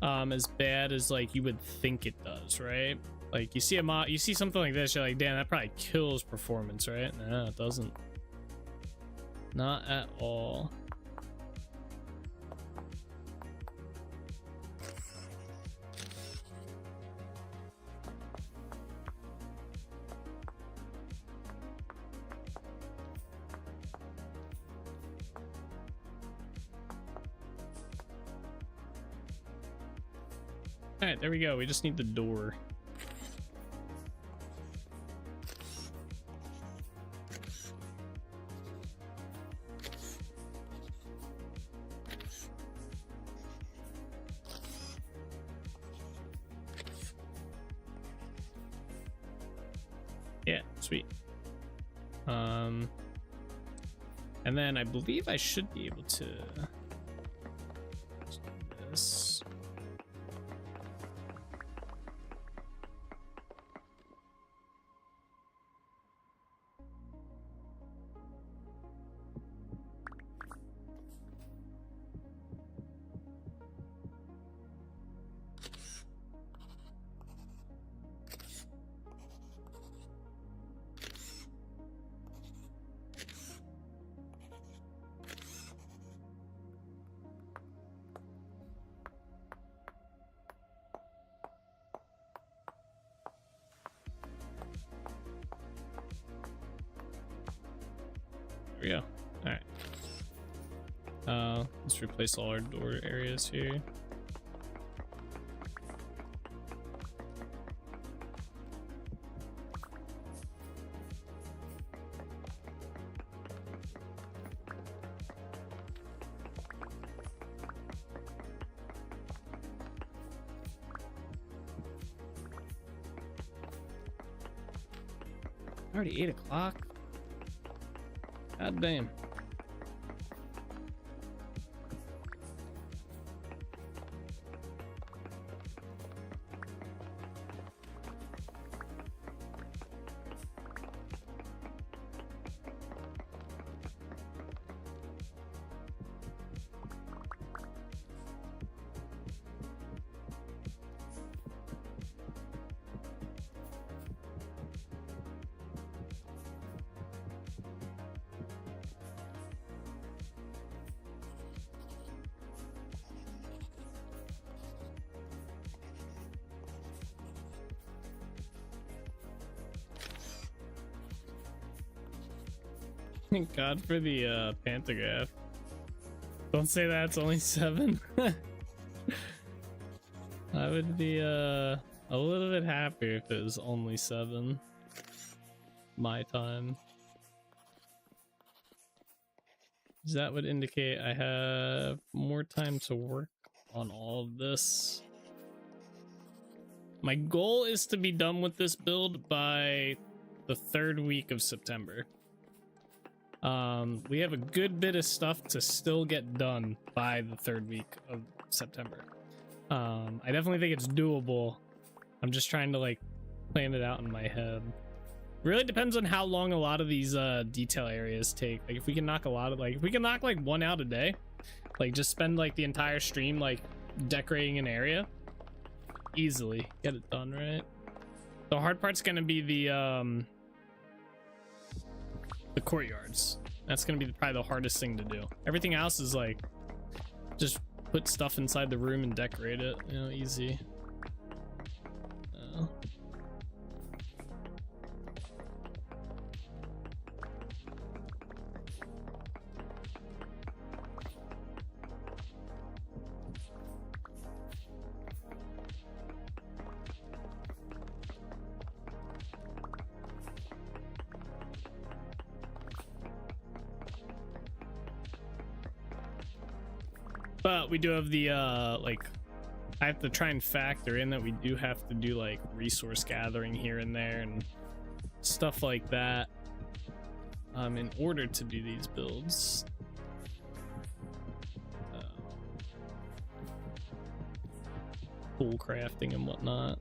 as bad as like you would think it does, right? Like you see a mod, you see something like this, you're like, damn, that probably kills performance, right? No, it doesn't. Not at all. All right, there we go. We just need the door. Yeah, sweet. And then I believe I should be able to do this. There we go. All right. Let's replace all our door areas here. Already 8 o'clock. God damn. Thank God for the pantograph. Don't say that, it's only 7. I would be a little bit happier if it was only 7 my time. That would indicate I have more time to work on all of this. My goal is to be done with this build by the 3rd week of September. We have a good bit of stuff to still get done by the 3rd week of September. I definitely think it's doable. I'm just trying to like plan it out in my head. Really depends on how long a lot of these detail areas take. Like if we can knock a lot of if we can knock like 1 out a day, like just spend like the entire stream like decorating an area, easily get it done, right? The hard part's gonna be the courtyards. That's gonna be probably the hardest thing to do. Everything else is like just put stuff inside the room and decorate it, you know, easy. But we do have the like I have to try and factor in that we do have to do like resource gathering here and there and stuff like that in order to do these builds. Tool crafting and whatnot.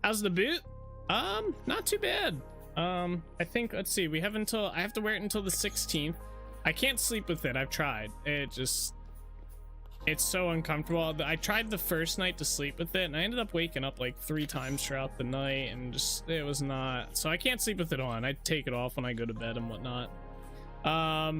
How's the boot? Not too bad. I think, let's see, we have until, I have to wear it until the 16th. I can't sleep with it, I've tried. It just, It's so uncomfortable. I tried the first night to sleep with it, and I ended up waking up like 3 times throughout the night, and just it was not. So I can't sleep with it on. I take it off when I go to bed and whatnot. I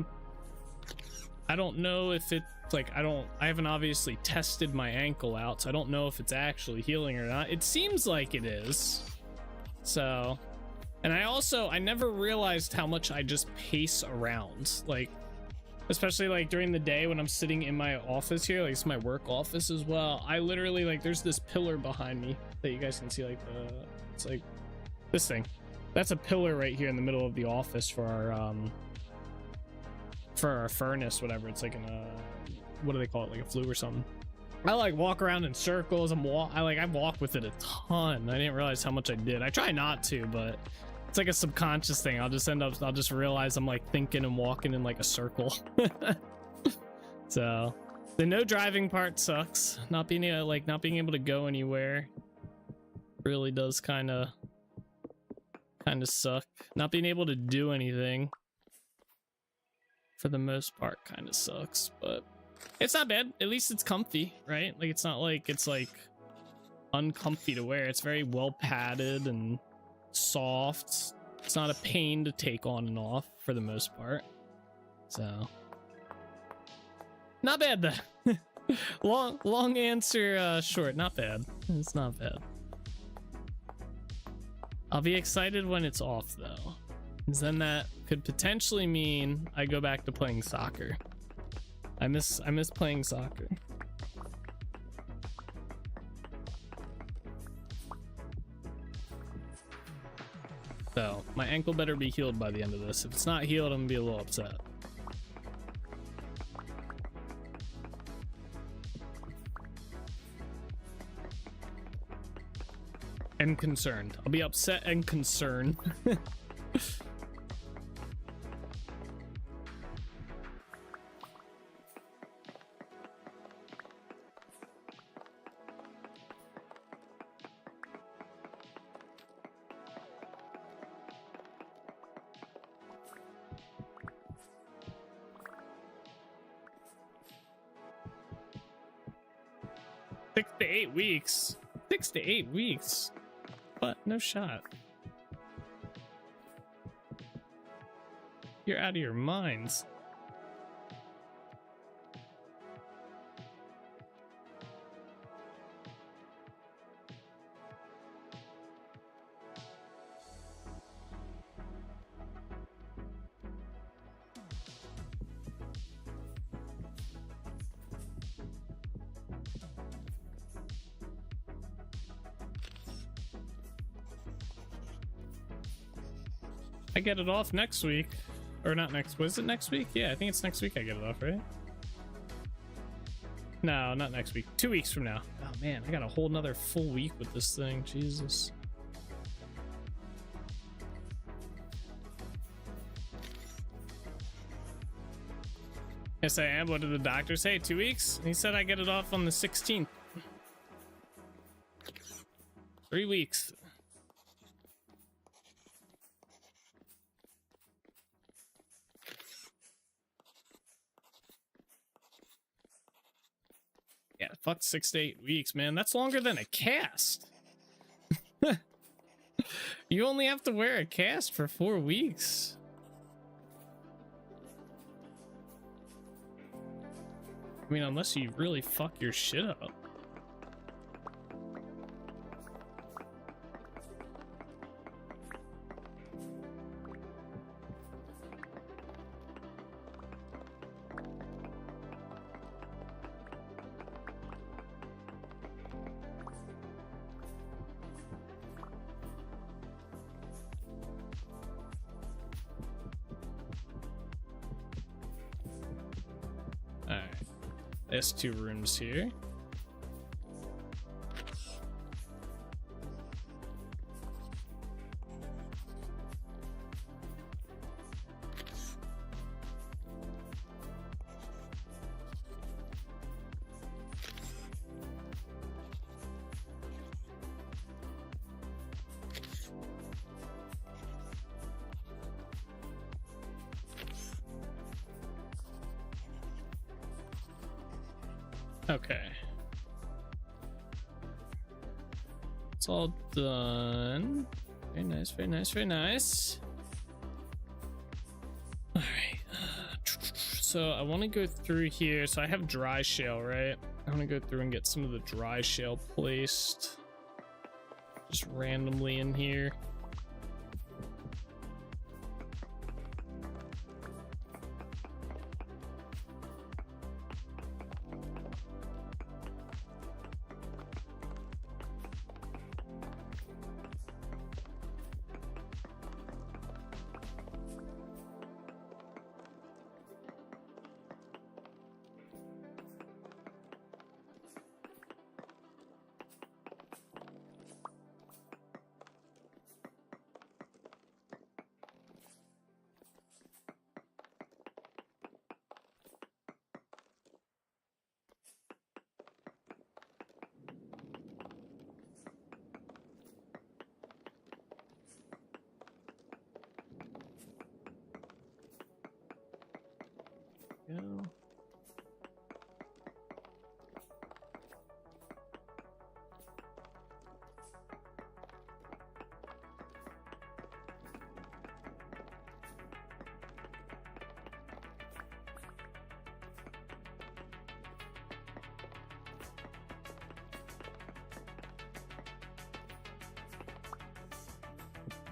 don't know if it like I haven't obviously tested my ankle out, so I don't know if it's actually healing or not. It seems like it is. So, and I never realized how much I just pace around, like. Especially like during the day when I'm sitting in my office here, like it's my work office as well. I literally like there's this pillar behind me that you guys can see, like it's like this thing. That's a pillar right here in the middle of the office for our furnace, whatever. It's like what do they call it? Like a flue or something. I like walk around in circles. I walk with it a ton. I didn't realize how much I did. I try not to, but it's like a subconscious thing. I'll just realize I'm like thinking and walking in like a circle. So the no driving part sucks. Not being able to go anywhere really does kind of suck. Not being able to do anything for the most part kind of sucks, but it's not bad. At least it's comfy, right? Like it's not like it's like uncomfy to wear. It's very well padded and soft. It's not a pain to take on and off for the most part. So not bad though. long answer short. Not bad. It's not bad. I'll be excited when it's off though, because then that could potentially mean I go back to playing soccer. I miss playing soccer. So my ankle better be healed by the end of this. If it's not healed, I'm gonna be a little upset. And concerned. I'll be upset and concerned. Weeks. 6 to 8 weeks. But no shot. You're out of your minds. I get it off next week. Or not next, was it next week? Yeah, I think it's next week I get it off, right? No, not next week. 2 weeks from now. Oh man, I got a whole nother full week with this thing. Jesus. Yes, I am. What did the doctor say? 2 weeks? He said I get it off on the 16th. 3 weeks. Yeah, fuck 6 to 8 weeks, man. That's longer than a cast. You only have to wear a cast for 4 weeks. I mean, unless you really fuck your shit up. There's 2 rooms here. Okay. It's all done. Very nice, very nice, very nice. All right. So I want to go through here. So I have dry shale, right? I want to go through and get some of the dry shale placed just randomly in here. Go.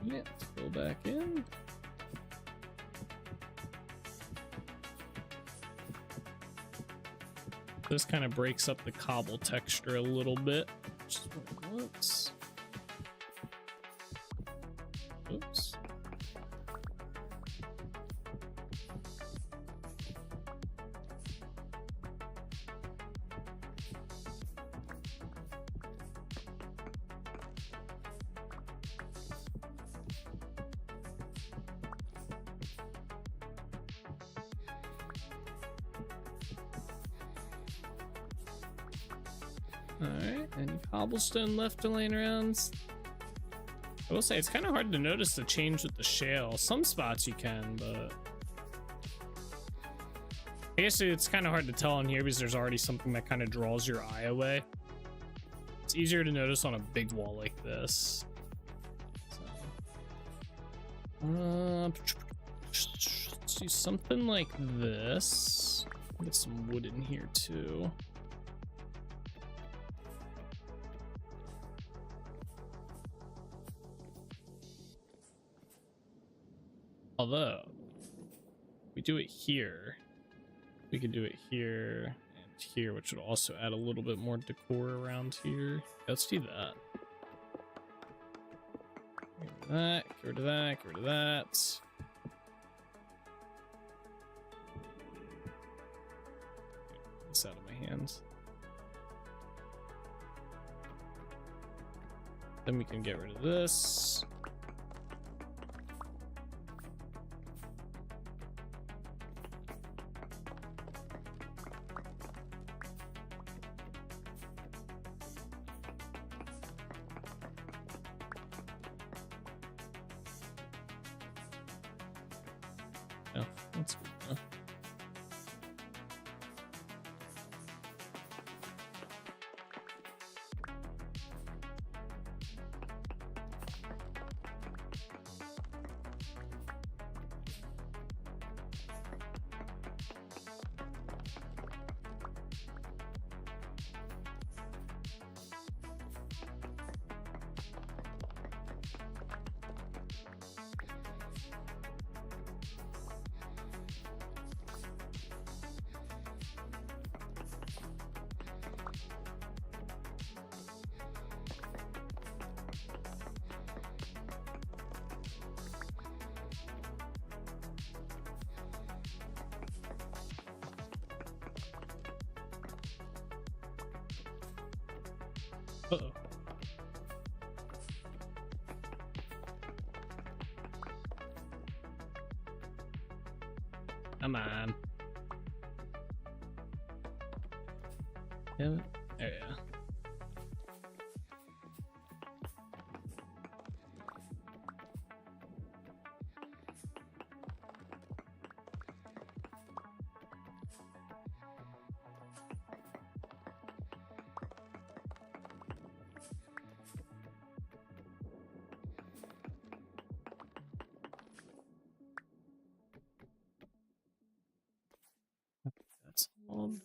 Yeah, let's go back in. This kind of breaks up the cobble texture a little bit. Which is what it looks. Oops. Alright, any cobblestone left laying around? I will say it's kind of hard to notice the change with the shale. Some spots you can, but I guess it's kind of hard to tell on here because there's already something that kind of draws your eye away. It's easier to notice on a big wall like this. So, let's do something like this. Get some wood in here too. Although, we do it here, we could do it here and here, which would also add a little bit more decor around here. Let's do that. Get rid of that, get rid of that, get rid of that. Get this out of my hands. Then we can get rid of this. Oh, that's good enough. Uh-oh. Come on. Damn it. There you go.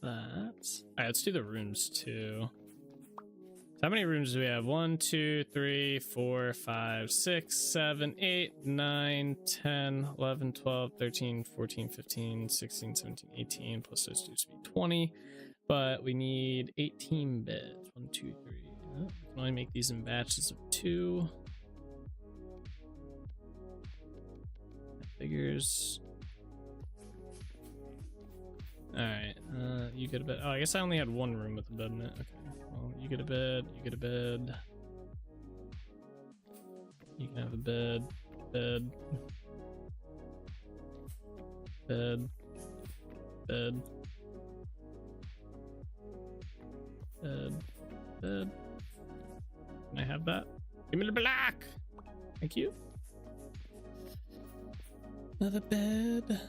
that. All right, let's do the rooms too. So how many rooms do we have? 1, 2, 3, 4, 5, 6, 7, 8, 9, 10, 11, 12, 13, 14, 15, 16, 17, 18. Plus those two to be 20. But we need 18 beds. 1, 2, 3. Oh, we can only make these in batches of 2. That figures. Alright, you get a bed. Oh, I guess I only had one room with a bed in it. Okay, well, you get a bed, you get a bed. You can have a bed, bed, bed, bed, bed, bed. Can I have that? Give me the black! Thank you. Another bed.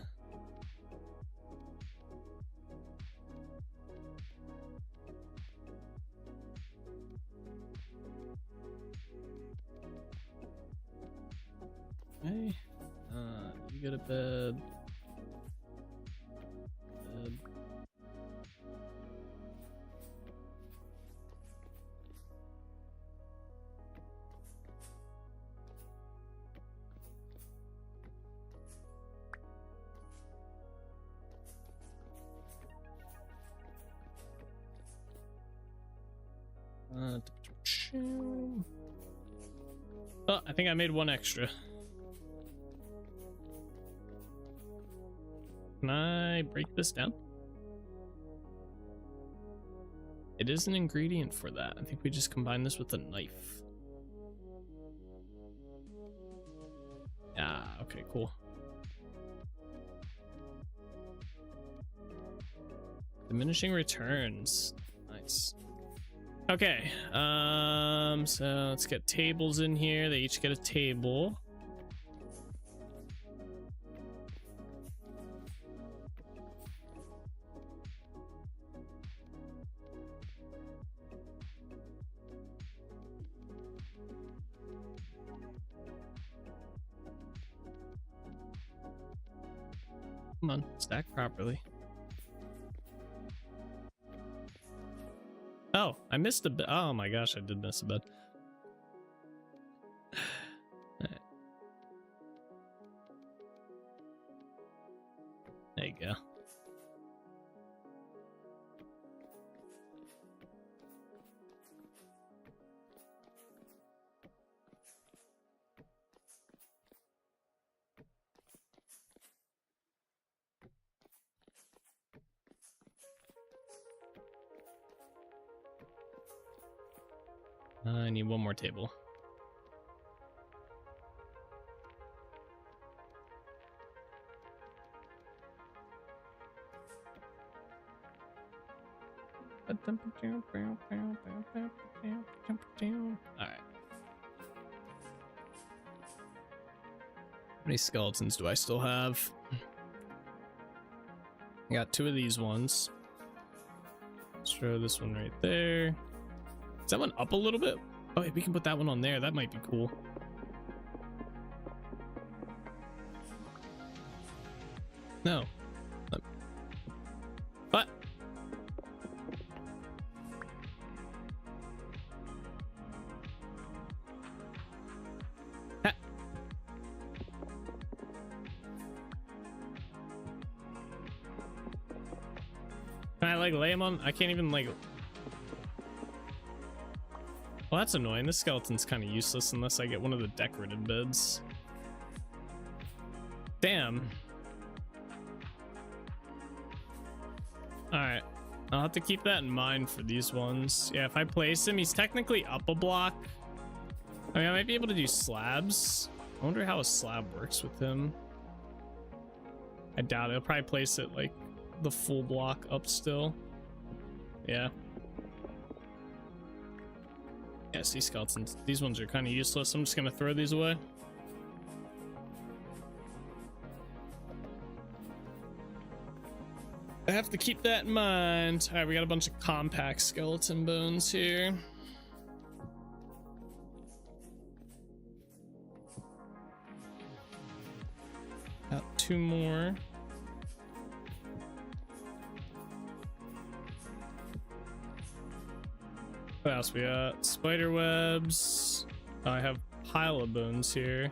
Okay. You get a bed. Bed. Oh, I think I made one extra. Can I break this down? It is an ingredient for that. I think we just combine this with a knife. Ah, okay, cool. Diminishing returns. Nice. Okay, so let's get tables in here. They each get a table. Come on, stack properly. Oh, I missed a bed. Oh my gosh, I did miss a bed. Right. There you go. I need one more table. Alright. How many skeletons do I still have? I got 2 of these ones. Let's throw this one right there. Is that one up a little bit? Oh, yeah, we can put that one on there. That might be cool. No. What? Ha. Can I like lay them on? I can't even like. Well, that's annoying. This skeleton's kind of useless unless I get one of the decorated beds. Damn. Alright. I'll have to keep that in mind for these ones. Yeah, if I place him, he's technically up a block. I mean, I might be able to do slabs. I wonder how a slab works with him. I doubt it. I'll probably place it like the full block up still. Yeah. Yeah, sea skeletons. These ones are kind of useless. I'm just gonna throw these away. I have to keep that in mind. All right, we got a bunch of compact skeleton bones here. Got 2 more. What else we got? Spider webs. Oh, I have pile of bones here.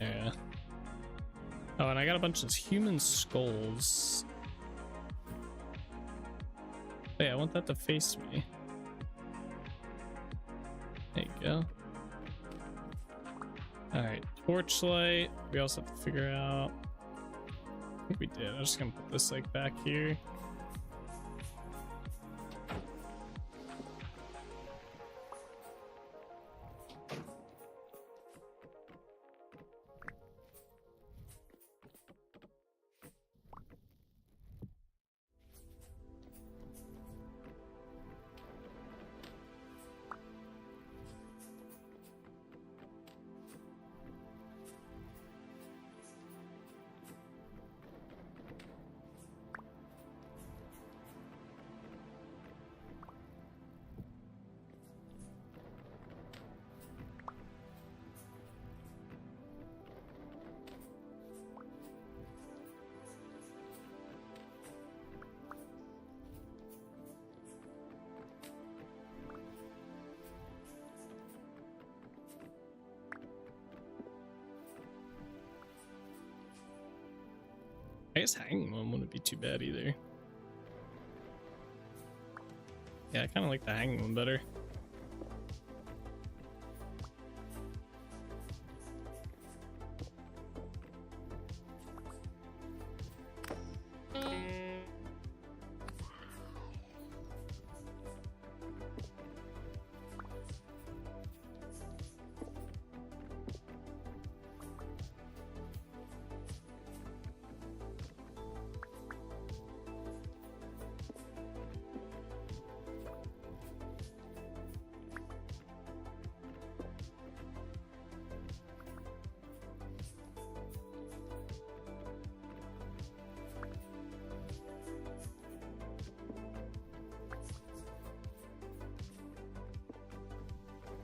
Yeah. Oh, and I got a bunch of human skulls. Oh, yeah, I want that to face me. There you go. Alright, torchlight. We also have to figure out. I think we did. I'm just gonna put this like back here. I guess hanging one wouldn't be too bad either. Yeah, I kind of like the hanging one better.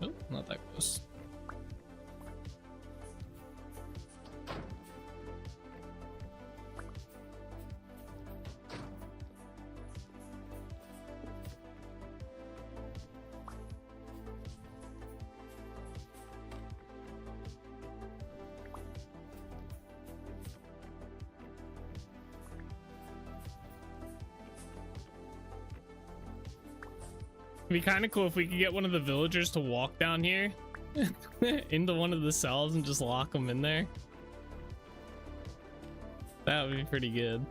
Oh, not that close. It'd be kind of cool if we could get one of the villagers to walk down here into one of the cells and just lock them in there. That would be pretty good.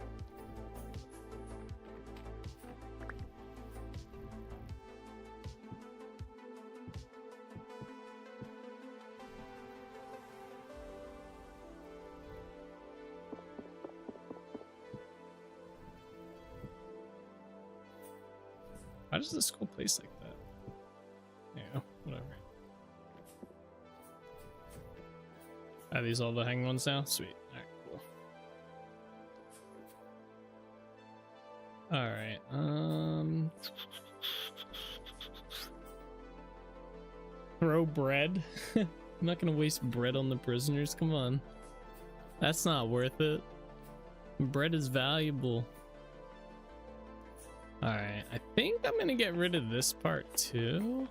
Why does this school place like that? Yeah, whatever. Are these all the hanging ones now? Sweet. Alright, cool. Alright, throw bread. I'm not gonna waste bread on the prisoners, come on. That's not worth it. Bread is valuable. Alright, I think I'm gonna get rid of this part too.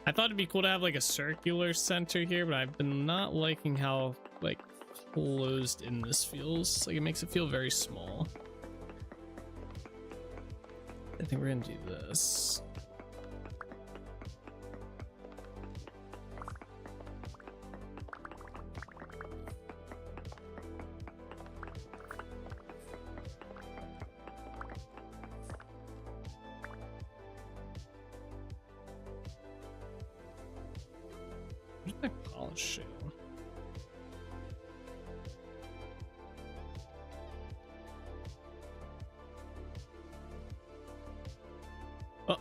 I thought it'd be cool to have like a circular center here, but I've been not liking how like closed in this feels. Like it makes it feel very small. I think we're gonna do this. Where's my polish shade? Oh.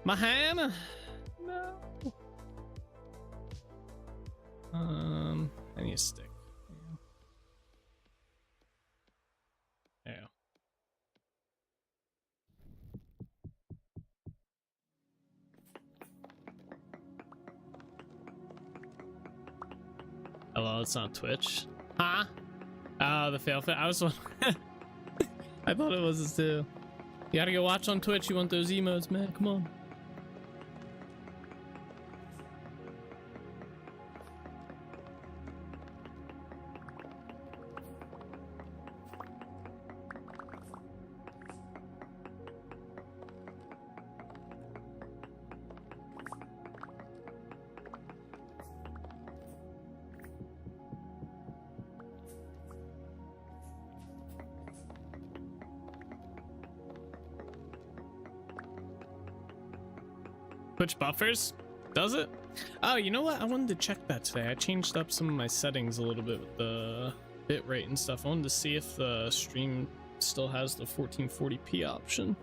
My hammer. No. I need a stick. Yeah. Hello, it's not Twitch. Huh? Oh, the fail. I was. I thought it was too. You gotta go watch on Twitch. You want those emotes, man? Come on. Twitch buffers? Does it? Oh, you know what? I wanted to check that today. I changed up some of my settings a little bit with the bitrate and stuff. I wanted to see if the stream still has the 1440p option.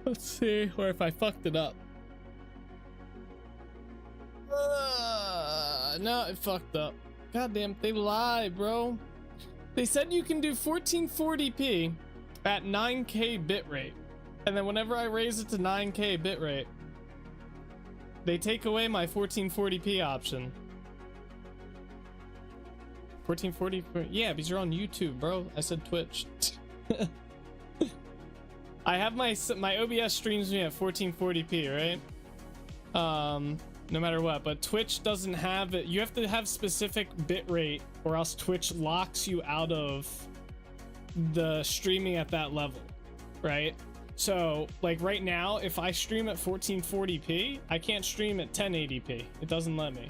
Let's see, or if I fucked it up. No, it fucked up. Goddamn, they lie, bro. They said you can do 1440p at 9K bitrate, and then whenever I raise it to 9K bitrate, they take away my 1440p option. 1440p? Yeah, because you're on YouTube, bro. I said Twitch. I have my OBS streams me at 1440p, right? No matter what, but Twitch doesn't have it. You have to have specific bitrate, or else Twitch locks you out of the streaming at that level, right? So like right now, if I stream at 1440p, I can't stream at 1080p. It doesn't let me.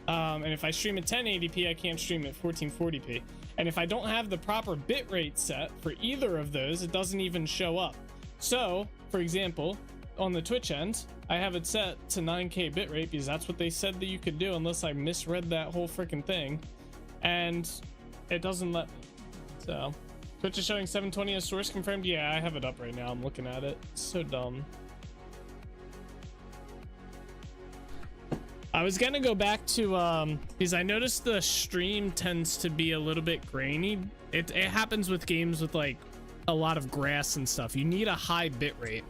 And if I stream at 1080p, I can't stream at 1440p. And if I don't have the proper bitrate set for either of those, it doesn't even show up. So for example, on the Twitch end, I have it set to 9K bitrate because that's what they said that you could do, unless I misread that whole freaking thing, and it doesn't let me. So Twitch is showing 720 as source confirmed. Yeah, I have it up right now. I'm looking at it. It's so dumb. I was gonna go back to because I noticed the stream tends to be a little bit grainy. It happens with games with like a lot of grass and stuff. You need a high bitrate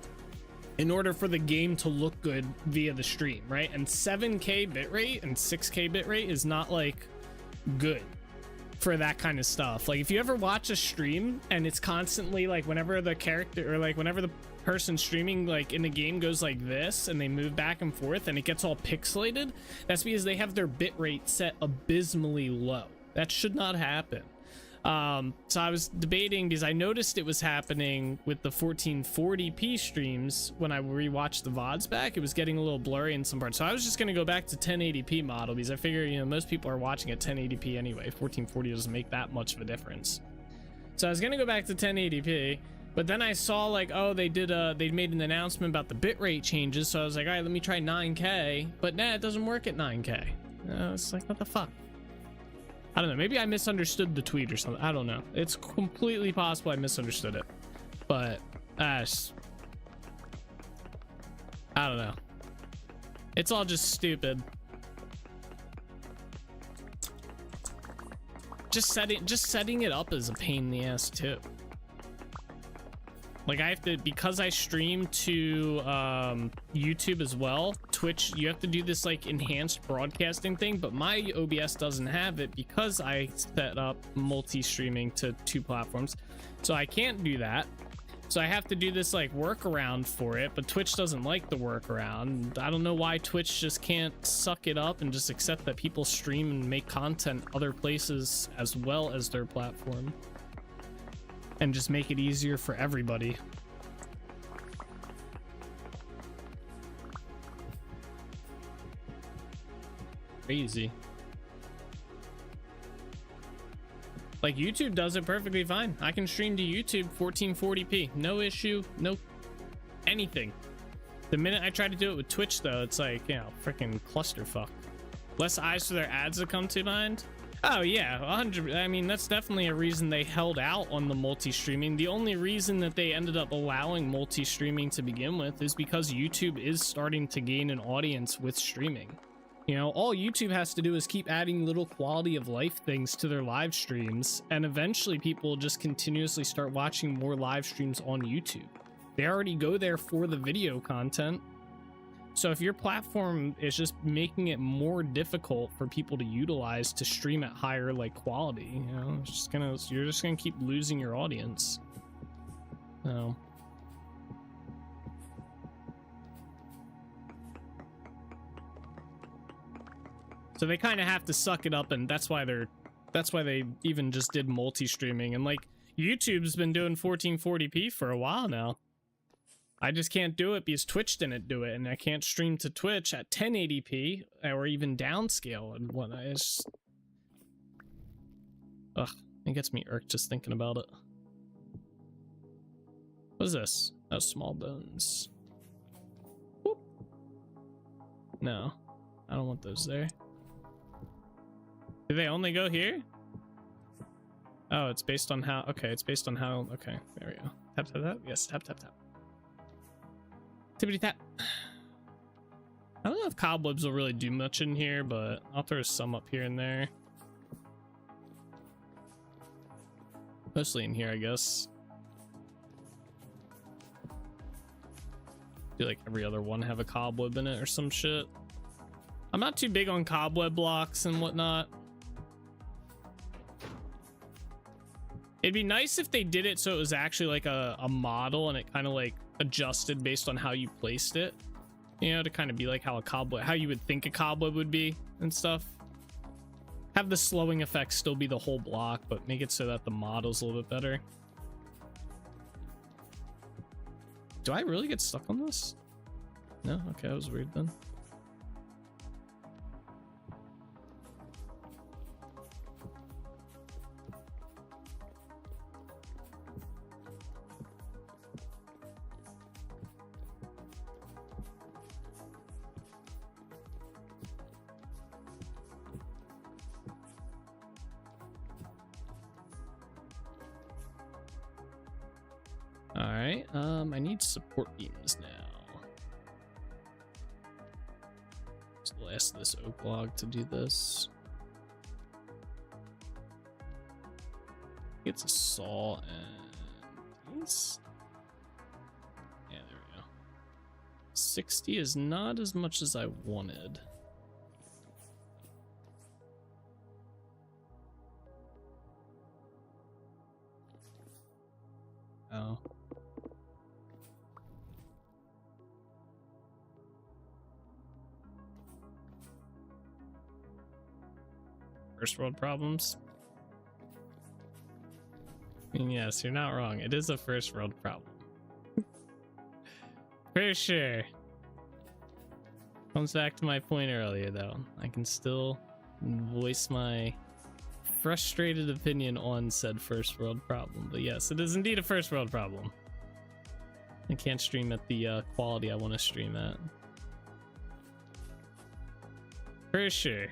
in order for the game to look good via the stream, right? And 7K bitrate and 6K bitrate is not like good for that kind of stuff. Like if you ever watch a stream and it's constantly like whenever the character or like whenever the person streaming like in the game goes like this and they move back and forth and it gets all pixelated, that's because they have their bitrate set abysmally low. That should not happen. So I was debating because I noticed it was happening with the 1440p streams when I rewatched the VODs back. It was getting a little blurry in some parts. So I was just going to go back to 1080p model because I figure, you know, most people are watching at 1080p anyway. 1440 doesn't make that much of a difference. So I was going to go back to 1080p, but then I saw like, oh, they made an announcement about the bitrate changes. So I was like, all right, let me try 9K, but nah, it doesn't work at 9K. It's like, what the fuck? I don't know. Maybe I misunderstood the tweet or something. I don't know. It's completely possible I misunderstood it. But, I don't know. It's all just stupid. Just setting it up is a pain in the ass too. Like I have to, because I stream to YouTube as well, Twitch, you have to do this like enhanced broadcasting thing, but my OBS doesn't have it because I set up multi-streaming to 2 platforms. So I can't do that. So I have to do this like workaround for it, but Twitch doesn't like the workaround. I don't know why Twitch just can't suck it up and just accept that people stream and make content other places as well as their platform. And just make it easier for everybody. Crazy. Like YouTube does it perfectly fine. I can stream to YouTube 1440p. No issue, no anything. The minute I try to do it with Twitch though, it's like, you know, freaking clusterfuck. Less eyes for their ads to come to mind. Oh yeah, 100. I mean, that's definitely a reason they held out on the multi-streaming. The only reason that they ended up allowing multi-streaming to begin with is because YouTube is starting to gain an audience with streaming. You know, all YouTube has to do is keep adding little quality of life things to their live streams, and eventually people will just continuously start watching more live streams on YouTube. They already go there for the video content. So if your platform is just making it more difficult for people to utilize to stream at higher like quality, you know, it's just gonna, you're just gonna keep losing your audience. So they kind of have to suck it up, and that's why they even just did multi-streaming. And like YouTube's been doing 1440p for a while now. I just can't do it because Twitch didn't do it, and I can't stream to Twitch at 1080p or even downscale and whatnot. It's just... ugh, it gets me irked just thinking about it. What is this? Oh, small bones. Whoop. No, I don't want those there. Do they only go here? Oh, it's based on how... okay, it's based on how... okay, there we go. Tap, tap, tap. Yes, tap, tap, tap. Tippity tap. I don't know if cobwebs will really do much in here, but I'll throw some up here and there. Mostly in here, I guess. Do like every other one have a cobweb in it or some shit. I'm not too big on cobweb blocks and whatnot. It'd be nice if they did it so it was actually like a model and it kind of like adjusted based on how you placed it, you know, to kind of be like how a cobweb, how you would think a cobweb would be and stuff. Have the slowing effect still be the whole block, but make it so that the model's a little bit better. Do I really get stuck on this? No? Okay, that was weird then. Alright, I need support beams now. It's the last of this oak log to do this. It's a saw and these. Yeah, there we go. 60 is not as much as I wanted. Oh. First world problems. I mean, yes, you're not wrong. It is a first world problem. For sure. Comes back to my point earlier, though. I can still voice my frustrated opinion on said first world problem. But yes, it is indeed a first world problem. I can't stream at the quality I want to stream at. For sure.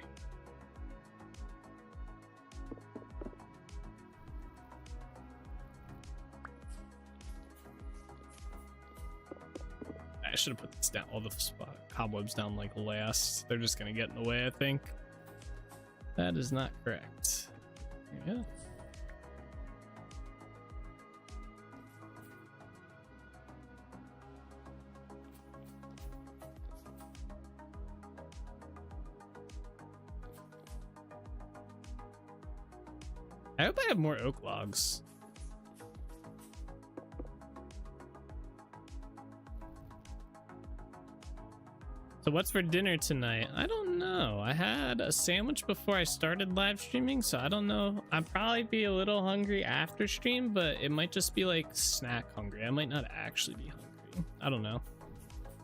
I should have put this down, all the cobwebs down like last. They're just gonna get in the way, I think. That is not correct. Yeah. I hope I have more oak logs. So what's for dinner tonight? I don't know. I had a sandwich before I started live streaming, so I don't know. I'd probably be a little hungry after stream, but it might just be like snack hungry. I might not actually be hungry. I don't know.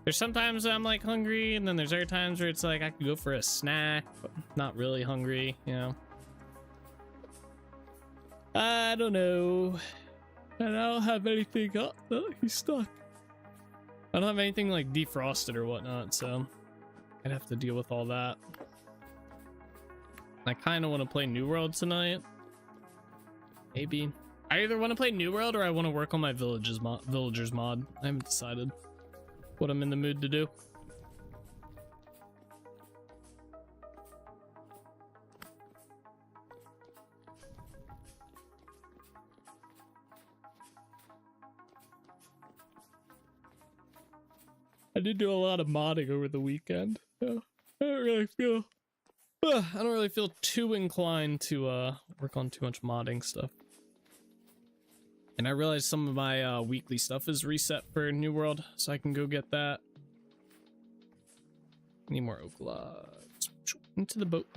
There's sometimes I'm like hungry, and then there's other times where it's like I could go for a snack, but not really hungry, you know? I don't know. And I don't have anything up. Oh, he's stuck. I don't have anything like defrosted or whatnot, so I'd have to deal with all that. I kind of want to play New World tonight. Maybe. I either want to play New World or I want to work on my villagers mod. I haven't decided what I'm in the mood to do. I did do a lot of modding over the weekend. So I don't really feel too inclined to work on too much modding stuff. And I realized some of my weekly stuff is reset for New World, so I can go get that. Need more oak logs. Into the boat.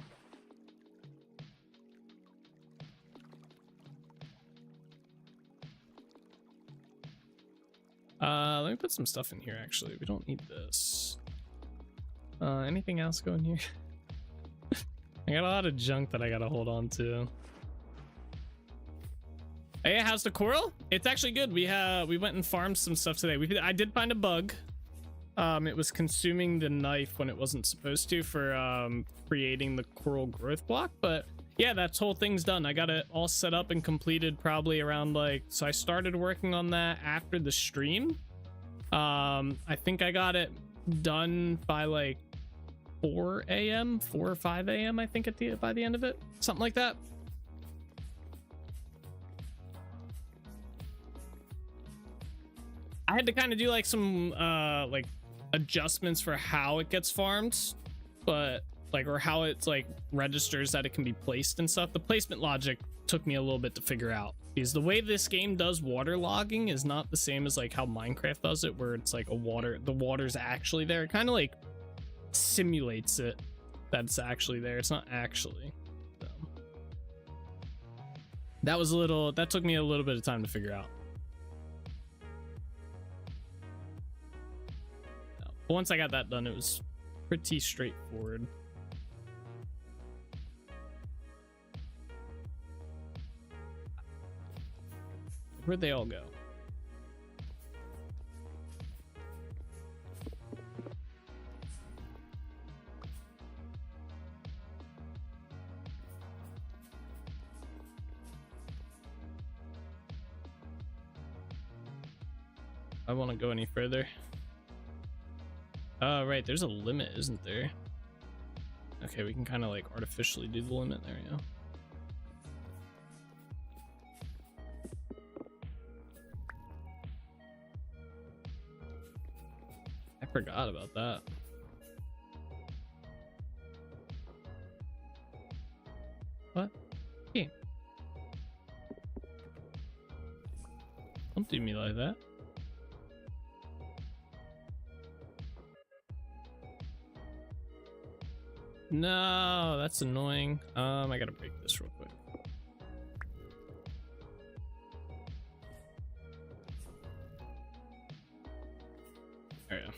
Let me put some stuff in here, actually. We don't need this. Anything else go in here? I got a lot of junk that I gotta hold on to. Hey, how's the coral? It's actually good. We went and farmed some stuff today. I did find a bug. It was consuming the knife when it wasn't supposed to for creating the coral growth block, but yeah, that whole thing's done. I got it all set up and completed probably around so I started working on that after the stream. I think I got it done by 4 a.m., 4 or 5 a.m. I think by the end of it, something like that. I had to kind of do some adjustments for how it gets farmed, but or how it's registers that it can be placed and stuff. The placement logic took me a little bit to figure out, because the way this game does water logging is not the same as how Minecraft does it, where it's the water's actually there. It kind of simulates it that it's actually there. It's not actually. So that took me a little bit of time to figure out. But once I got that done, it was pretty straightforward. Where'd they all go? I want to go any further. Oh, right, there's a limit, isn't there? Okay, we can kind of artificially do the limit. There we go. I forgot about that. What? Hey. Don't do me like that. No, that's annoying. I gotta break this real quick. There we go.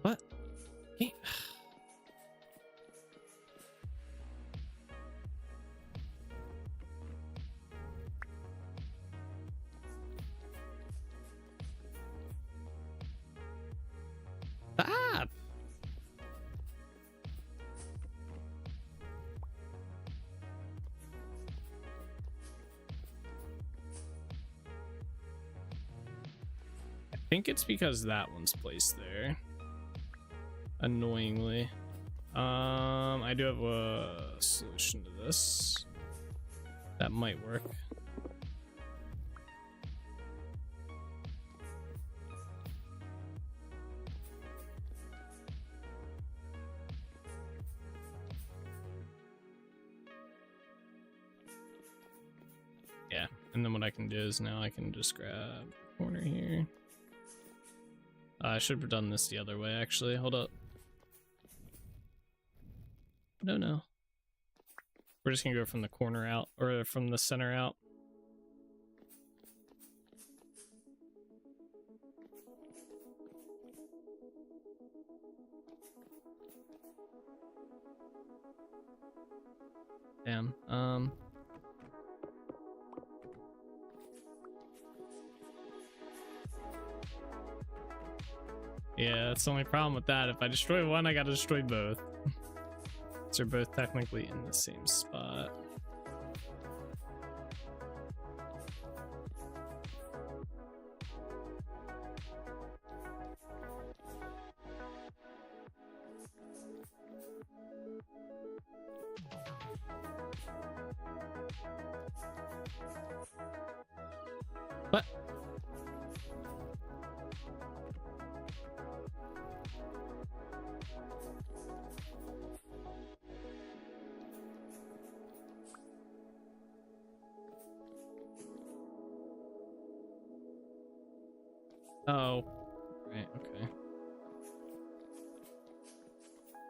What? Hey. Stop! I think it's because that one's placed there. Annoyingly. I do have a solution to this. That might work. Yeah, and then what I can do is now I can just grab a corner here. I should have done this the other way, actually. Hold up. No. We're just gonna go from the corner out, or from the center out. Damn. Yeah, that's the only problem with that. If I destroy one, I gotta destroy both. They're both technically in the same spot. What? Oh, right, okay.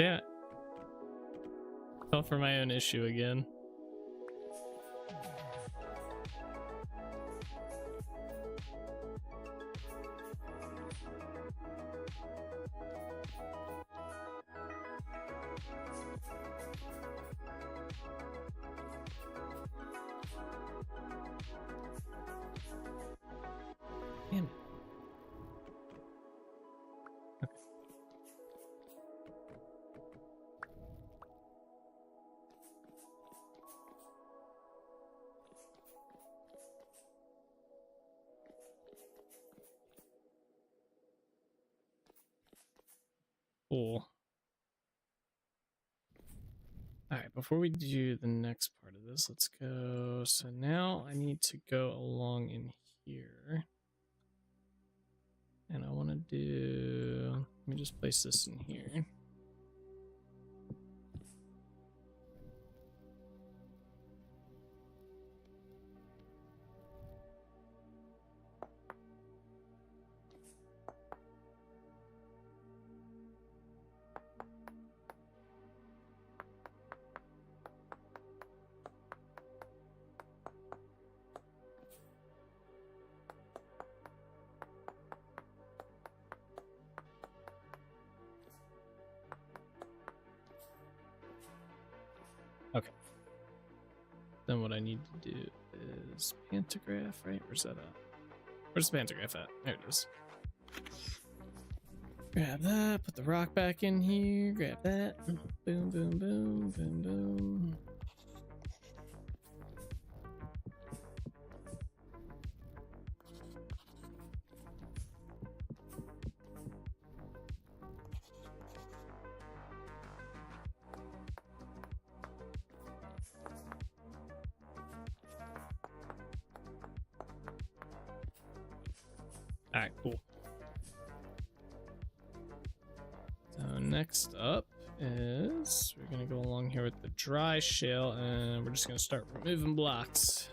Yeah. Fell for my own issue again. Damn it. Okay. Cool. All right, before we do the next part of this, let's go. So now I need to go along in here. And I want to do, let me just place this in here. Okay. Then what I need to do is pantograph, right? Where's that at? Where's the pantograph at? There it is. Grab that, put the rock back in here, grab that. Boom, boom, boom, boom, boom. All right, cool. So next up is we're gonna go along here with the dry shale, and we're just gonna start removing blocks.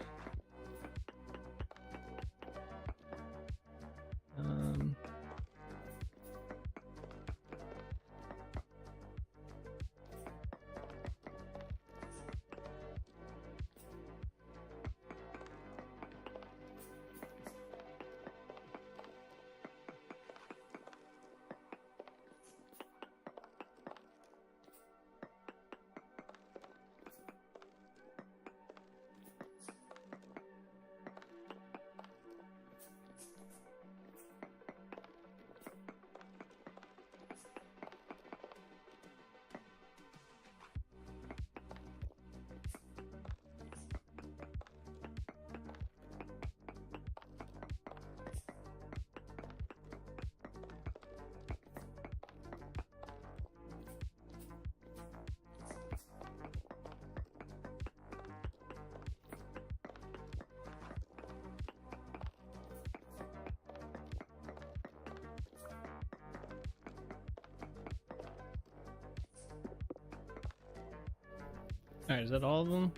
All right, is that all of them?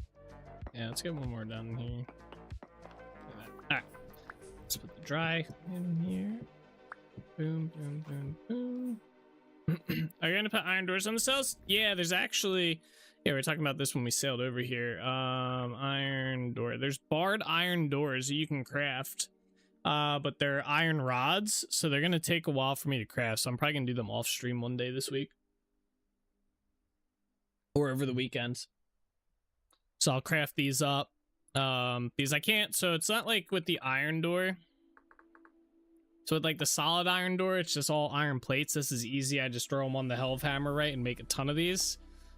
Yeah, let's get one more down in here. All right, let's put the dry in here. Boom, boom, boom, boom. Are you gonna put iron doors on the cells? Yeah, there's actually, yeah, we were talking about this when we sailed over here. Iron door. There's barred iron doors that you can craft, but they're iron rods, so they're gonna take a while for me to craft. So I'm probably gonna do them off stream one day this week, or over the weekends. So I'll craft these up because I can't. So it's not like with the iron door. So with like the solid iron door, it's just all iron plates. This is easy. I just throw them on the Helve hammer, right, and make a ton of these.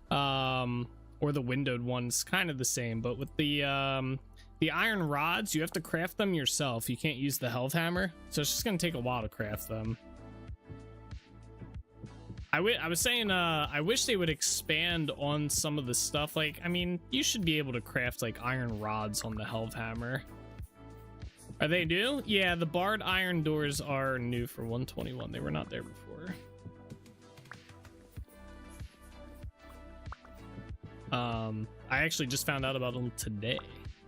Or the windowed ones, kind of the same. But with the iron rods, you have to craft them yourself. You can't use the Helve hammer, so it's just gonna take a while to craft them. I was saying, I wish they would expand on some of the stuff. Like, I mean, you should be able to craft like iron rods on the Helve hammer. Are they new? Yeah, the barred iron doors are new for 121. They were not there before. I actually just found out about them today,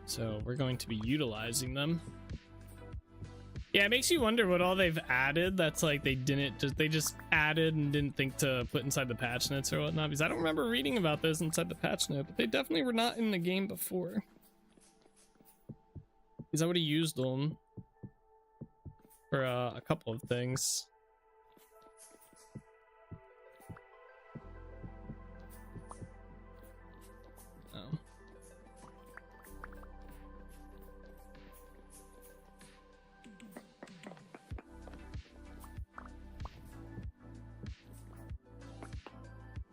so we're going to be utilizing them. Yeah, it makes you wonder what all they've added that's like they just added and didn't think to put inside the patch notes or whatnot, because I don't remember reading about this inside the patch note, but they definitely were not in the game before. Because I would have used them for a couple of things.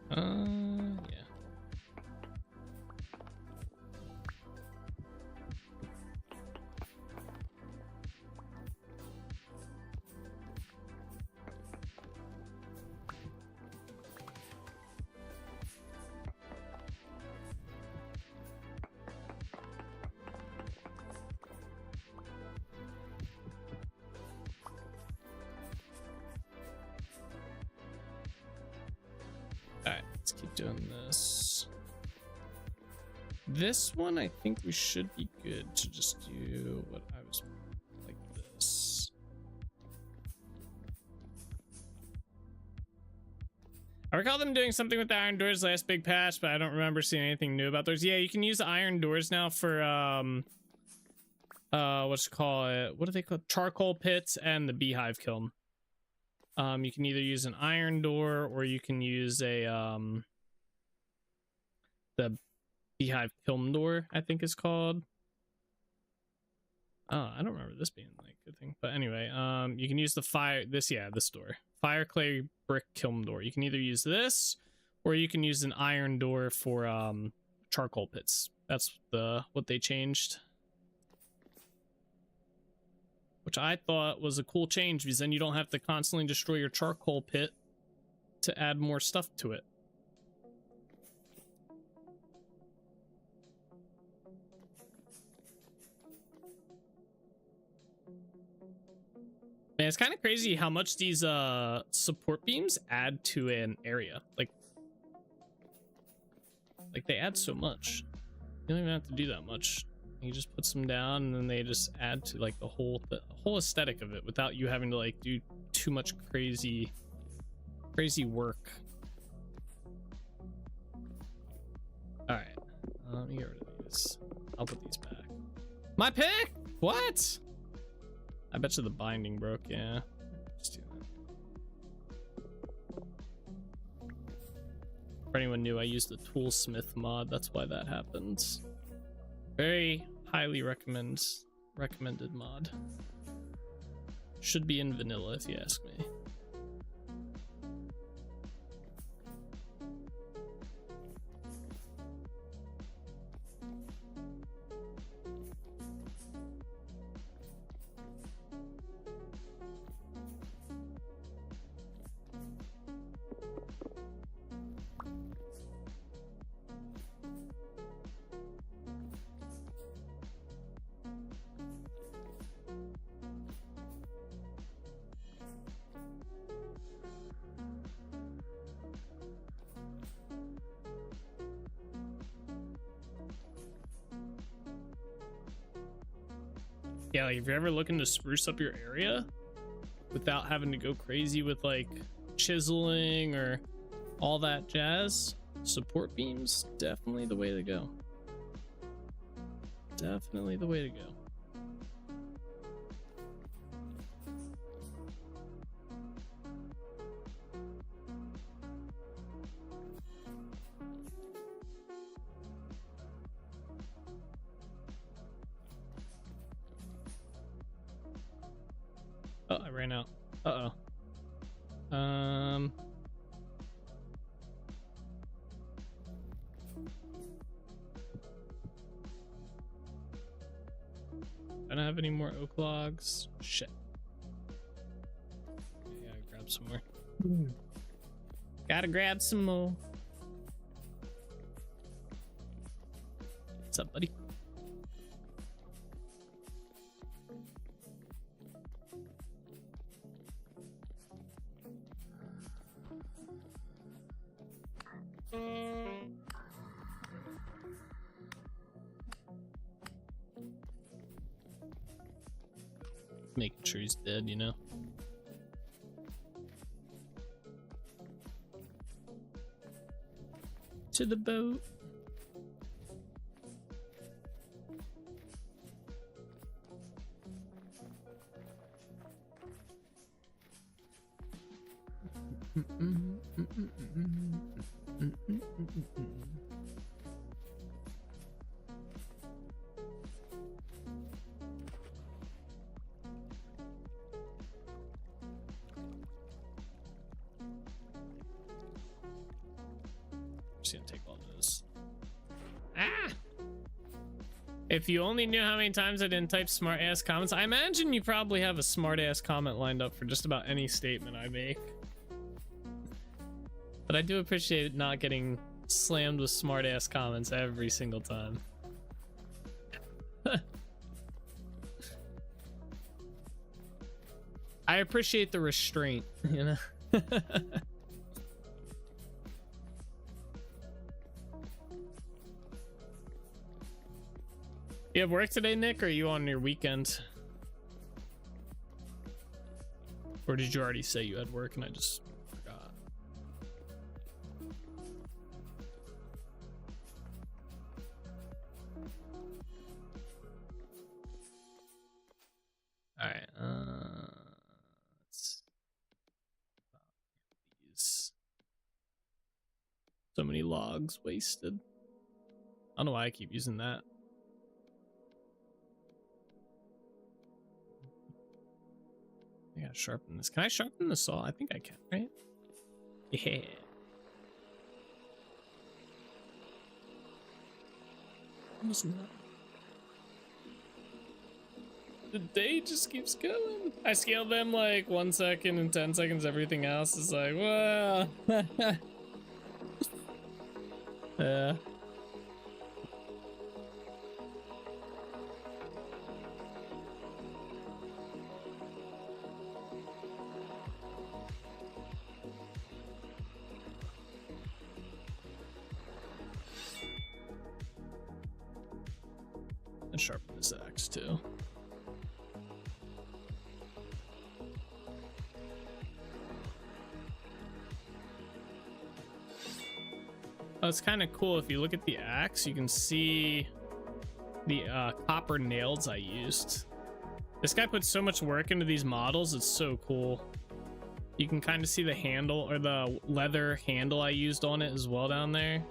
Oh. Yeah. Alright, let's keep doing this. This one, I think we should be good to just do what I was like this. I recall them doing something with the iron doors last big patch, but I don't remember seeing anything new about those. Yeah, you can use the iron doors now for what's it called? What are they called? Charcoal pits and the beehive kiln. You can either use an iron door or you can use a the beehive kiln door, I think is called. Oh, I don't remember this being like a thing, but anyway, you can use the this door, fire clay brick kiln door. You can either use this or you can use an iron door for charcoal pits. That's what they changed, which I thought was a cool change, because then you don't have to constantly destroy your charcoal pit to add more stuff to it. Man, it's kind of crazy how much these support beams add to an area. Like they add so much. You don't even have to do that much. You just put some down and then they just add to like the whole aesthetic of it without you having to like do too much crazy work. All right, let me get rid of these. I'll put these back. My pick? What? I bet you the binding broke. Yeah. Just do that. For anyone new, I used the Toolsmith mod. That's why that happens. Very highly recommended mod. Should be in vanilla if you ask me. Yeah, like if you're ever looking to spruce up your area without having to go crazy with like chiseling or all that jazz, support beams, definitely the way to go. Definitely the way to go. Oh, I ran out. Uh-oh. I don't have any more oak logs. Shit. Yeah, grab some more. Gotta grab some more. What's up, buddy? Making sure he's dead, you know? To the boat. Just gonna take all those. Ah! If you only knew how many times I didn't type smart ass comments, I imagine you probably have a smart ass comment lined up for just about any statement I make. But I do appreciate not getting slammed with smart ass comments every single time. I appreciate the restraint, you know? You have work today, Nick, or are you on your weekend? Or did you already say you had work and I just forgot? All right, let's these. So many logs wasted. I don't know why I keep using that. I gotta sharpen this. Can I sharpen the saw? I think I can, right? Yeah. Almost not. The day just keeps going. I scaled them like 1 second and 10 seconds. Everything else is like, wow. Yeah. And sharpen this axe too. Oh, it's kind of cool. If you look at the axe, you can see the copper nails I used. This guy put so much work into these models. It's so cool. You can kind of see the handle, or the leather handle I used on it as well down there.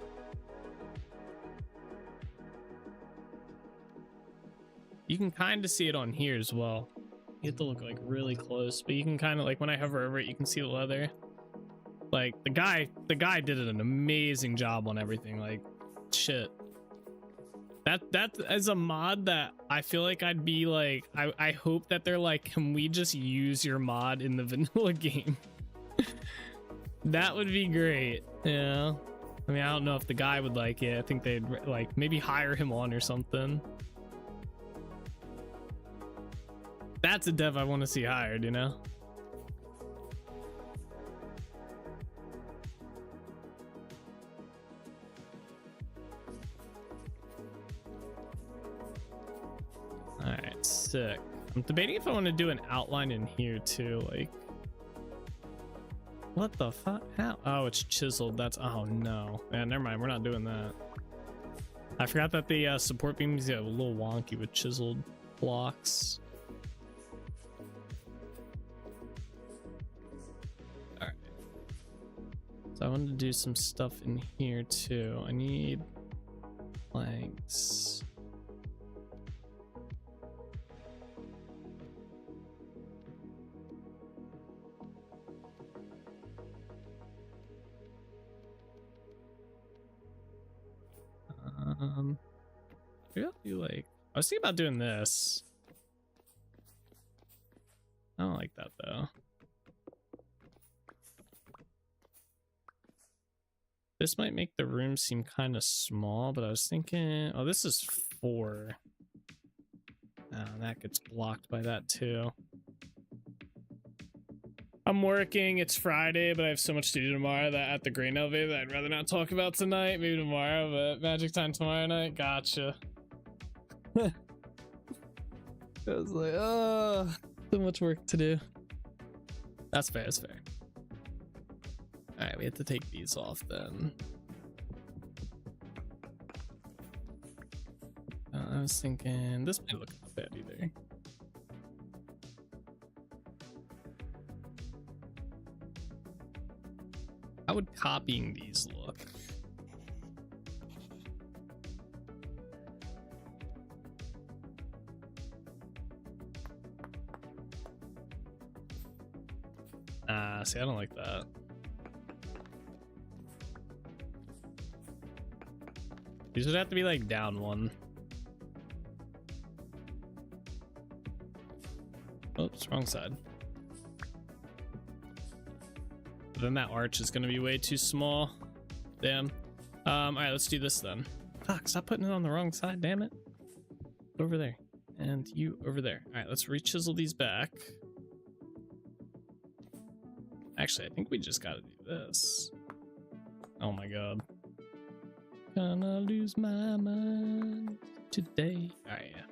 You can kind of see it on here as well. You have to look like really close, but you can kind of, like, when I hover over it, you can see the leather. Like, the guy did an amazing job on everything. Like, shit. That is a mod that I feel like I'd be like, I hope that they're like, can we just use your mod in the vanilla game? That would be great. Yeah. I mean, I don't know if the guy would like it. I think they'd like maybe hire him on or something. That's a dev I want to see hired, you know? Alright, sick. I'm debating if I want to do an outline in here too, like... What the fuck? How? Oh, it's chiseled. That's... Oh, no. Yeah, never mind. We're not doing that. I forgot that the support beams get a little wonky with chiseled blocks. Alright. So I wanted to do some stuff in here too. I need planks. Maybe I'll do like, I was thinking about doing this. I don't like that though. This might make the room seem kind of small, but I was thinking, oh, this is 4. That gets blocked by that too. I'm working, it's Friday, but I have so much to do tomorrow that at the grain elevator that I'd rather not talk about tonight. Maybe tomorrow, but magic time tomorrow night. Gotcha. I was like, oh. So much work to do. That's fair, that's fair. Alright, we have to take these off then. I was thinking this might look not bad either. How would copying these look? See, I don't like that. These would have to be like down one. Oops, wrong side. But then that arch is gonna be way too small. Damn. All right, let's do this then. Fuck, stop putting it on the wrong side, damn it. Over there. And you over there. All right, let's re-chisel these back. Actually, I think we just gotta do this. Oh my god. Gonna lose my mind today. Alright, yeah.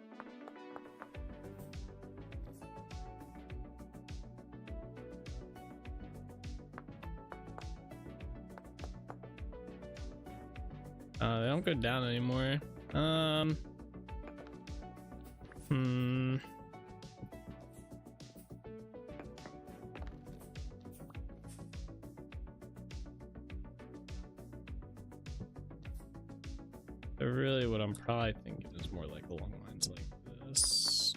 They don't go down anymore. But really what I'm probably thinking is more like along lines like this.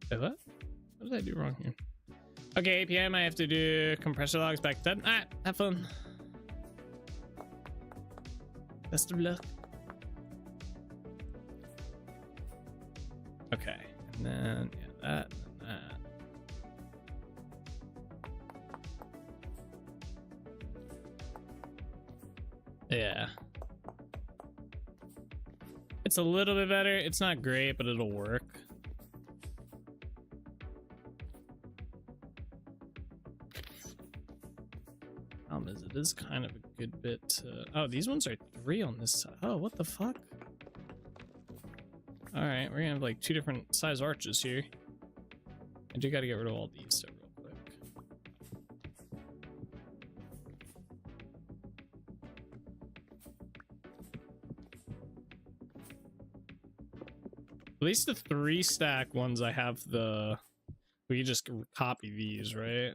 Wait, what? What did I do wrong here? Okay, APM, I have to do compressor logs back then. Ah, have fun. Best of luck. Okay, and then yeah, that and that. Yeah. It's a little bit better. It's not great, but it'll work. Is it is kind of a good bit oh, these ones are 3 on this side. Oh, what the fuck? All right, we're gonna have like 2 different size arches here. I do gotta get rid of all these so real quick. At least the 3 stack ones I have the, we can just copy these, right?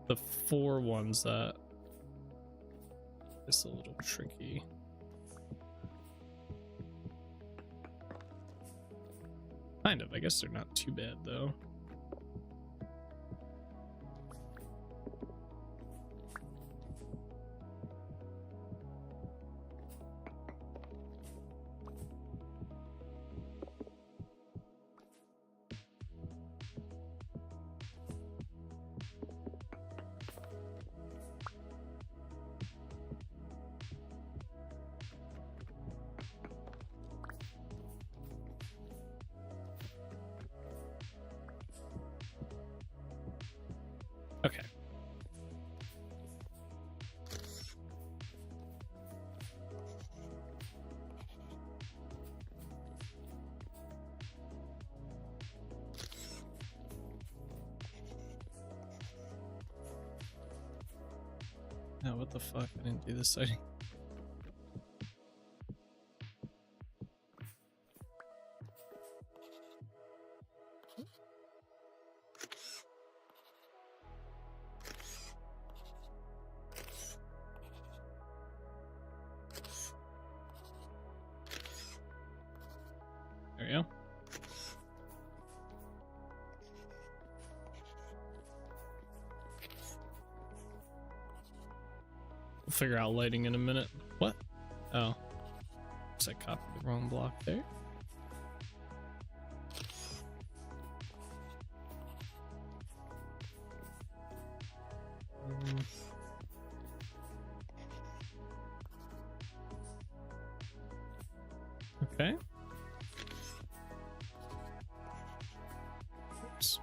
The 4 ones that is a little tricky. Kind of, I guess they're not too bad though. Okay. Oh, what the fuck? I didn't do this sighting. We'll figure out lighting in a minute. What? Oh. Looks like I copied the wrong block there. Okay. Oops.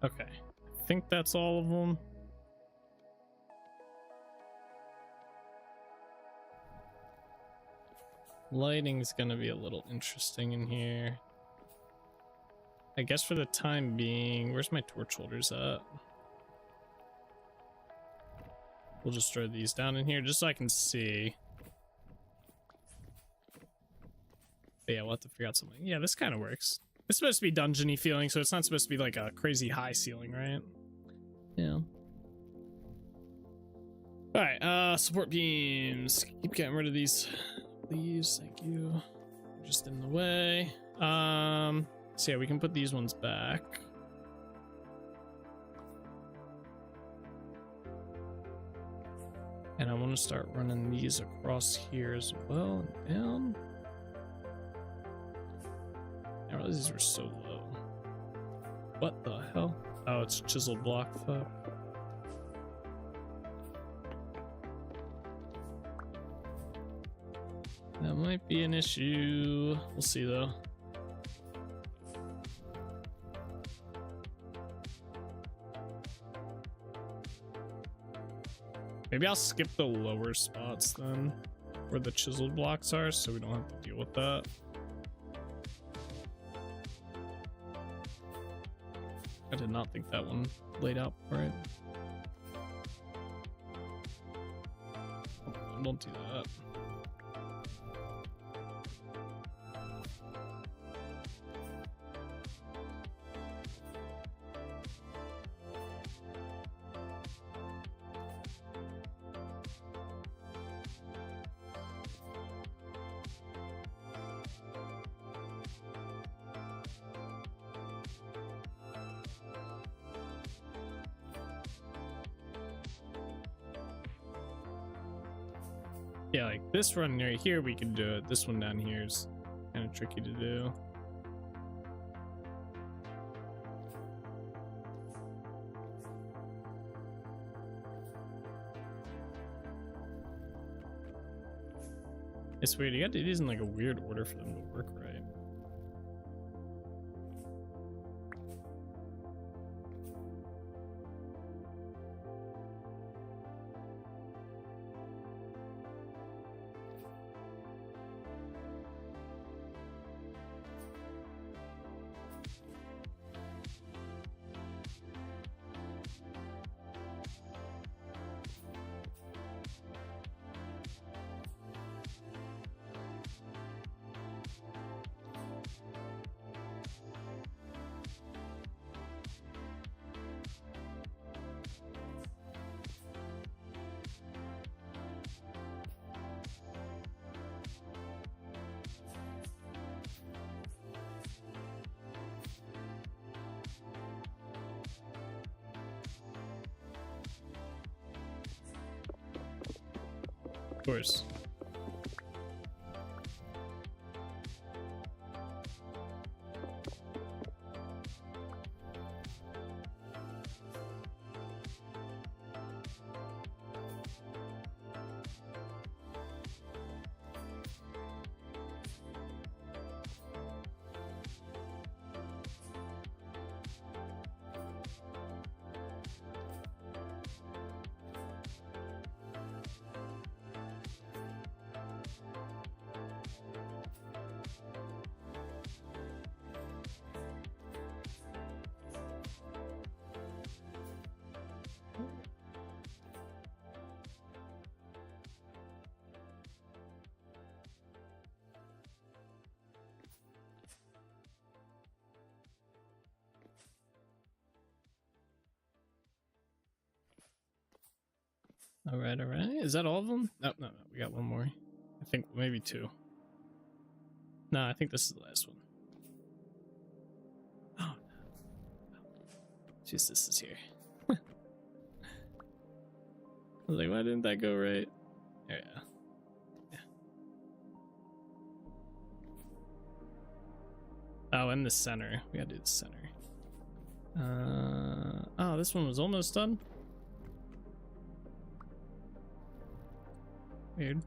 Okay, I think that's all of them. Lighting's gonna be a little interesting in here. I guess for the time being, where's my torch holders at? We'll just throw these down in here just so I can see. But yeah, we'll have to figure out something. Yeah, this kind of works. It's supposed to be dungeony feeling, so it's not supposed to be like a crazy high ceiling, right? Yeah. Alright, support beams. Keep getting rid of these. Please, thank you. Just in the way. So yeah, we can put these ones back. And I want to start running these across here as well and down. I realized these were so low. What the hell? Oh, it's a chiseled block. Fuck. That might be an issue. We'll see though. Maybe I'll skip the lower spots then, where the chiseled blocks are, so we don't have to deal with that. I did not think that one laid out right. Oh, don't do that. Yeah, like this run right here, we can do it. This one down here is kind of tricky to do. It's weird. You got to do these in like a weird order for them to work right. Of course. All right. Is that all of them? No, we got one more. I think maybe two. No, I think this is the last one. Oh, jeez, this is here. I was like, why didn't that go right? There, yeah. Oh, and the center. We gotta do the center. Oh, this one was almost done. Weird.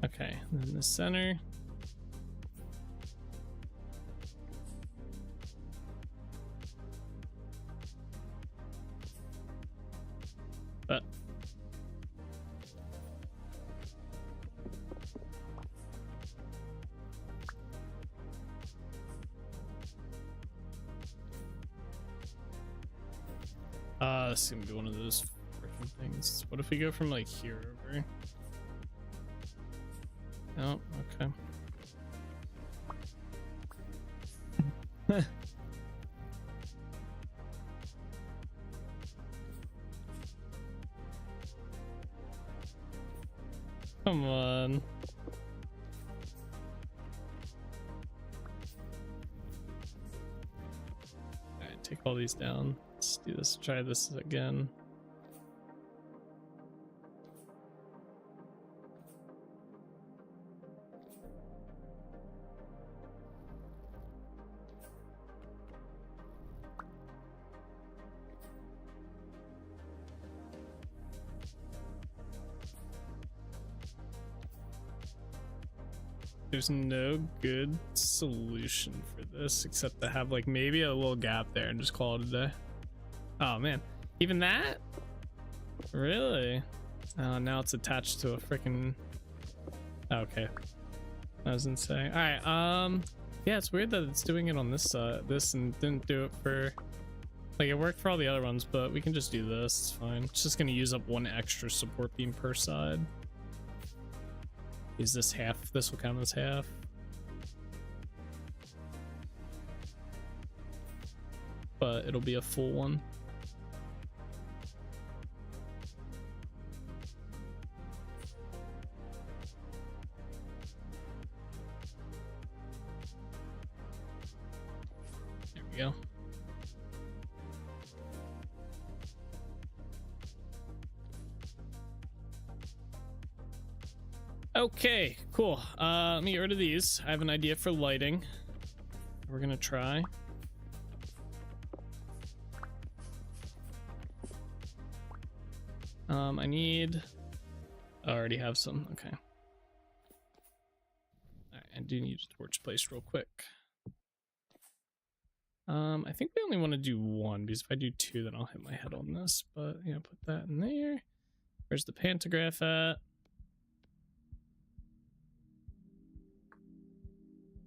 Okay, and then the center. But this is gonna be one of those freaking things. What if we go from like here over? Oh, okay. Come on. Alright, take all these down. Let's do this, try this again. There's no good solution for this except to have like maybe a little gap there and just call it a day. Oh man, even that? Really? Oh, now it's attached to a freaking. Okay, I was insane. All right, yeah, it's weird that it's doing it on this this and didn't do it for. Like it worked for all the other ones, but we can just do this. It's fine. It's just gonna use up one extra support beam per side. Is this half? This will count as half. But it'll be a full one. There we go. Okay, cool. Let me get rid of these. I have an idea for lighting. We're gonna try. I need. I already have some. Okay. Alright, I do need a torch placed real quick. I think we only want to do one because if I do two, then I'll hit my head on this. But yeah, put that in there. Where's the pantograph at?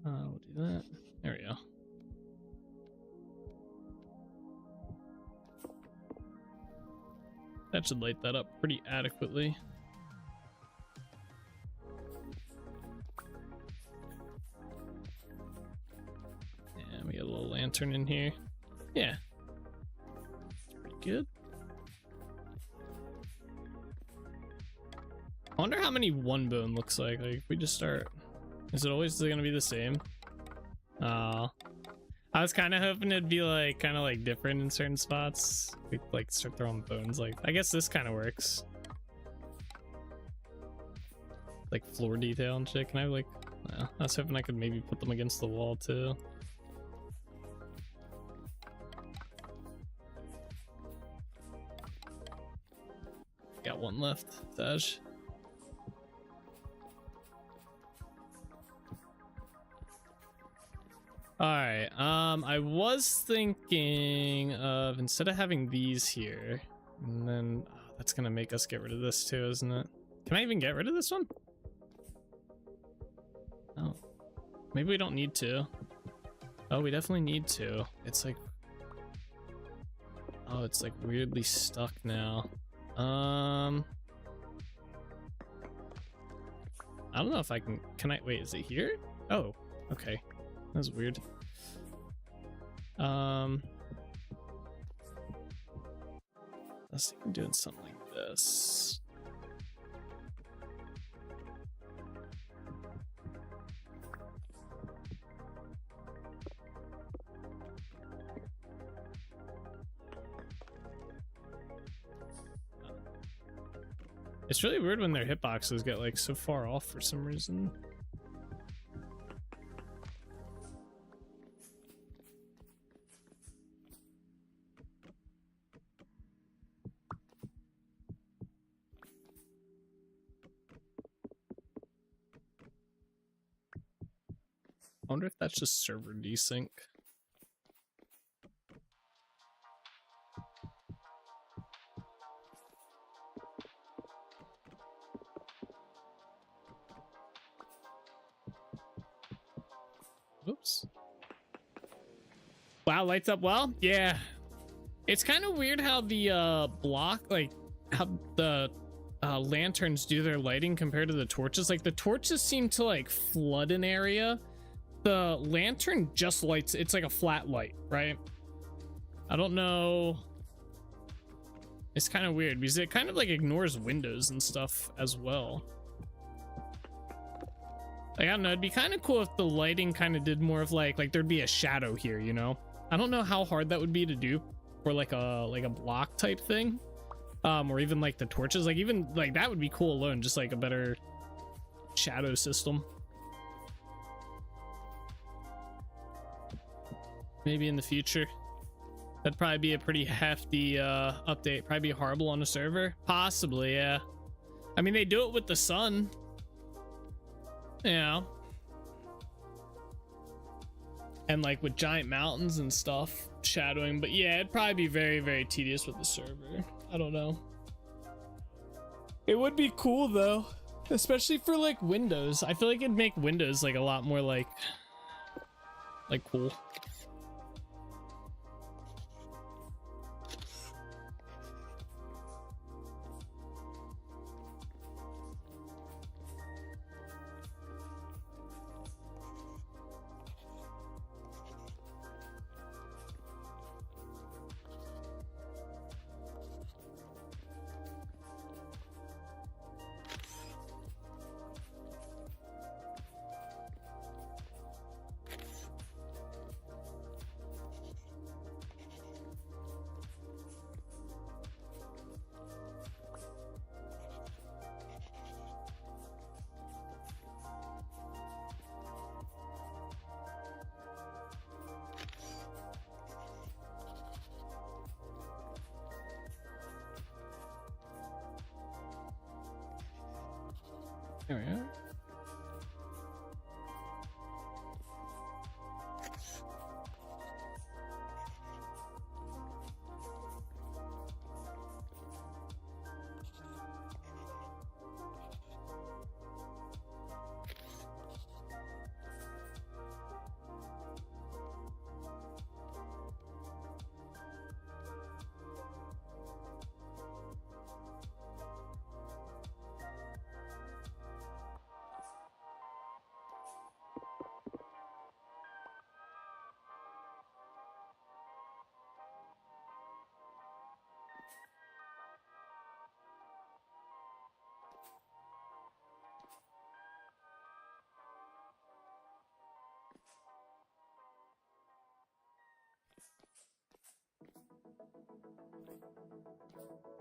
We'll do that. There we go. That should light that up pretty adequately. And we got a little lantern in here. Yeah. It's pretty good. I wonder how many one bone looks like. Like if we just start. Is it always going to be the same? I was kind of hoping it'd be like kind of like different in certain spots. We like start throwing bones. Like I guess this kind of works. Like floor detail and shit. Can I like? I was hoping I could maybe put them against the wall too. Got one left, Taj. Alright, I was thinking of instead of having these here, and then that's gonna make us get rid of this too, isn't it? Can I even get rid of this one? Oh, maybe we don't need to. Oh, we definitely need to. It's like, oh, it's like weirdly stuck now. I don't know if I can I wait, is it here? Oh, okay. That's weird. Let's see, I'm doing something like this. It's really weird when their hitboxes get like so far off for some reason. I wonder if that's just server desync. Oops. Wow, lights up well? Yeah. It's kind of weird how the block, like how the lanterns do their lighting compared to the torches. Like the torches seem to like flood an area. The lantern just lights, it's like a flat light, right? I don't know. It's kind of weird because it kind of like ignores windows and stuff as well. Like, I don't know, it'd be kind of cool if the lighting kind of did more of like there'd be a shadow here, you know? I don't know how hard that would be to do for like a block type thing. Or even like the torches, like even like that would be cool alone, just like a better shadow system. Maybe in the future. That'd probably be a pretty hefty update. Probably be horrible on a server. Possibly, yeah. I mean, they do it with the sun. Yeah. And like with giant mountains and stuff shadowing, but yeah, it'd probably be very, very tedious with the server. I don't know. It would be cool though, especially for like Windows. I feel like it'd make Windows like a lot more like cool. There we are.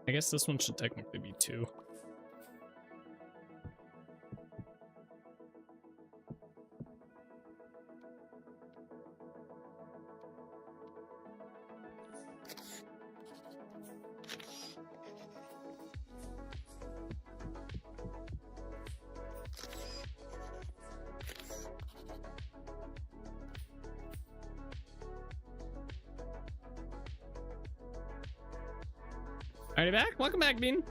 I guess this one should technically be 2. Alrighty, back. Welcome back, Bean.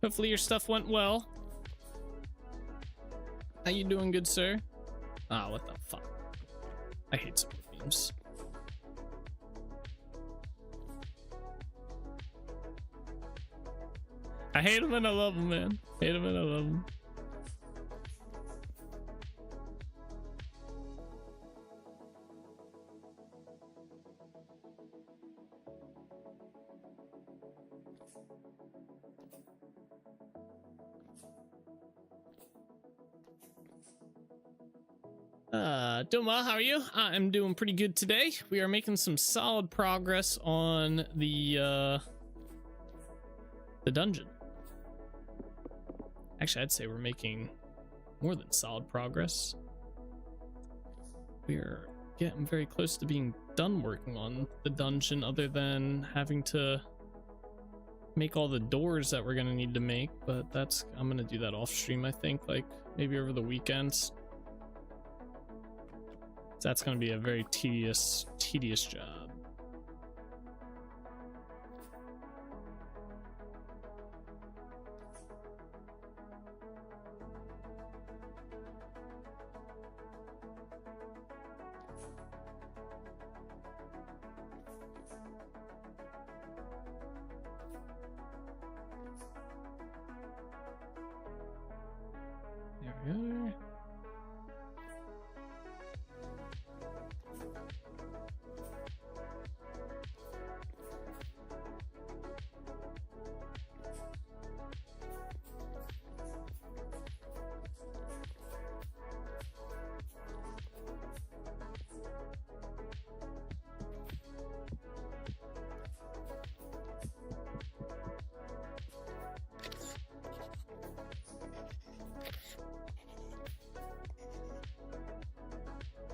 Hopefully your stuff went well. How you doing, good sir? Ah, what the fuck? I hate support beams. I hate them and I love them, man. Hate them and I love them. Doing well, how are you? I'm doing pretty good today. We are making some solid progress on the dungeon. Actually, I'd say we're making more than solid progress. We're getting very close to being done working on the dungeon, other than having to make all the doors that we're gonna need to make, but I'm gonna do that off stream, I think, like maybe over the weekends. That's going to be a very tedious job. There we are.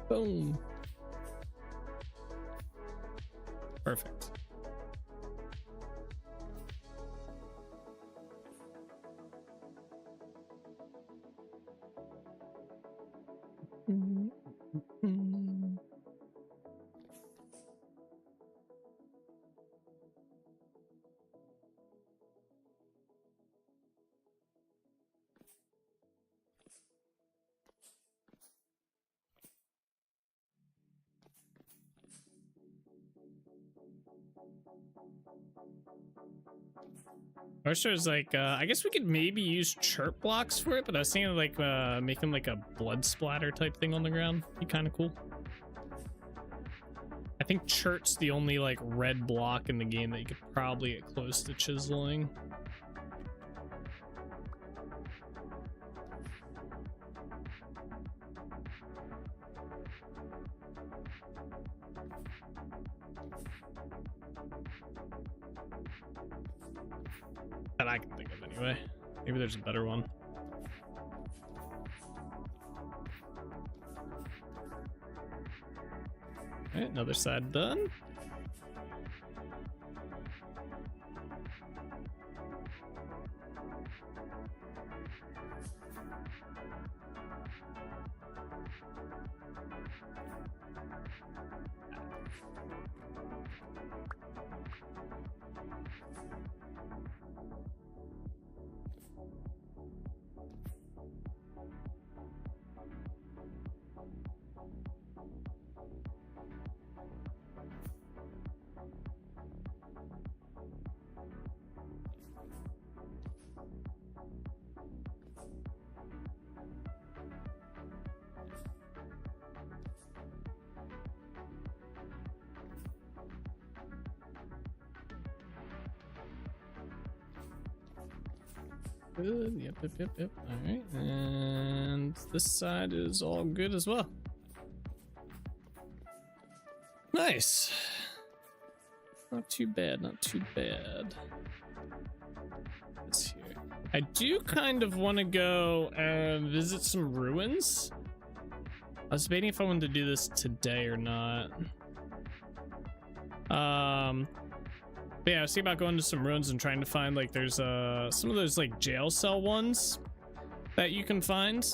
Boom. Perfect. Archer is like, I guess we could maybe use chirp blocks for it, but I was thinking like making like a blood splatter type thing on the ground. Be kind of cool. I think chirp's the only like red block in the game that you could probably get close to chiseling. That I can think of anyway. Maybe there's a better one. Alright, another side done. Good. Yep. All right, and this side is all good as well. Nice. Not too bad. Not too bad. This here. I do kind of want to go and visit some ruins. I was debating if I wanted to do this today or not. But yeah, I was thinking about going to some ruins and trying to find like there's some of those like jail cell ones that you can find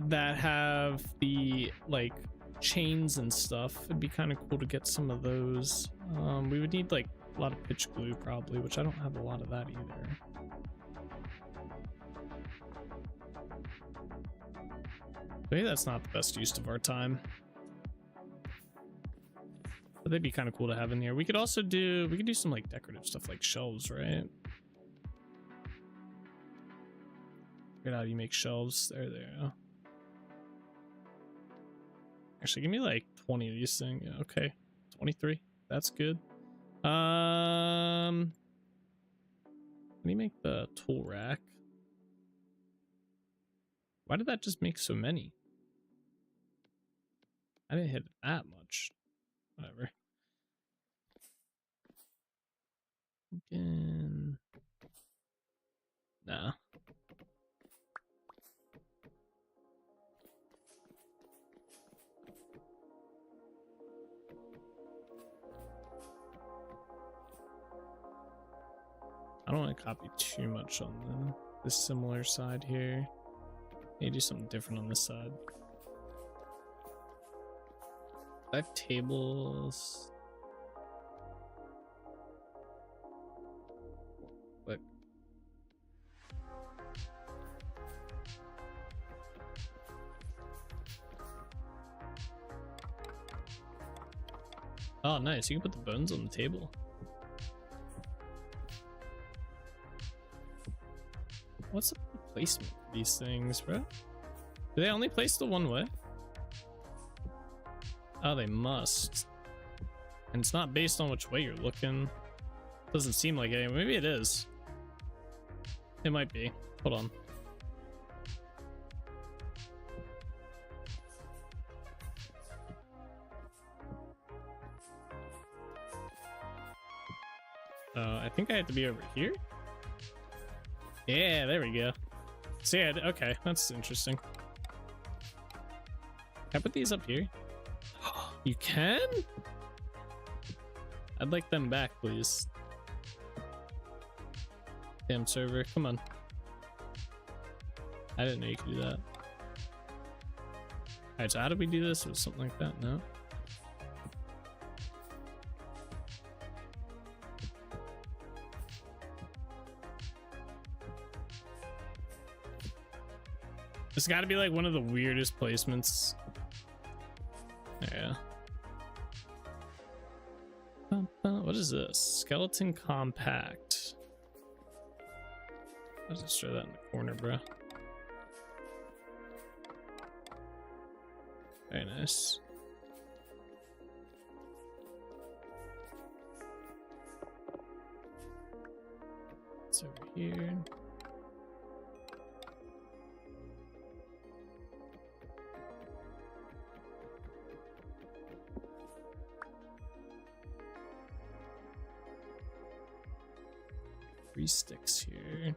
that have the like chains and stuff. It'd be kind of cool to get some of those. We would need like a lot of pitch glue probably, which I don't have a lot of that either. Maybe that's not the best use of our time. But they'd be kind of cool to have in here. We could also do some like decorative stuff like shelves, right? Figure out how you make shelves. There they are. Actually, give me like 20 of these things. Yeah, okay. 23. That's good. Let me make the tool rack. Why did that just make so many? I didn't hit it that much. Whatever. Again. Nah. I don't want to copy too much on the similar side here. Maybe do something different on this side. 5 tables. What? Oh, nice. You can put the bones on the table. What's the placement of these things, bro? Do they only place the one way? Oh, they must. And it's not based on which way you're looking. Doesn't seem like it. Maybe it is. It might be. Hold on. I think I have to be over here. Yeah, there we go. So yeah, okay, that's interesting. Can I put these up here? You can? I'd like them back, please. Damn server, come on. I didn't know you could do that. Alright, so how do we do this? Or something like that? No? It's got to be like one of the weirdest placements. Yeah. What is this? Skeleton compact. I'll just throw that in the corner, bro. Very nice. It's over here. Three sticks here.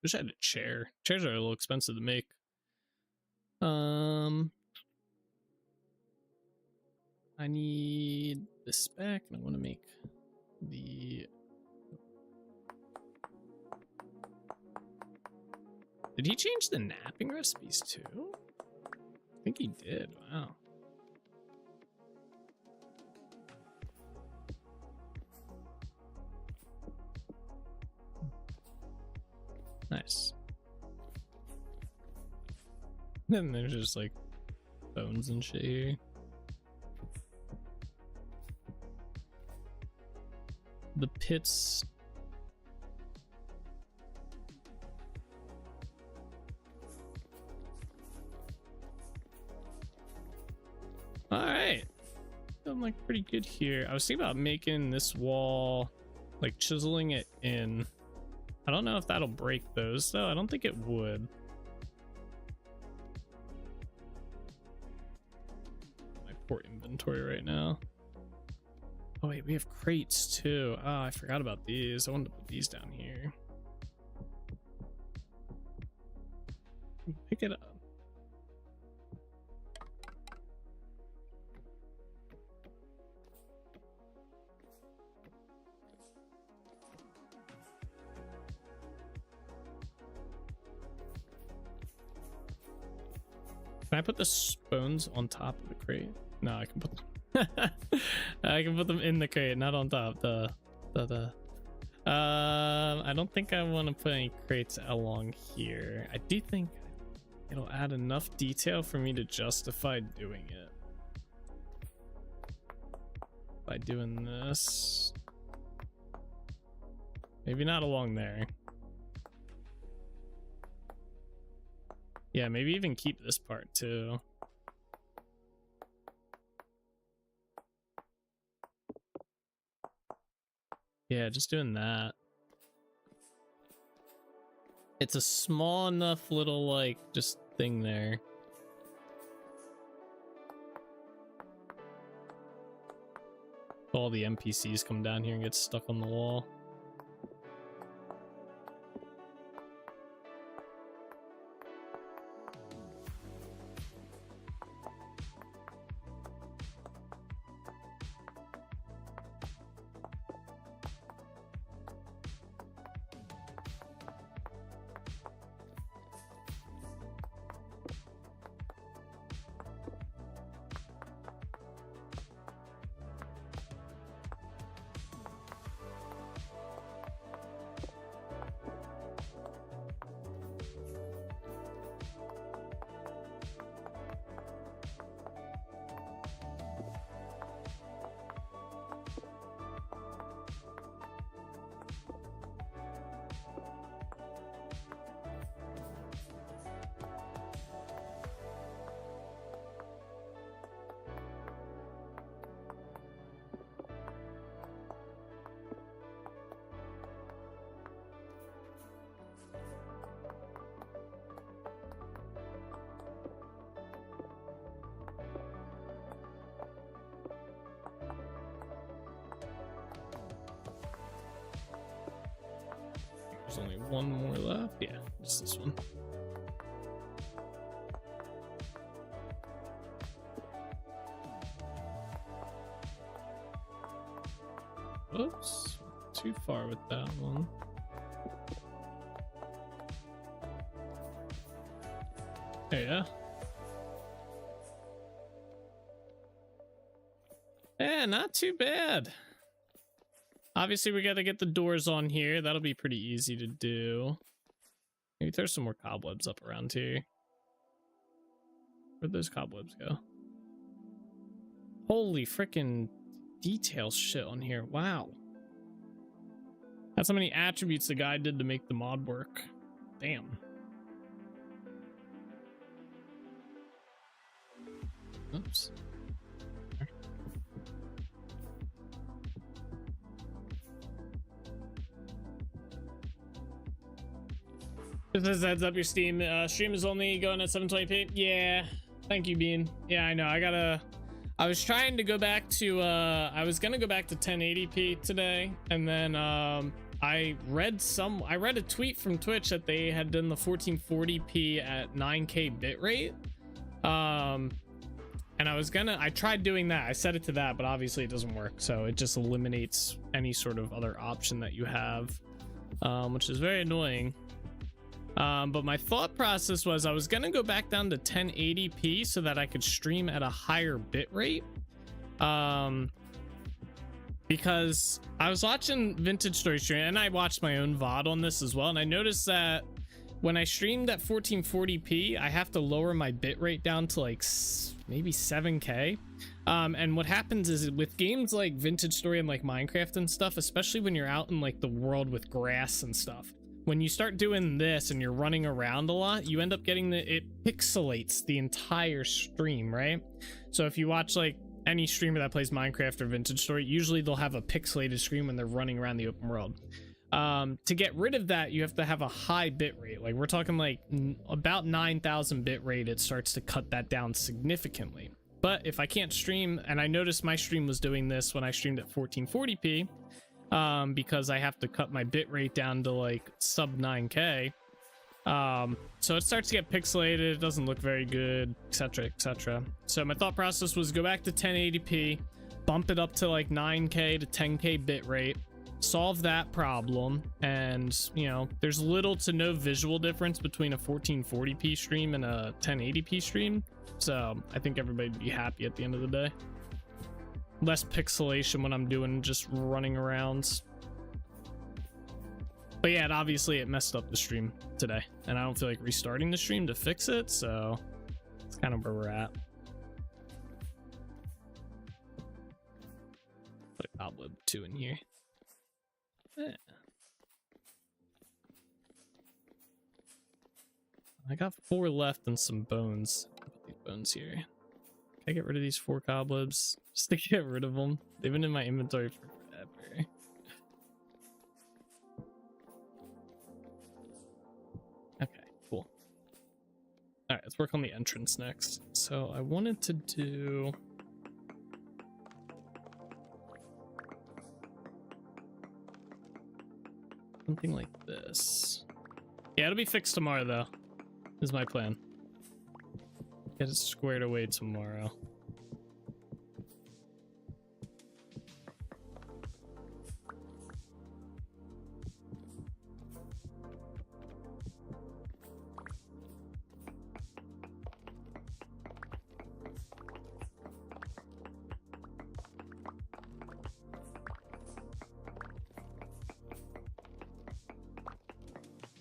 Wish I had a chair. Chairs are a little expensive to make. I need this back, and I want to make the. Did he change the napping recipes too? I think he did. Wow. Nice. Then there's just like bones and shit here. The pits. All right. I'm like pretty good here. I was thinking about making this wall, like chiseling it in. I don't know if that'll break those though. I don't think it would. My poor inventory right now. Oh wait, we have crates too. Oh, I forgot about these. I wanted to put these down here. Pick it up. Can I put the spoons on top of the crate? No, I can put them I can put them in the crate, not on top. I don't think I want to put any crates along here. I do think it'll add enough detail for me to justify doing it by doing this. Maybe not along there. Yeah, maybe even keep this part too. Yeah, just doing that. It's a small enough little, like, just thing there. All the NPCs come down here and get stuck on the wall. There's only one more left. Yeah, just this one. Oops, too far with that one. Yeah. Yeah, not too bad. Obviously, we got to get the doors on here. That'll be pretty easy to do. Maybe there's some more cobwebs up around here. Where'd those cobwebs go? Holy freaking detail shit on here. Wow. That's how many attributes the guy did to make the mod work. Damn. Oops. Just as a heads up, your stream is only going at 720p. Yeah, thank you, Bean. Yeah, I know. I was trying to go back to I was gonna go back to 1080p today, and then I read a tweet from Twitch that they had done the 1440p at 9K bitrate. And I tried doing that. I set it to that, but obviously it doesn't work. So it just eliminates any sort of other option that you have, which is very annoying. But my thought process was I was gonna go back down to 1080p so that I could stream at a higher bit rate. Because I was watching Vintage Story stream, and I watched my own VOD on this as well, and I noticed that when I streamed at 1440p, I have to lower my bit rate down to like maybe 7K. And what happens is with games like Vintage Story and like Minecraft and stuff, especially when you're out in like the world with grass and stuff, when you start doing this and you're running around a lot, you end up getting it pixelates the entire stream, right? So if you watch like any streamer that plays Minecraft or Vintage Story, usually they'll have a pixelated screen when they're running around the open world. To get rid of that, you have to have a high bit rate. Like we're talking like about 9,000 bit rate. It starts to cut that down significantly. But if I can't stream, and I noticed my stream was doing this when I streamed at 1440p, because I have to cut my bit rate down to like sub 9K. So it starts to get pixelated, it doesn't look very good, etc, etc. So my thought process was go back to 1080p, bump it up to like 9K to 10K bit rate, solve that problem, and you know, there's little to no visual difference between a 1440p stream and a 1080p stream, so I think everybody'd be happy at the end of the day. Less pixelation when I'm doing just running around. But yeah, obviously it messed up the stream today, and I don't feel like restarting the stream to fix it, so that's kind of where we're at. Put a cobweb 2 in here. Yeah. I got 4 left and some bones. Put these bones here. Can I get rid of these 4 cobwebs? Just to get rid of them. They've been in my inventory for forever. Okay, cool. All right, let's work on the entrance next. So I wanted to do... something like this. Yeah, it'll be fixed tomorrow, though, is my plan. Get it squared away tomorrow.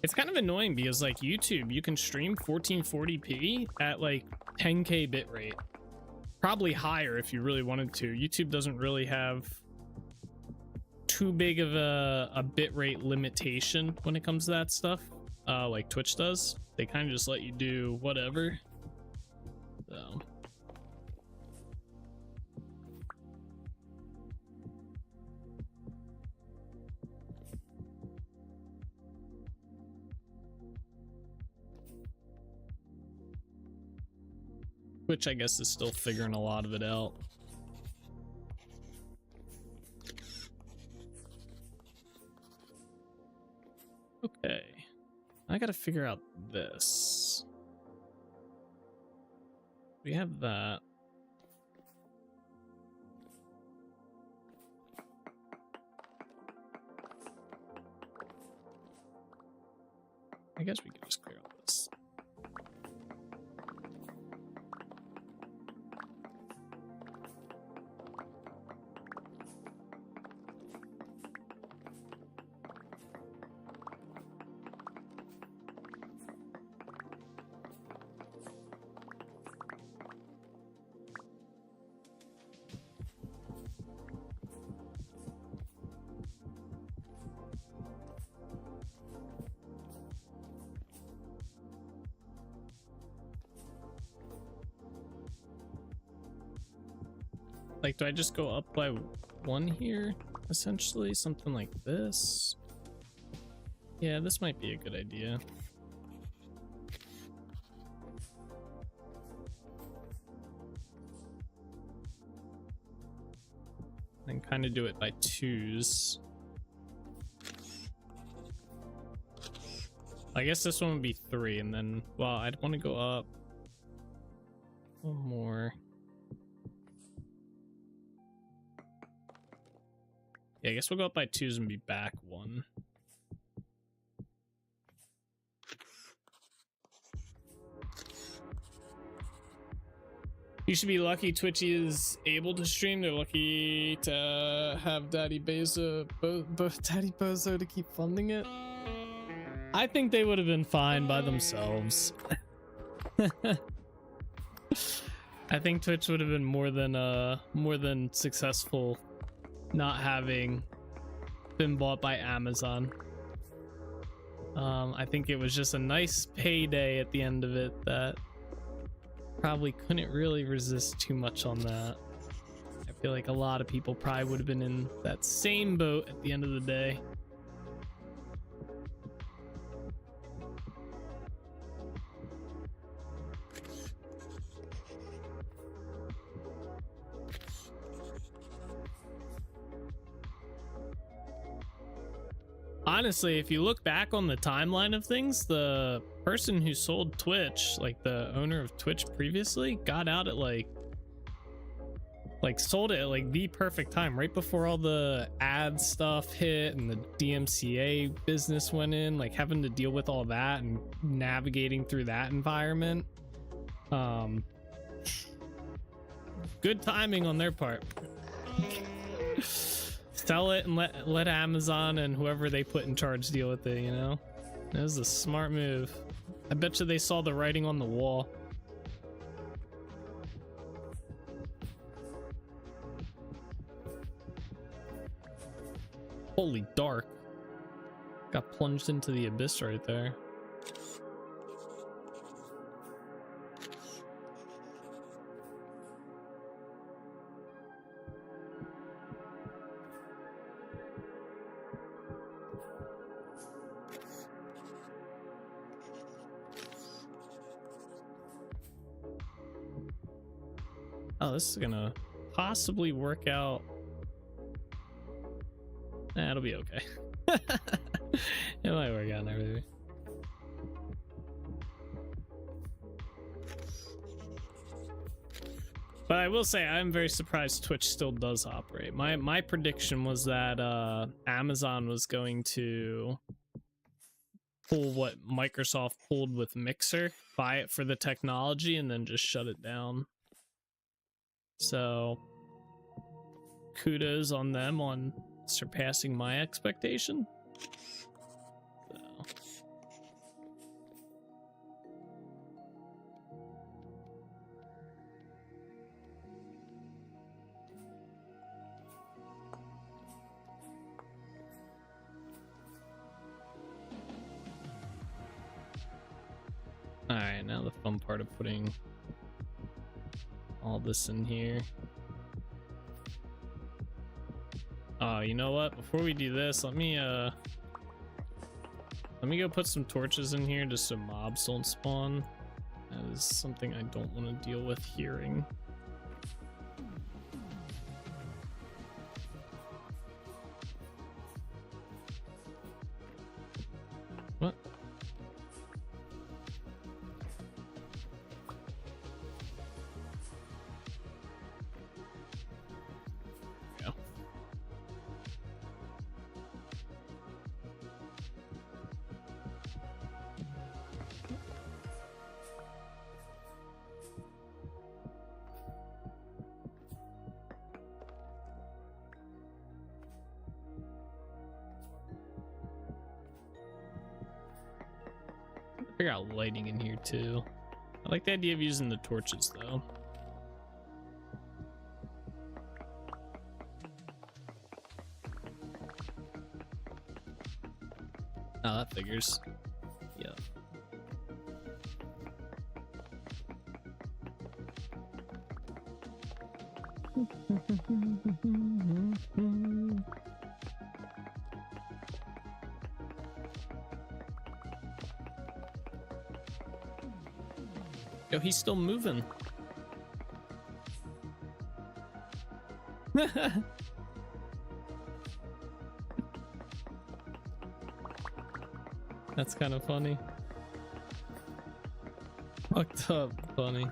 It's kind of annoying because like YouTube, you can stream 1440p at like 10K bitrate. Probably higher if you really wanted to. YouTube doesn't really have too big of a bitrate limitation when it comes to that stuff, like Twitch does. They kind of just let you do whatever. So. Which I guess is still figuring a lot of it out. Okay, I gotta figure out this. We have that. I guess we can just clear all this. Like, do I just go up by 1 here? Essentially, something like this. Yeah, this might be a good idea. And kind of do it by 2s. I guess this one would be 3, and then, well, I'd want to go up 1 more. Yeah, I guess we'll go up by 2s and be back 1. You should be lucky Twitchy is able to stream. They're lucky to have Daddy Bozo to keep funding it. I think they would have been fine by themselves. I think Twitch would have been more than successful not having been bought by Amazon. I think it was just a nice payday at the end of it that probably couldn't really resist too much on that. I feel like a lot of people probably would have been in that same boat at the end of the day. Honestly, if you look back on the timeline of things, the person who sold Twitch, like the owner of Twitch previously, got out at like like sold it at like the perfect time, right before all the ad stuff hit and the DMCA business went in, like having to deal with all that and navigating through that environment. Good timing on their part. Sell it and let Amazon and whoever they put in charge deal with it, you know? That was a smart move. I bet you they saw the writing on the wall. Holy dark. Got plunged into the abyss right there. Oh, this is gonna possibly work out. It'll be okay. It might work out and everything. But I will say I'm very surprised Twitch still does operate. My prediction was that Amazon was going to pull what Microsoft pulled with Mixer, buy it for the technology, and then just shut it down. So kudos on them on surpassing my expectation. So. All right, now the fun part of putting all this in here. Oh, you know what? Before we do this, let me go put some torches in here just so mobs don't spawn. That is something I don't want to deal with hearing. What? Figure out lighting in here too. I like the idea of using the torches though. Oh, that figures. Yeah. Yo, he's still moving. That's kind of funny. Fucked up funny.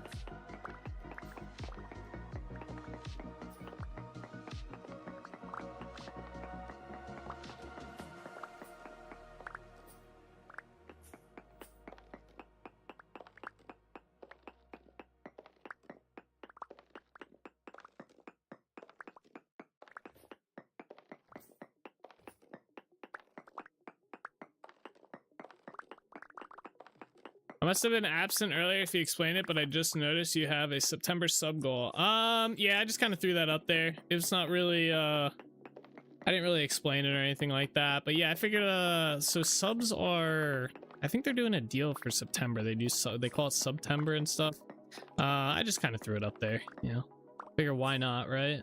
I must have been absent earlier if you explained it, but I just noticed you have a September sub goal. Yeah, I just kind of threw that up there. It's not really, I didn't really explain it or anything like that. But yeah, I figured, so subs are, I think they're doing a deal for September. They do, they call it September and stuff. I just kind of threw it up there, you know. Figure why not, right?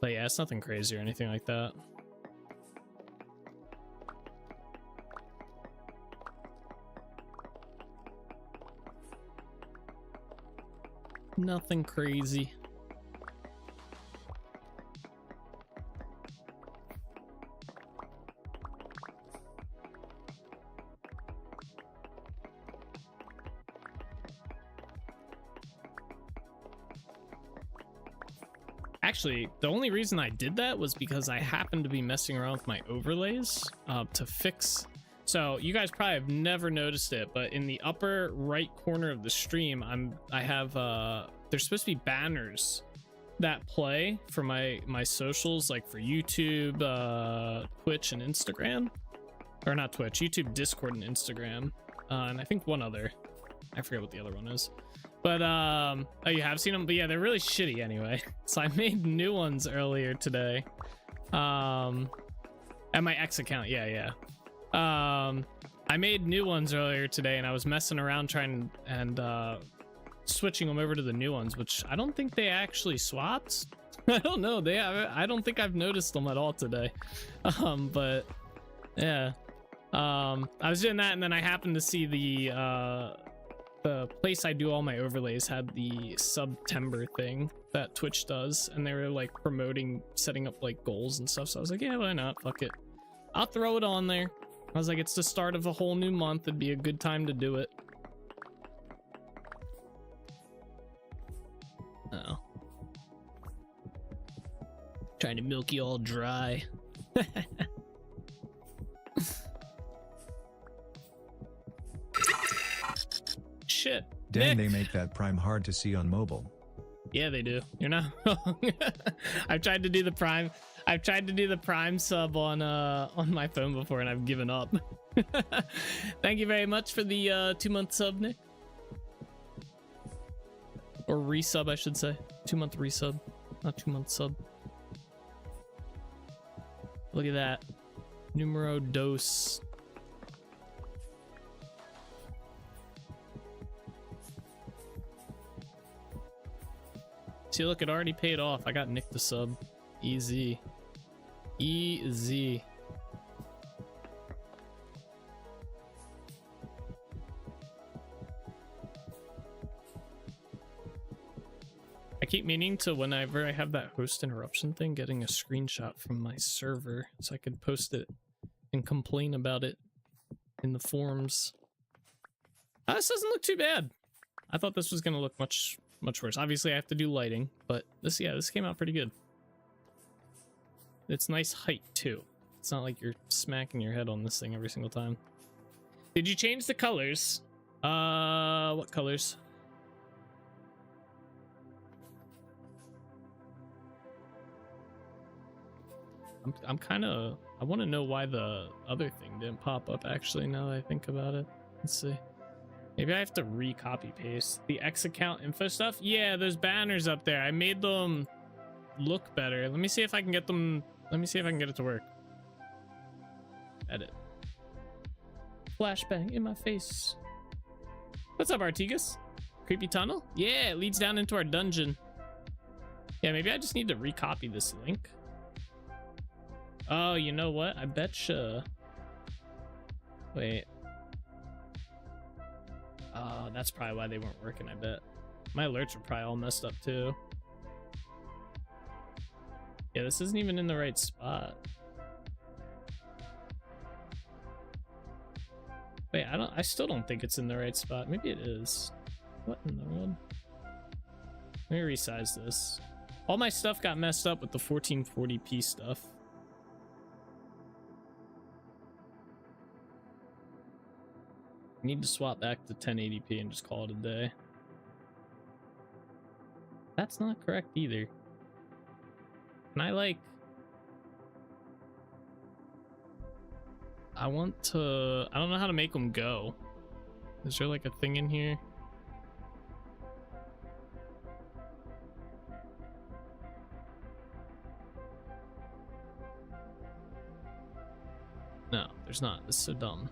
But yeah, it's nothing crazy or anything like that. Nothing crazy. Actually, the only reason I did that was because I happened to be messing around with my overlays to fix. So you guys probably have never noticed it, but in the upper right corner of the stream, I have there's supposed to be banners that play for my socials, like for YouTube, Twitch, and Instagram. Or not Twitch, YouTube, Discord, and Instagram. And I think one other. I forget what the other one is. But, oh, you have seen them? But yeah, they're really shitty anyway. So I made new ones earlier today. At my X account, yeah. I made new ones earlier today, and I was messing around trying and switching them over to the new ones, which I don't think they actually swapped. I don't know. I don't think I've noticed them at all today. But yeah. I was doing that, and then I happened to see the place I do all my overlays had the September thing that Twitch does, and they were like promoting setting up like goals and stuff. So I was like, yeah, why not? Fuck it. I'll throw it on there. I was like, it's the start of a whole new month. It'd be a good time to do it. Oh. Trying to milk you all dry. Shit. Dang, Nick. they make that Prime hard to see on mobile. Yeah, they do. You're not wrong. I've tried to do the Prime. I've tried to do the Prime sub on my phone before, and I've given up. Thank you very much for the 2-month sub, Nick. Or resub, I should say. 2-month resub, not 2-month sub. Look at that. Numero dos. See, look, it already paid off. I got Nick the sub. Easy. Easy. I keep meaning to, whenever I have that host interruption thing, getting a screenshot from my server so I could post it and complain about it in the forums. This doesn't look too bad. I thought this was going to look much worse. Obviously, I have to do lighting, but this came out pretty good. It's nice height, too. It's not like you're smacking your head on this thing every single time. Did you change the colors? What colors? I'm kind of... I want to know why the other thing didn't pop up, actually, now that I think about it. Let's see. Maybe I have to re-copy paste the X account info stuff. Yeah, there's banners up there. I made them look better. Let me see if I can get them. Let me see if I can get it to work. Edit. Flashbang in my face. What's up, Artigas? Creepy tunnel? Yeah, it leads down into our dungeon. Yeah, maybe I just need to recopy this link. Oh, you know what? I betcha. Wait. Oh, that's probably why they weren't working, I bet. My alerts are probably all messed up too. Yeah, this isn't even in the right spot. Wait, I still don't think it's in the right spot. Maybe it is. What in the world? Let me resize this. All my stuff got messed up with the 1440p stuff. I need to swap back to 1080p and just call it a day. That's not correct either. Can I like... I want to... I don't know how to make them go. Is there like a thing in here? No, there's not. This is so dumb.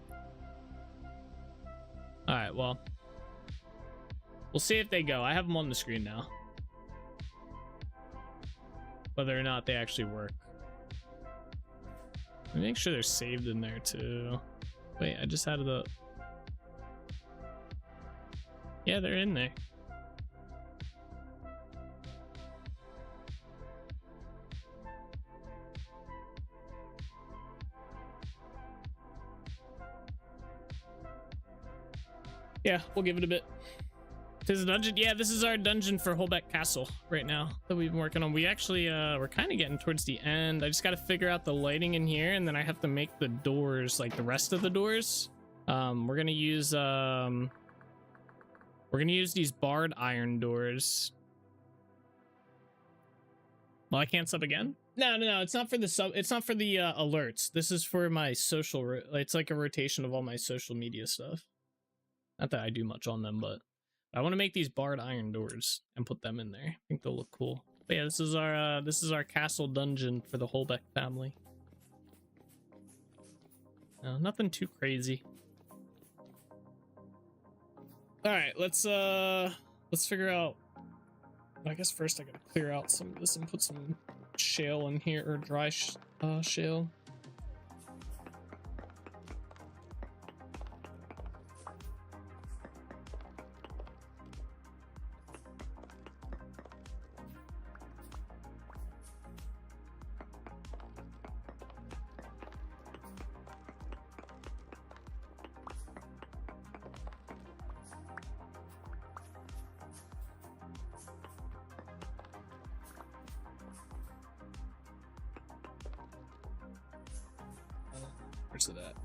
Alright, well. We'll see if they go. I have them on the screen now. Whether or not they actually work. Let me make sure they're saved in there too. Wait, I just added the... Yeah, they're in there. Yeah, we'll give it a bit. 'Tis a dungeon. Yeah, this is our dungeon for Holbeck Castle right now that we've been working on. We actually, we're kind of getting towards the end. I just got to figure out the lighting in here, and then I have to make the doors, like the rest of the doors. We're gonna use these barred iron doors. Well, I can't sub again? No, it's not for the sub. It's not for the alerts. This is for my social. It's like a rotation of all my social media stuff. Not that I do much on them, but I want to make these barred iron doors and put them in there. I think they'll look cool. But yeah, this is our castle dungeon for the Holbeck family. No, nothing too crazy. All right, let's figure out. I guess first I gotta clear out some of this and put some shale in here, or dry shale. Where's it at?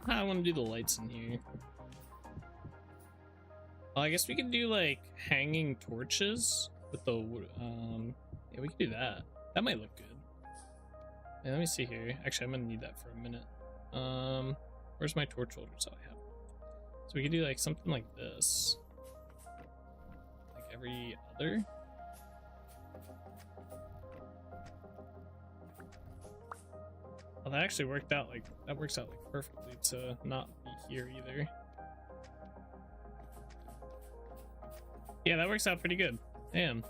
I want to do the lights in here. Well, I guess we could do like hanging torches with the yeah, we could do that. That might look good. Yeah, let me see here. Actually, I'm gonna need that for a minute. Where's my torch holders? Oh, I have. So we could do like something like this, like every other. Well, that actually worked out like, that works out like perfectly to not be here either. Yeah, that works out pretty good. Damn.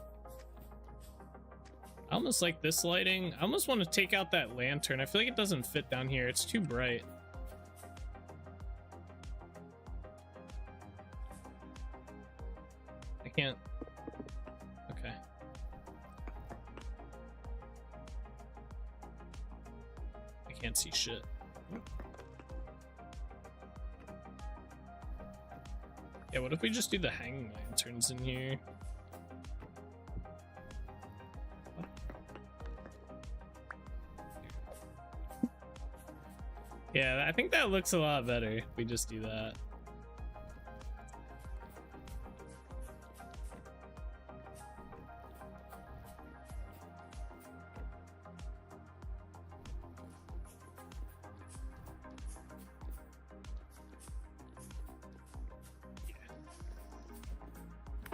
I almost like this lighting. I almost want to take out that lantern. I feel like it doesn't fit down here. It's too bright. I can't. Okay. Can't see shit. Yeah, what if we just do the hanging lanterns in here? Yeah, I think that looks a lot better if we just do that.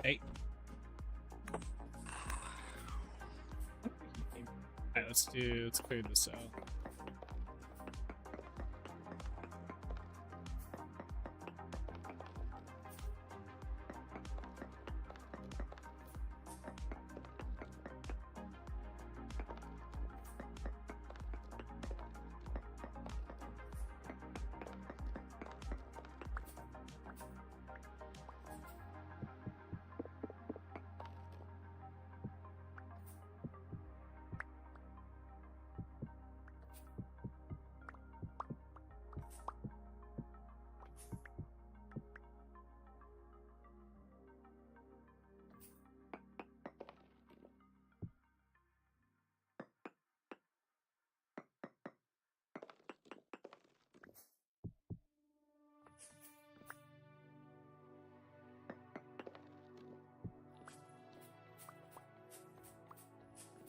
Hey. Alright, let's clear this out.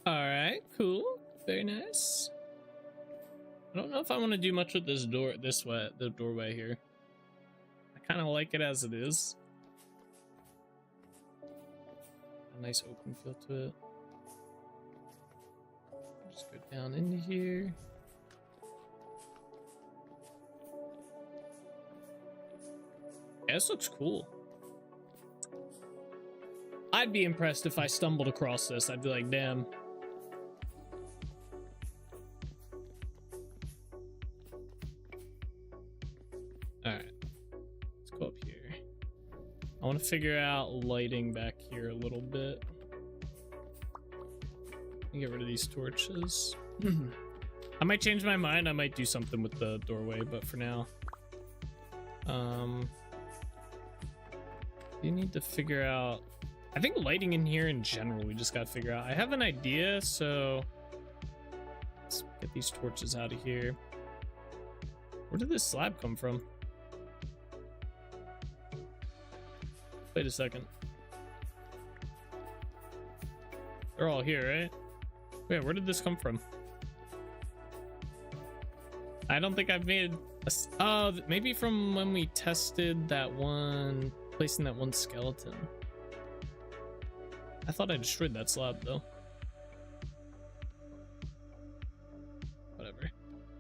Alright, cool. Very nice. I don't know if I want to do much with this door, the doorway here. I kind of like it as it is. A nice open feel to it. Just go down into here. Yeah, this looks cool. I'd be impressed if I stumbled across this. I'd be like, damn. Alright. Let's go up here. I want to figure out lighting back here a little bit. Get rid of these torches. I might change my mind. I might do something with the doorway, but for now, you need to figure out. I think lighting in here in general, we just gotta figure out. I have an idea, so let's get these torches out of here. Where did this slab come from? Wait a second. They're all here, right? Wait, where did this come from? I don't think I've made a... Oh, maybe from when we tested that one... Placing that one skeleton. I thought I destroyed that slab, though. Whatever.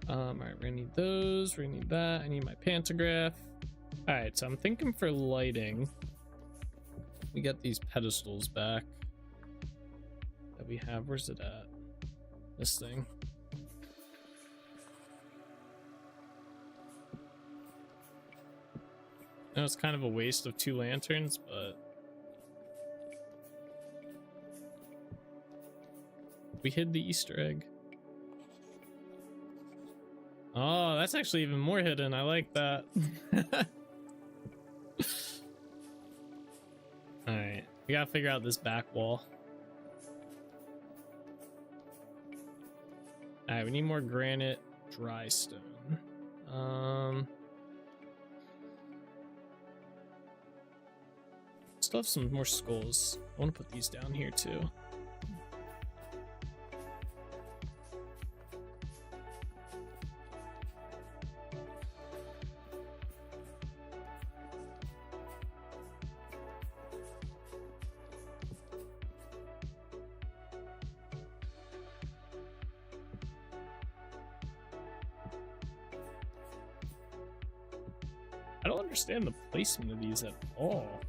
Alright, we're gonna need those. We're gonna need that. I need my pantograph. Alright, so I'm thinking for lighting, we get these pedestals back that we have. Where's it at? This thing. I know it's kind of a waste of 2 lanterns, but we hid the Easter egg. Oh, that's actually even more hidden. I like that. Alright, we gotta figure out this back wall. Alright, we need more granite, dry stone. Still have some more skulls. I want to put these down here too. I don't understand the placement of these at all.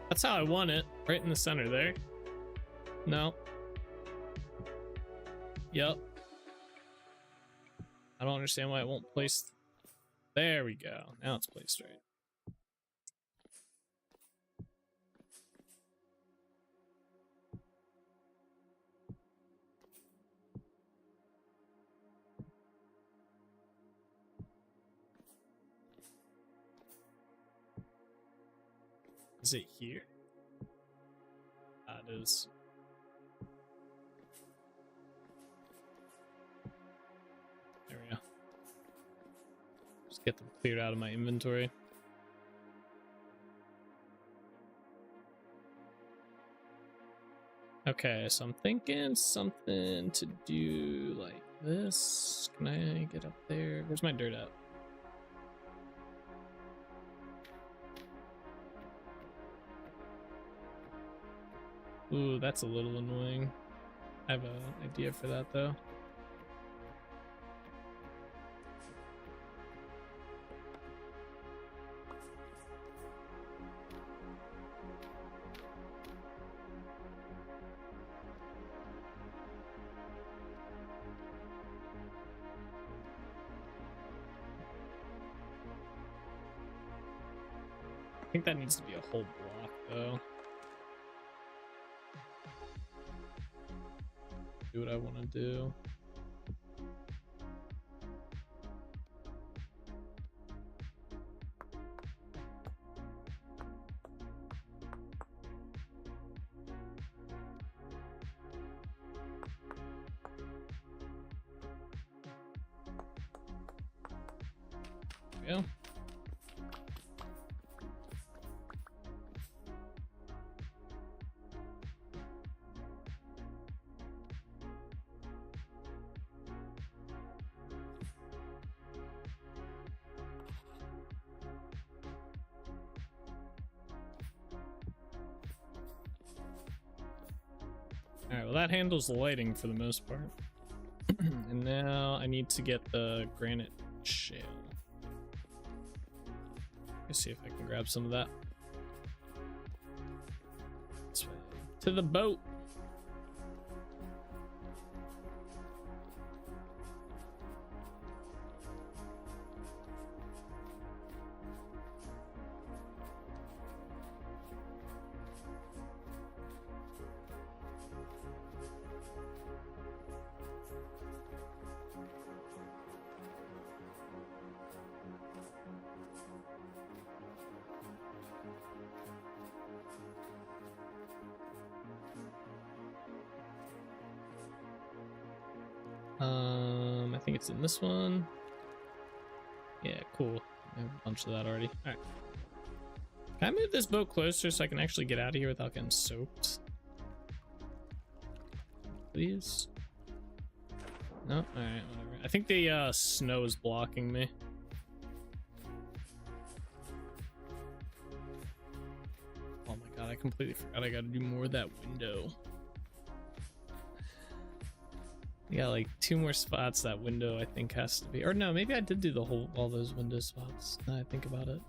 That's how I want it, right in the center there. No. Yep. I don't understand why it won't place. There we go. Now it's placed right. Is it here? It is. There we go. Just get them cleared out of my inventory. Okay, so I'm thinking something to do like this. Can I get up there? Where's my dirt at? Ooh, that's a little annoying. I have an idea for that though. I think that needs to be a whole block though. Do what I want to do. There we go. Alright, well that handles the lighting for the most part. And now I need to get the granite shale. Let's see if I can grab some of that. This way. To the boat! I think it's in this one. Yeah, cool. I have a bunch of that already. All right. Can I move this boat closer so I can actually get out of here without getting soaked? Please? No? Alright, whatever. I think the snow is blocking me. Oh my god, I completely forgot I gotta do more of that window. Yeah, like 2 more spots that window I think has to be. Or no, maybe I did do all those window spots now I think about it.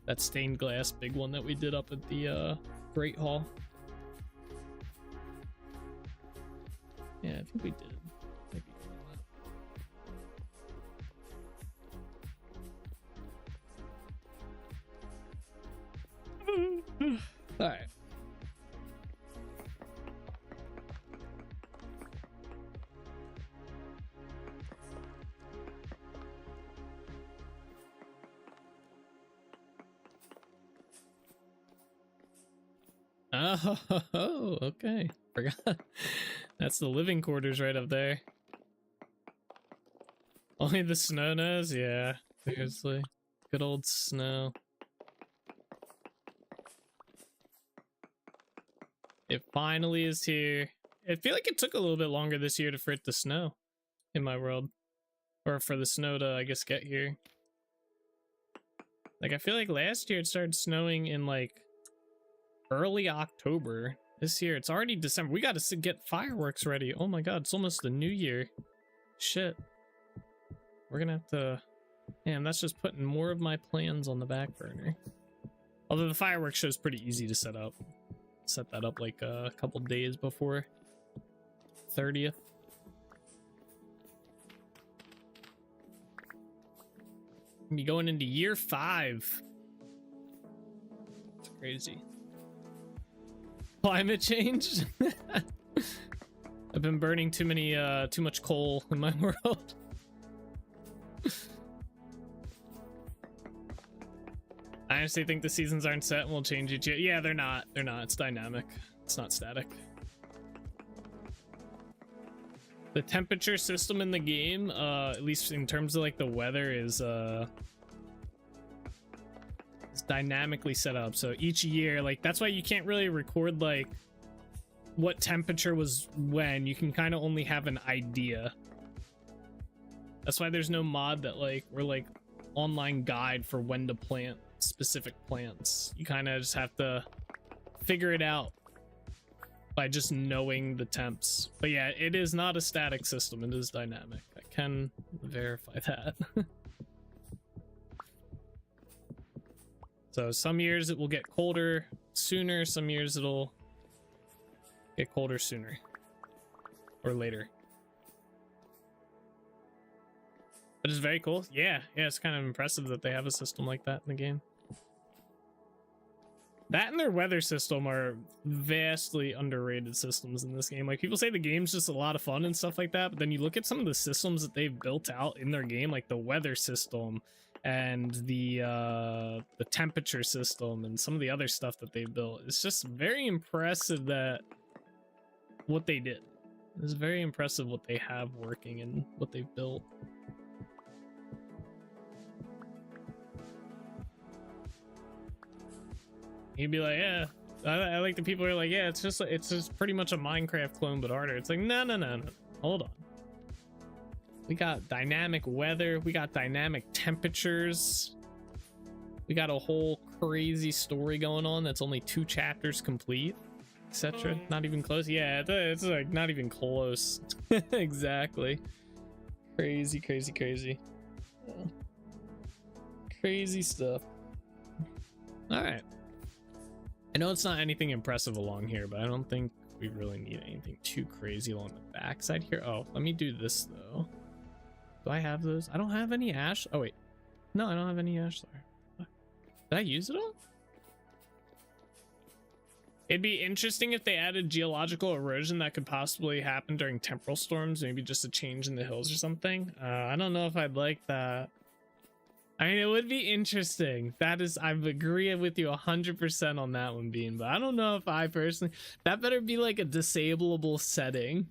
That stained glass big one that we did up at the Great Hall. Yeah, I think we did. Maybe. All right. Oh, okay. Forgot. That's the living quarters right up there. Only the snow knows? Yeah, seriously. Good old snow. It finally is here. I feel like it took a little bit longer this year for it to snow in my world. Or for the snow to, I guess, get here. Like, I feel like last year it started snowing in, like, early October. This year it's already December. We got to get fireworks ready. Oh my god, it's almost the new year. Shit. We're gonna have to... Man, that's just putting more of my plans on the back burner. Although the fireworks show is pretty easy to set up. Set that up like a couple days before 30th. Be going into year 5. It's crazy. Climate change. I've been burning too much coal in my world. I honestly think the seasons aren't set and will change each year. Yeah, they're not. They're not. It's dynamic. It's not static. The temperature system in the game, at least in terms of like the weather, is dynamically set up. So each year, like, that's why you can't really record like what temperature was when. You can kind of only have an idea. That's why there's no mod that like or like online guide for when to plant specific plants. You kind of just have to figure it out by just knowing the temps. But yeah, it is not a static system. It is dynamic. I can verify that. So some years it will get colder sooner, some years it'll get colder sooner or later. But it's very cool. Yeah, it's kind of impressive that they have a system like that in the game. That and their weather system are vastly underrated systems in this game. Like, people say the game's just a lot of fun and stuff like that, but then you look at some of the systems that they've built out in their game, like the weather system and the temperature system and some of the other stuff that they've built. It's just very impressive that what they did. It's very impressive what they have working and what they've built. You'd be like, yeah, I like the people who are like, yeah, it's just pretty much a Minecraft clone but harder. It's like, no, hold on. We got dynamic weather, we got dynamic temperatures, we got a whole crazy story going on that's only 2 chapters complete, etc. Not even close. Yeah, it's like not even close. Exactly. Crazy. Yeah. Crazy stuff. All right. I know it's not anything impressive along here, but I don't think we really need anything too crazy along the backside here. Oh, let me do this though. Do I have those? I don't have any ash. Oh wait, no, I don't have any ash there. Did I use it all? It'd be interesting if they added geological erosion that could possibly happen during temporal storms, maybe just a change in the hills or something. I don't know if I'd like that. I mean, it would be interesting. That is, I agree with you 100% on that one, Bean, but I don't know if I personally, that better be like a disableable setting.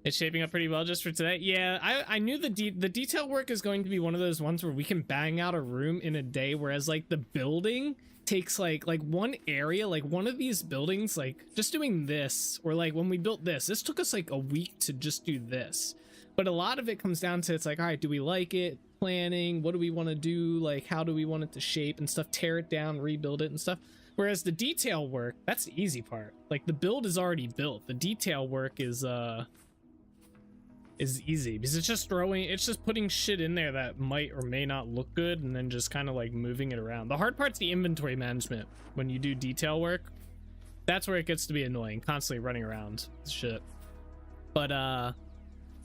It's shaping up pretty well just for today. Yeah, I knew the detail work is going to be one of those ones where we can bang out a room in a day, whereas like the building takes like one area, like one of these buildings, like just doing this, or like when we built this took us like a week to just do this. But a lot of it comes down to, it's like, all right, do we like it? Planning, what do we want to do? Like, how do we want it to shape and stuff? Tear it down, rebuild it and stuff. Whereas the detail work, that's the easy part. Like the build is already built. The detail work is easy because it's just putting shit in there that might or may not look good and then just kind of like moving it around. The hard part's the inventory management. When you do detail work, that's where it gets to be annoying, constantly running around shit. But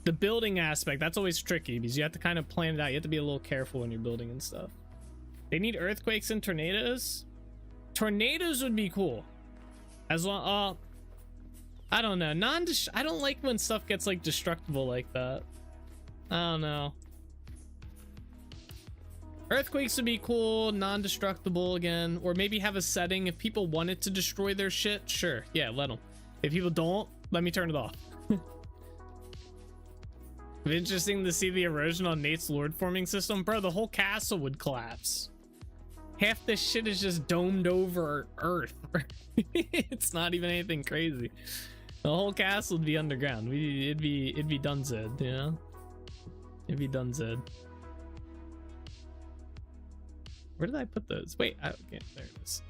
the building aspect, that's always tricky because you have to kind of plan it out. You have to be a little careful when you're building and stuff. They need earthquakes and tornadoes. Tornadoes would be cool as long I don't know. I don't like when stuff gets like destructible like that. I don't know. Earthquakes would be cool, non-destructible again, or maybe have a setting if people wanted to destroy their shit. Sure, yeah, let them. If people don't, let me turn it off. Interesting to see the erosion on Nate's lord forming system, bro. The whole castle would collapse. Half this shit is just domed over Earth. It's not even anything crazy. The whole castle would be underground. It'd be done zed, you know? It'd be done zed. Where did I put those? Wait, okay, there it is.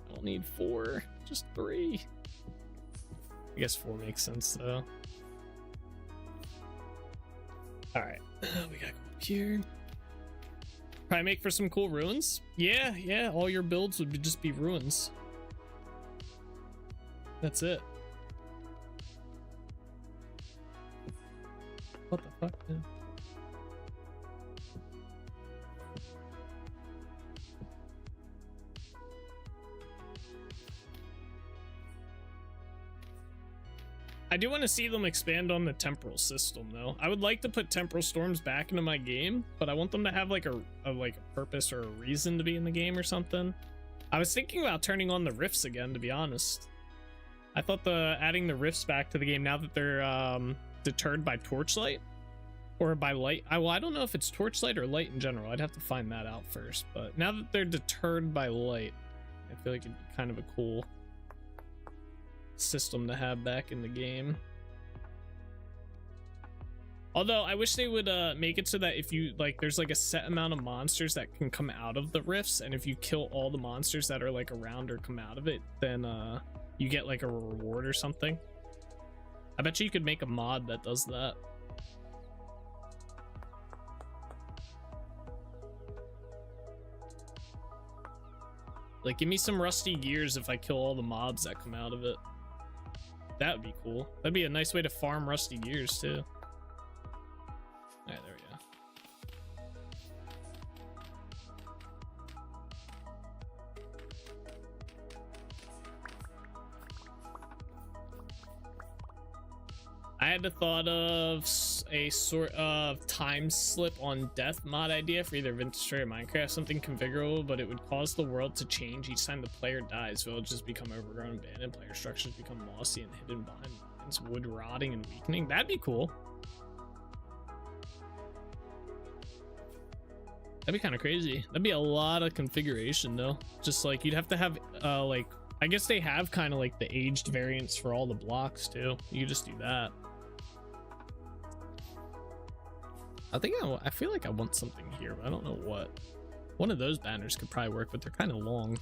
I don't need 4, just 3. I guess 4 makes sense though. All right, we gotta go up here. Probably make for some cool ruins. Yeah, all your builds would just be ruins. That's it. What the fuck, man? I do want to see them expand on the temporal system though. I would like to put temporal storms back into my game, but I want them to have like a purpose or a reason to be in the game or something. I was thinking about turning on the rifts again, to be honest. I thought adding the rifts back to the game now that they're deterred by torchlight or by light. I don't know if it's torchlight or light in general. I'd have to find that out first. But now that they're deterred by light, I feel like it'd be kind of a cool system to have back in the game. Although I wish they would make it so that if you like, there's like a set amount of monsters that can come out of the rifts, and if you kill all the monsters that are like around or come out of it, then you get like a reward or something. I bet you could make a mod that does that. Like, give me some rusty gears if I kill all the mobs that come out of it. That would be cool. That'd be a nice way to farm rusty gears too. Alright, there we go. I had the thought of a sort of time slip on death mod idea for either Vintage or Minecraft, something configurable, but it would cause the world to change each time the player dies. Villages become overgrown, abandoned, player structures become mossy and hidden behind mines, wood rotting and weakening. That'd be cool. That'd be kind of crazy. That'd be a lot of configuration though. Just like you'd have to have like, I guess they have kind of like the aged variants for all the blocks too. You could just do that. I feel like I want something here, but I don't know what. One of those banners could probably work, but they're kind of long.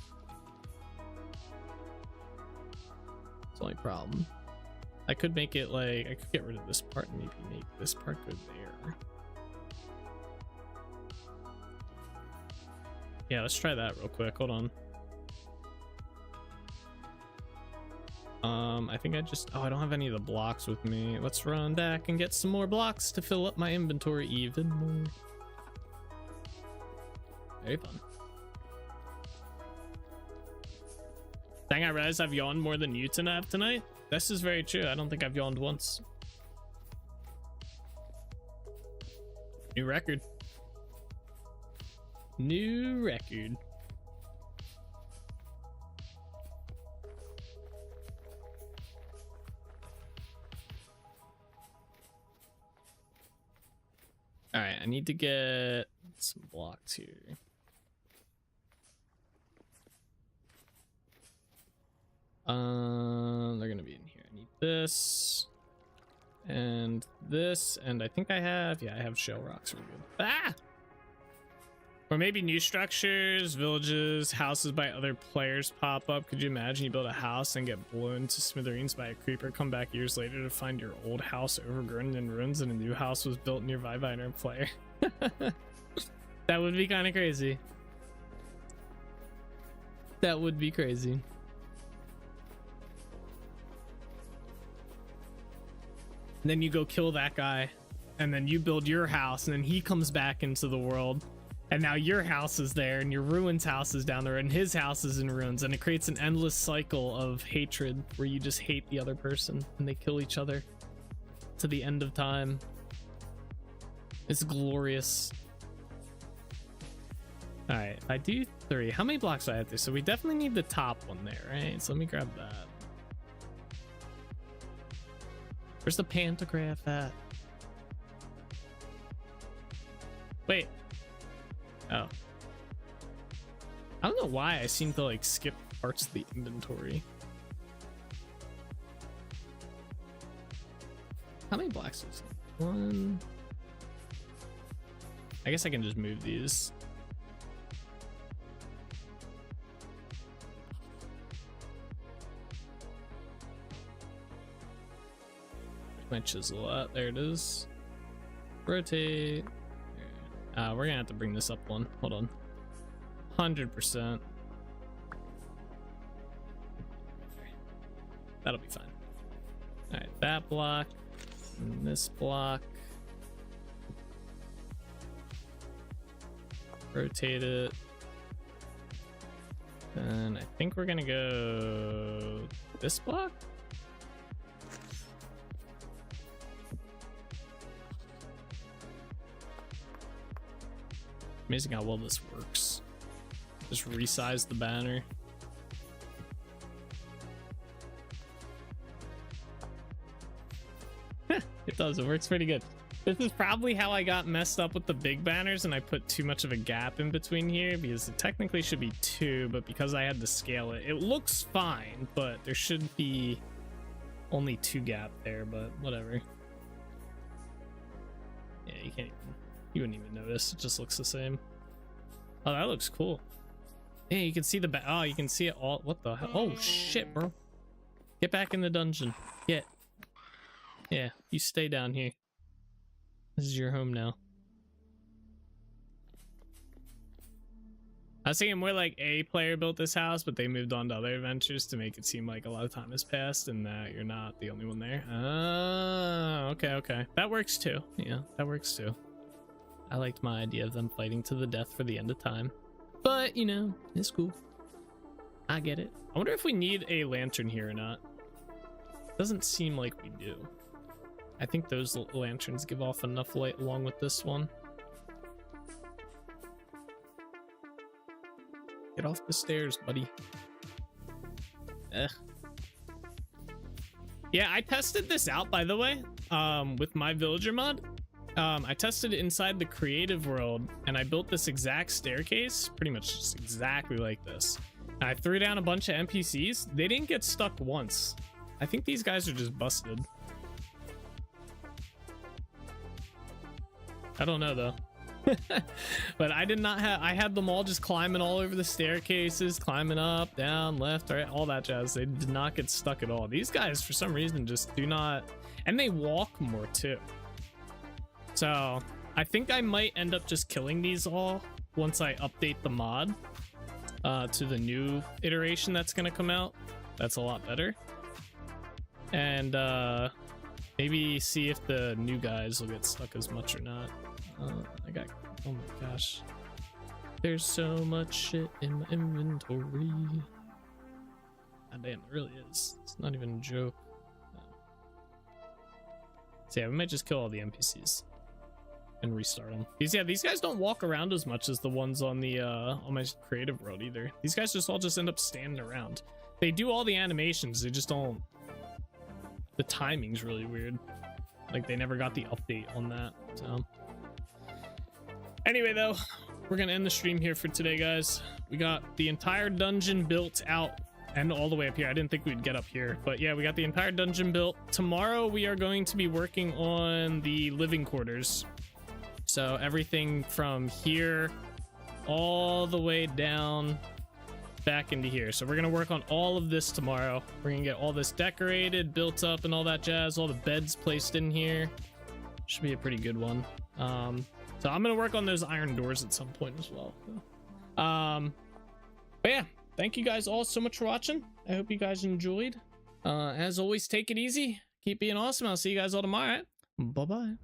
It's the only problem. I could make it like, I could get rid of this part and maybe make this part go there. Yeah, let's try that real quick. Hold on. I think I don't have any of the blocks with me. Let's run back and get some more blocks to fill up my inventory even more. Very fun. Dang, I realized I've yawned more than you tonight. This is very true. I don't think I've yawned once. New record. New record. All right, I need to get some blocks here. They're gonna be in here. I need this and this, and I think I have, yeah, I have shell rocks. Really good. Ah! Or maybe new structures, villages, houses by other players pop up. Could you imagine you build a house and get blown to smithereens by a creeper, come back years later to find your old house overgrown in ruins and a new house was built nearby by another player? That would be kind of crazy. That would be crazy. And then you go kill that guy, and then you build your house, and then he comes back into the world, and now your house is there, and your ruins house is down there, and his house is in ruins, and it creates an endless cycle of hatred where you just hate the other person, and they kill each other to the end of time. It's glorious. All right, if I do 3, how many blocks do I have to? So we definitely need the top one there, right? So let me grab that. Where's the pantograph at? Wait. Oh. I don't know why I seem to like skip parts of the inventory. How many blocks is it? 1. I guess I can just move these. My chisel out. There it is. Rotate. We're gonna have to bring this up one. Hold on. 100%. That'll be fine. All right, that block and this block. Rotate it. And I think we're gonna go this block. Amazing how well this works. Just resize the banner. It does, it works pretty good. This is probably how I got messed up with the big banners, and I put too much of a gap in between here, because it technically should be 2, but because I had to scale it, it looks fine, but there should be only 2 gap there, but whatever. Yeah, you can't even, you wouldn't even notice. It just looks the same. Oh, that looks cool. Yeah, you can see the oh, you can see it all. What the hell? Oh shit, bro. Get back in the dungeon. Get. Yeah, you stay down here. This is your home now. I was thinking more like a player built this house, but they moved on to other adventures to make it seem like a lot of time has passed and that you're not the only one there. Ah, okay, okay. That works too. Yeah, that works too. I liked my idea of them fighting to the death for the end of time. But, you know, it's cool. I get it. I wonder if we need a lantern here or not. Doesn't seem like we do. I think those lanterns give off enough light along with this one. Get off the stairs, buddy. Ugh. Yeah, I tested this out, by the way, with my villager mod. I tested it inside the creative world, and I built this exact staircase, pretty much just exactly like this. And I threw down a bunch of NPCs. They didn't get stuck once. I think these guys are just busted. I don't know though. But I did not have, I had them all just climbing all over the staircases, climbing up, down, left, right, all that jazz. They did not get stuck at all. These guys, for some reason, just do not, and they walk more too. So I think I might end up just killing these all once I update the mod to the new iteration that's going to come out. That's a lot better. And maybe see if the new guys will get stuck as much or not. I got, oh my gosh. There's so much shit in my inventory. God damn, it really is. It's not even a joke. So yeah, we might just kill all the NPCs and restart them. These guys don't walk around as much as the ones on the on my creative world either. These guys just all end up standing around. They do all the animations, they just don't. The timing's really weird. Like they never got the update on that. So Anyway, though, we're gonna end the stream here for today, guys. We got the entire dungeon built out and all the way up here. I didn't think we'd get up here, but yeah, we got the entire dungeon built. Tomorrow we are going to be working on the living quarters. So everything from here all the way down back into here. So we're gonna work on all of this tomorrow. We're gonna get all this decorated, built up, and all that jazz. All the beds placed in here. Should be a pretty good one. So I'm gonna work on those iron doors at some point as well. But yeah, thank you guys all so much for watching. I hope you guys enjoyed. As always, take it easy, keep being awesome. I'll see you guys all tomorrow. Bye bye.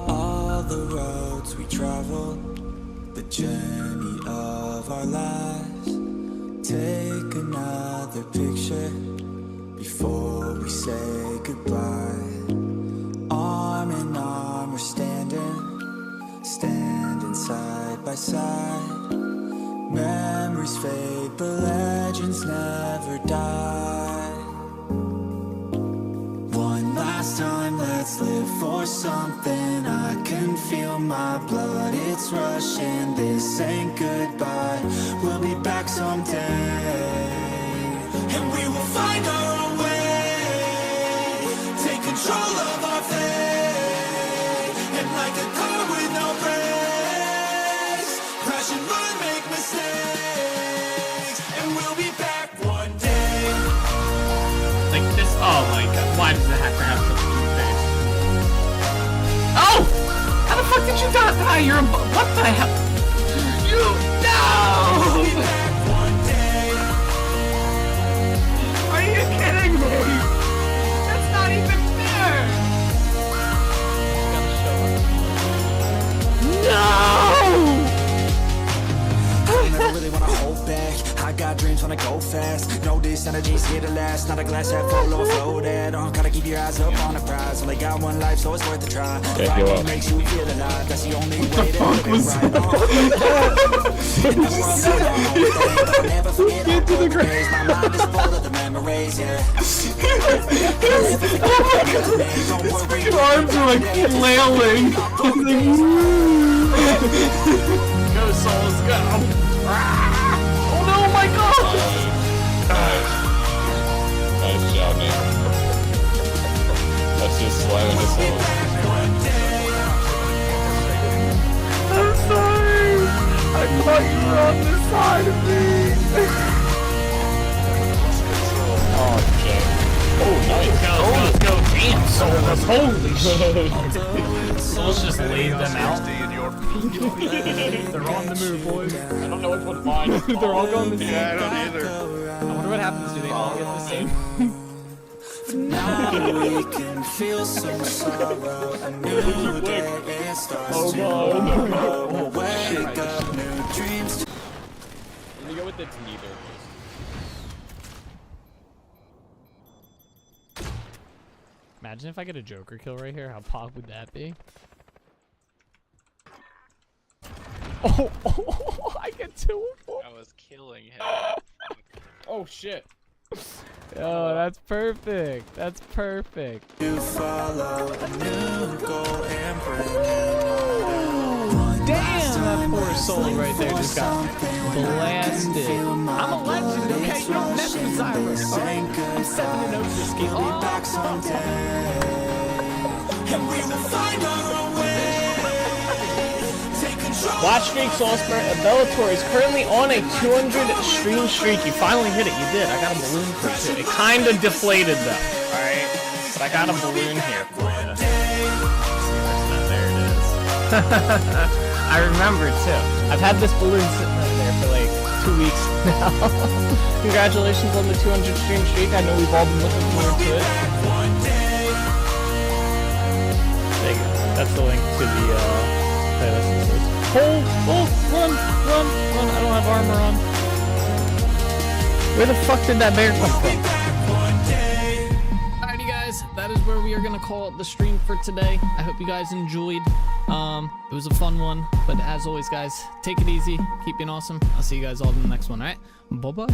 All the roads we travel, the journey of our lives. Take another picture before we say goodbye. Arm in arm we're standing side by side. Memories fade but legends never die. One last time, let's live for something. I can feel my blood, it's rushing. This ain't goodbye, we'll be back someday. And we will find our own way. Take control of our fate. And like a car with no brakes, crash and run, make mistakes. And we'll be back one day. Like this, oh my god, why does it have to have such a cute face? Oh! How the fuck did you die? You're a what the hell? You, no! Are you kidding me? That's not even fair! No! I never really wanna hold back. I got dreams when I go fast. No, this energy's here to last. Not a glass half full, overflowed. Gotta keep your eyes up on the prize. Only got one life, so it's worth a try. Fighting makes you feel alive. That's the only way to live it right. Never forget all the days. My mind is full of the memories, yeah. His arms are like flailing. Go, souls, go! Oh no, my god! Nice job, man. That's just slamming his soul. I'm sorry! I thought you were on this side of me! Oh, Jay. Oh, nice. Let's go! Damn, souls! Holy shit! Souls just laid them out. They're on the move, boys. I don't know which one mine is. They're all going the same. Yeah, I don't either. I wonder what happens. Do they all get the same? Now we can feel some sorrow. A new day, it starts tomorrow. Wake up, new dreams. Let me go with the neither. Imagine if I get a Joker kill right here. How pog would that be? Oh, I get 2 of 4. I was killing him. Oh shit. Oh, that's perfect. That's perfect. To follow a new goal and Damn, that poor soul right there just got blasted. I'm a legend, okay? You don't mess with Zyra, alright? I'm 7-0 this game. back someday. And we will find our own way. Take control. Watch Streak Salzburg. Bellator is currently on a 200 stream streak. You finally hit it. You did. I got a balloon for you. It kind of deflated though. All right, but I got a balloon here for you. There it is. I remember too. I've had this balloon sitting right there for like 2 weeks now. Congratulations on the 200 stream streak. I know we've all been looking forward to it. There you go. That's the link to the playlist. Hold, run. I don't have armor on. Where the fuck did that bear come from? Alrighty guys, that is where we are gonna call it the stream for today. I hope you guys enjoyed. It was a fun one, but as always guys, take it easy, keep being awesome. I'll see you guys all in the next one, alright? Bye-bye.